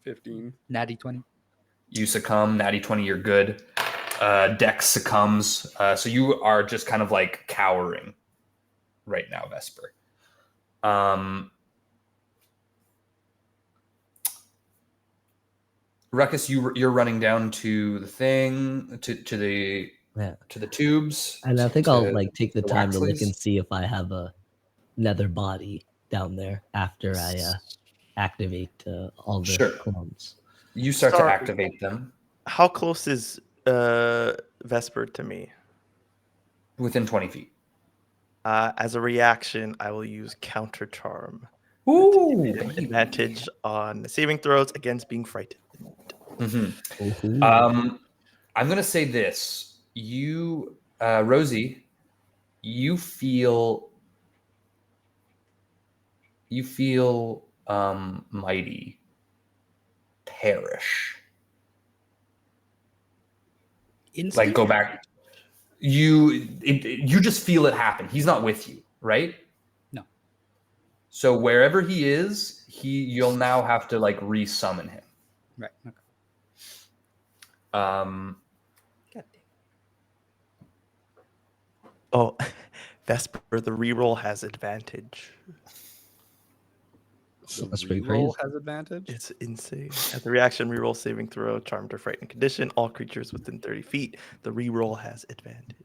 15. Natty 20. You succumb. Natty 20, you're good. Dex succumbs. So you are just kind of like cowering right now, Vesper. Ruckus, you're running down to the thing, to the tubes. And I think I'll like take the the time to look Waxleys. and see if I have a nether body down there after I activate all the Sure. clones. You start to Sorry. activate them How close is Vesper to me? within 20 feet. As a reaction, I will use counter charm. Ooh, Advantage on saving throws against being frightened. Mm-hmm. I'm gonna say this: you, Rosie, you feel mighty perish. Like go back. You just feel it happen. He's not with you, right? No. So wherever he is, you'll now have to like resummon him. Right. Okay. God damn. Oh, Vesper, the reroll has advantage. That's pretty Reroll crazy. has advantage. It's insane. At the reaction reroll saving throw, charmed or frightened condition, all creatures within 30 feet, the reroll has advantage.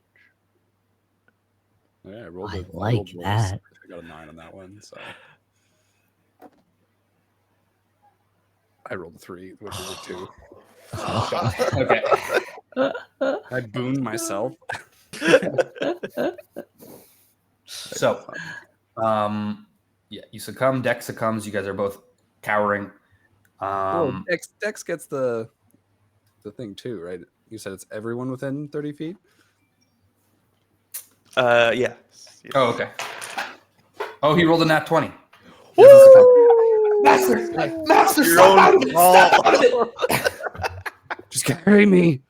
Yeah, I rolled I I like rolled worse. that. I got a 9 on that one, so I rolled a 3, which is a 2. Okay. I booned myself. So, yeah, you succumb. Dex succumbs. You guys are both cowering. Well, Dex gets the thing too, right? You said it's everyone within 30 feet. Yeah. Oh, okay. Oh, he rolled a nat 20. Woo! Master, Your snap own out of it! Snap out of it! Just carry me.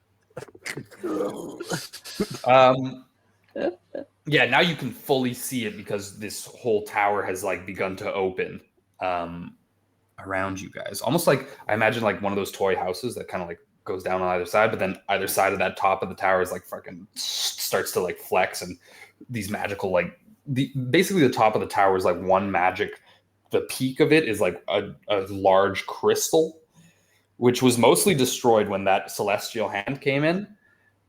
Yeah, now you can fully see it because this whole tower has like begun to open around you guys. Almost like I imagine like one of those toy houses that kind of like goes down on either side, but then either side of that top of the tower is like fucking starts to like flex, and these magical like basically the top of the tower is like one magic. The peak of it is like a large crystal, which was mostly destroyed when that celestial hand came in,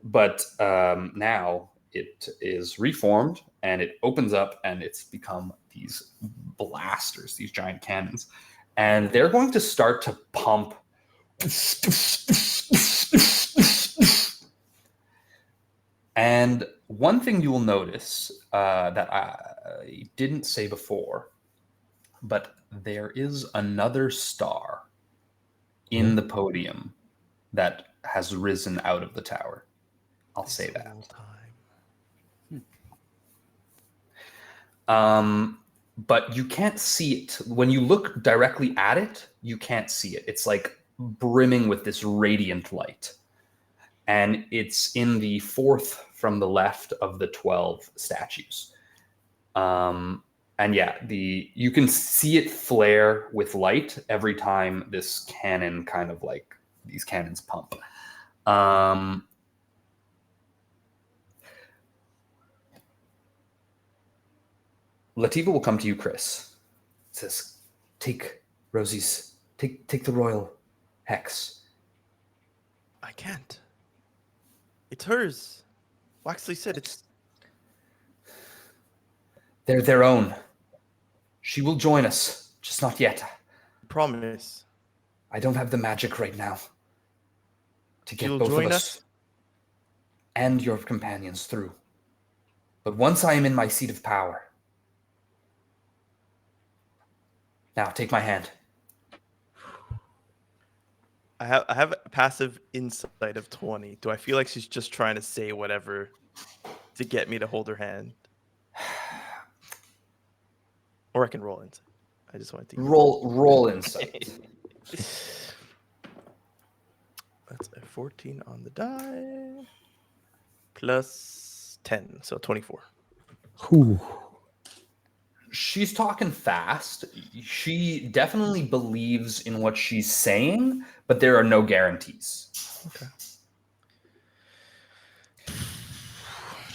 but now it is reformed and it opens up and it's become these blasters, these giant cannons, and they're going to start to pump. And one thing you will notice that I didn't say before, but there is another star in the podium that has risen out of the tower. I'll say that. But you can't see it. When you look directly at it, you can't see it. It's like brimming with this radiant light. And it's in the fourth from the left of the 12 statues. And yeah, you can see it flare with light every time this cannon kind of like these cannons pump. Lativa will come to you, Chris. It says, take the royal hex. I can't. It's hers. Waxley said it's... They're their own. She will join us, just not yet. Promise. I don't have the magic right now to get She'll both join of us and your companions through. But once I am in my seat of power, now take my hand. I have a passive insight of 20. Do I feel like she's just trying to say whatever to get me to hold her hand? Or I can roll insight. I just wanted to roll insight. That's a 14 on the die. Plus 10, so 24. Ooh. She's talking fast. She definitely believes in what she's saying, but there are no guarantees. Okay.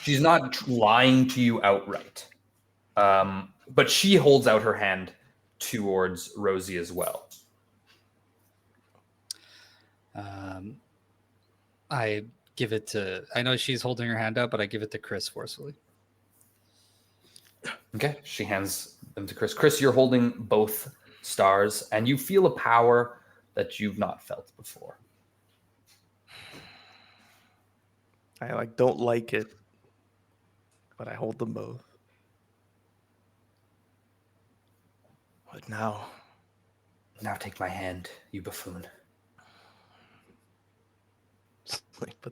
She's not lying to you outright. But she holds out her hand towards Rosie as well. I give it to... I know she's holding her hand out, but I give it to Chris forcefully. Okay, she hands them to Chris. Chris, you're holding both stars, and you feel a power that you've not felt before. I don't like it, but I hold them both. What now? Now take my hand, you buffoon.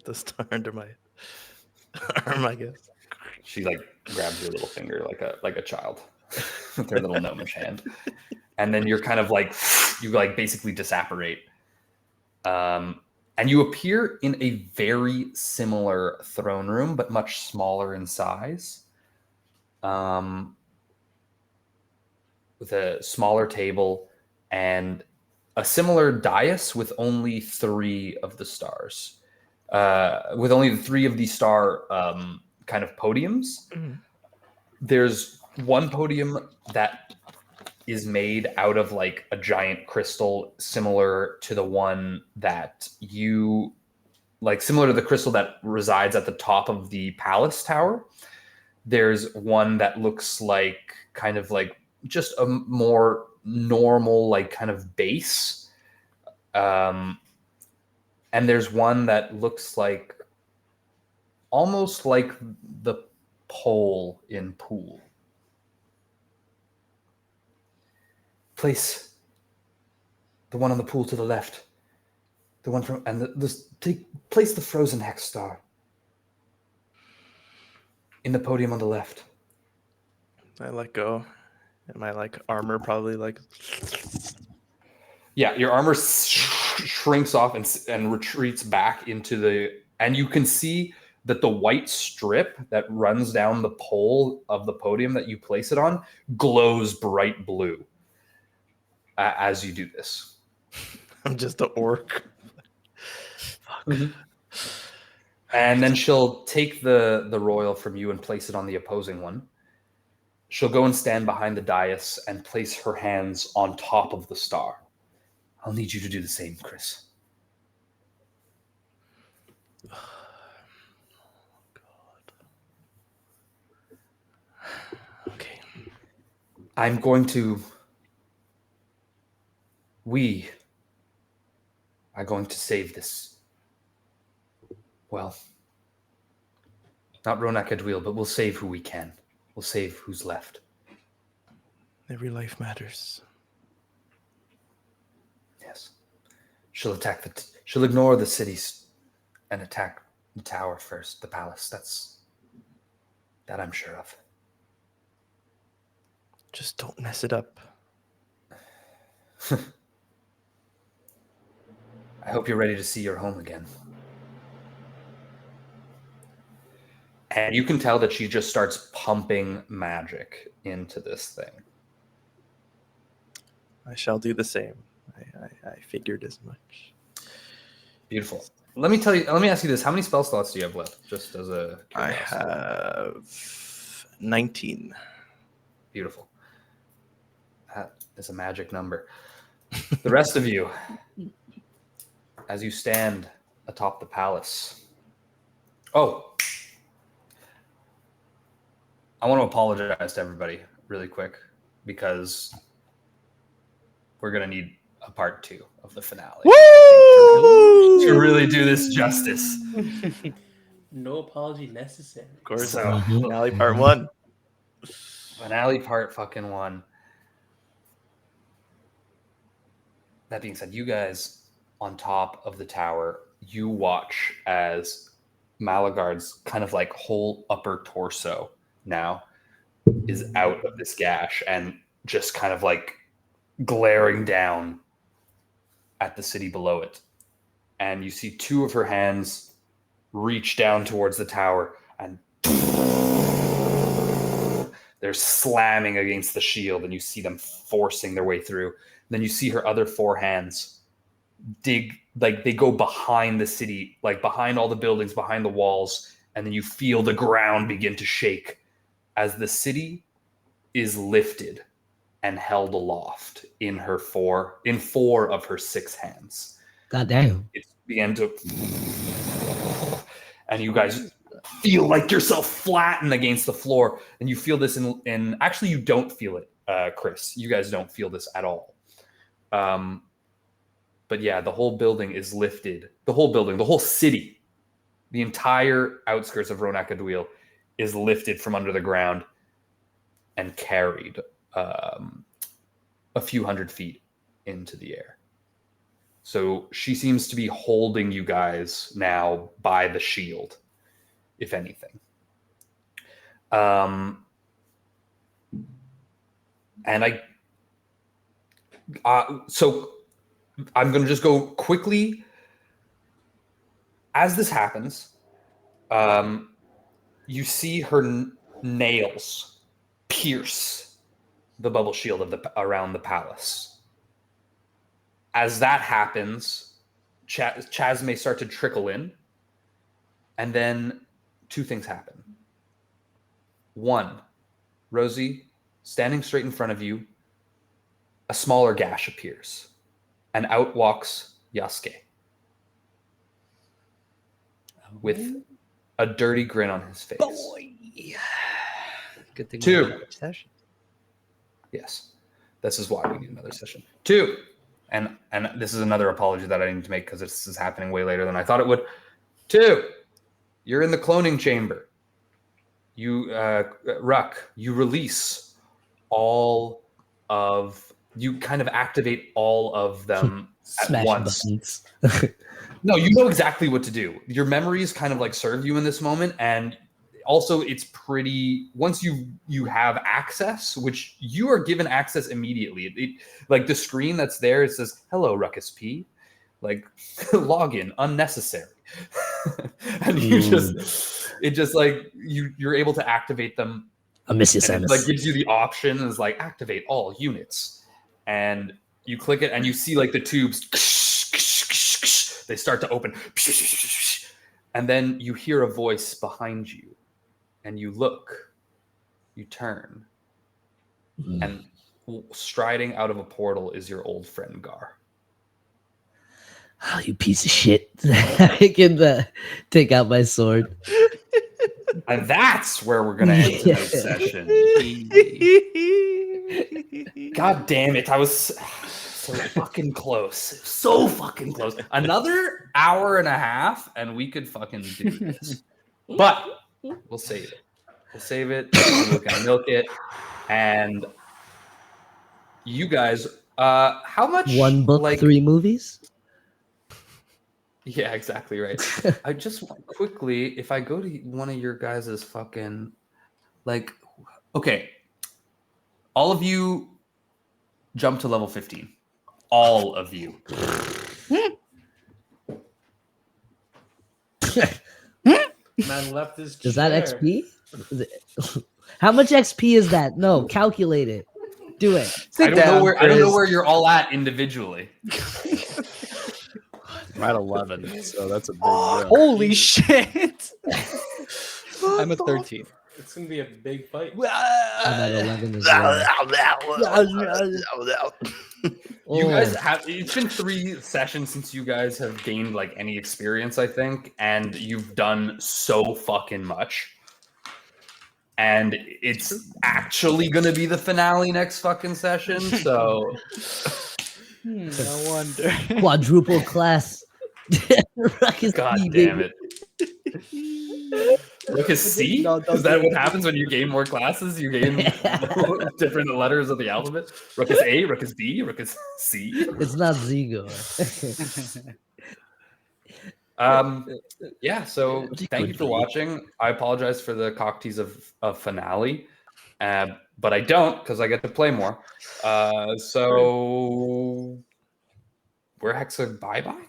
put the star under my arm, I guess. She like grabs your little finger like a child with her little gnomish hand, and then you're kind of like you like basically disapparate, and you appear in a very similar throne room but much smaller in size, with a smaller table and a similar dais with only 3 of the stars, with only the 3 of the star kind of podiums. Mhm. There's one podium that is made out of like a giant crystal, similar to the one that you like, similar to the crystal that resides at the top of the palace tower. There's one that looks like kind of like just a more normal, like kind of base. And there's one that looks like almost like the pole in pool. Place the one on the pool to the left. The one from and place the frozen hex star in the podium on the left. I let go, and my like armor probably like. Yeah, your armor shrinks off and retreats back into the, and you can see that the white strip that runs down the pole of the podium that you place it on glows bright blue as you do this. I'm just an orc. Fuck. And then she'll take the royal from you and place it on the opposing one. She'll go and stand behind the dais and place her hands on top of the star. I'll need you to do the same, Chris. God. Okay. We are going to save this. Well, not Ronak Adwil, but we'll save who we can. We'll save who's left. Every life matters. Yes. She'll attack she'll ignore the cities and attack the tower first, the palace. That I'm sure of. Just don't mess it up. I hope you're ready to see your home again. And you can tell that she just starts pumping magic into this thing. I shall do the same. I figured as much. Beautiful. Let me ask you this. How many spell slots do you have left? Just as a I curiosity. have 19. Beautiful. That is a magic number. The rest of you, as you stand atop the palace. Oh, I want to apologize to everybody really quick because we're going to need a part 2 of the finale. Woo! To really do this justice. No apology necessary. Of course. So, Finale part 1. finale part fucking 1. That being said, you guys on top of the tower, you watch as Malagard's kind of like whole upper torso now is out of this gash and just kind of like glaring down at the city below it. And you see 2 of her hands reach down towards the tower and they're slamming against the shield and you see them forcing their way through. Then you see her other 4 hands dig, like they go behind the city, like behind all the buildings, behind the walls, and then you feel the ground begin to shake as the city is lifted and held aloft in 4 of her 6 hands. God damn. It began to, and you guys feel like yourself flatten against the floor, and you feel this in actually you don't feel it, Chris. You guys don't feel this at all. But yeah, the whole building is lifted. The whole city, the entire outskirts of Ronak Adwil is lifted from under the ground and carried a few hundred feet into the air. So she seems to be holding you guys now by the shield, if anything. And so I'm going to just go quickly. As this happens, you see her nails pierce the bubble shield around the palace. As that happens, Chaz may start to trickle in, and then two things happen. One, Rosie, standing straight in front of you, a smaller gash appears, and out walks Yasuke with a dirty grin on his face. Boy. Good thing. Two. We have another session. Yes, this is why we need another session. Two, and this is another apology that I need to make because this is happening way later than I thought it would. Two, you're in the cloning chamber. You, Ruck, you release all of, you kind of activate all of them at Smash once. buttons. No, you know exactly what to do. Your memories kind of like serve you in this moment, and also it's pretty, once you have access, which you are given access immediately. It like the screen that's there, it says, "Hello, Ruckus P." Like login unnecessary. And it just like you're able to activate them. I miss you, And Samus. it like gives you the option is like activate all units, and you click it and you see like the tubes, they start to open, and then you hear a voice behind you, and you look, you turn, and striding out of a portal is your old friend Gar. Oh, you piece of shit. I can take out my sword. And that's where we're gonna end tonight's session. God damn it! I was so fucking close. So fucking close. Another hour and a half, and we could fucking do this. But we'll save it. We'll save it. We're gonna milk it. And you guys, how much? One book, like, 3 movies? Yeah, exactly right. I just want quickly, if I go to one of your guys' fucking, like, okay, all of you jump to level 15. All of you. Man left his Is that chair. XP? How much XP is that? No, calculate it. Do it. I don't know where you're all at individually. I'm at 11, so that's a big Holy shit! I'm at 13. It's gonna be a big fight. I'm at 11 as well. You guys have, it's been 3 sessions since you guys have gained like any experience, I think, and you've done so fucking much. And it's actually gonna be the finale next fucking session, so No wonder. Quadruple class. Ruckus God P, damn baby. it. Ruckus C? Is that what happens when you gain more classes? You gain different letters of the alphabet? Ruckus A, Ruckus B, Ruckus C? It's not Zigo. Yeah, so thank you for watching. I apologize for the cocktease of finale. But I don't, because I get to play more. So we're Hexa bye-bye.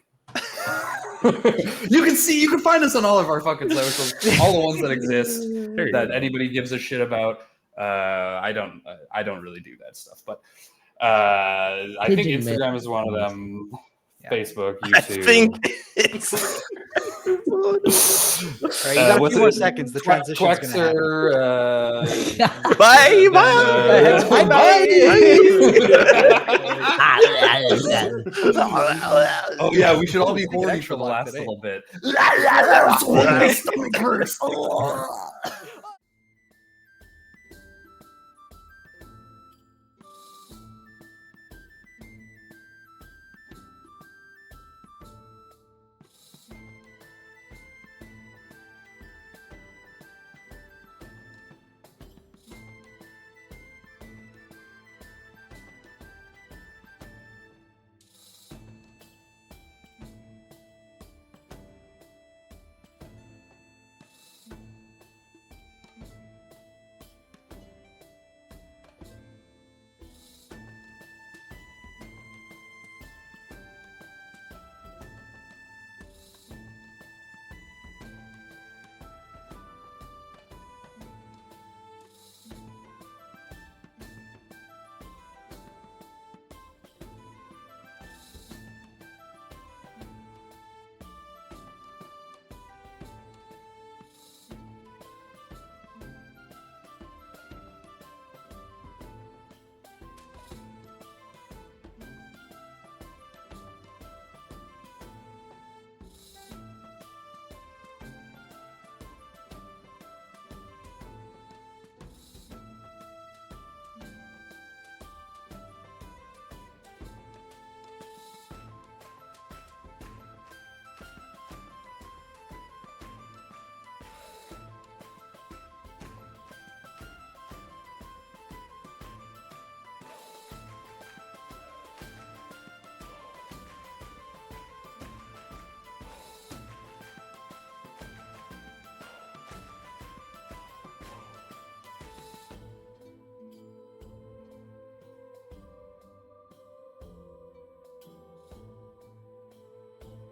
You can find us on all of our fucking socials, all the ones that exist that anybody gives a shit about. I don't really do that stuff, but I think Pigeon Instagram Man. is one of them. Yeah. Facebook, YouTube. I think it's Right, you got a what's few more it? seconds. The transition's gonna happen. Twexer, bye Bye, oh yeah, we should all be horny extra for the long last today. little bit. My stomach hurts.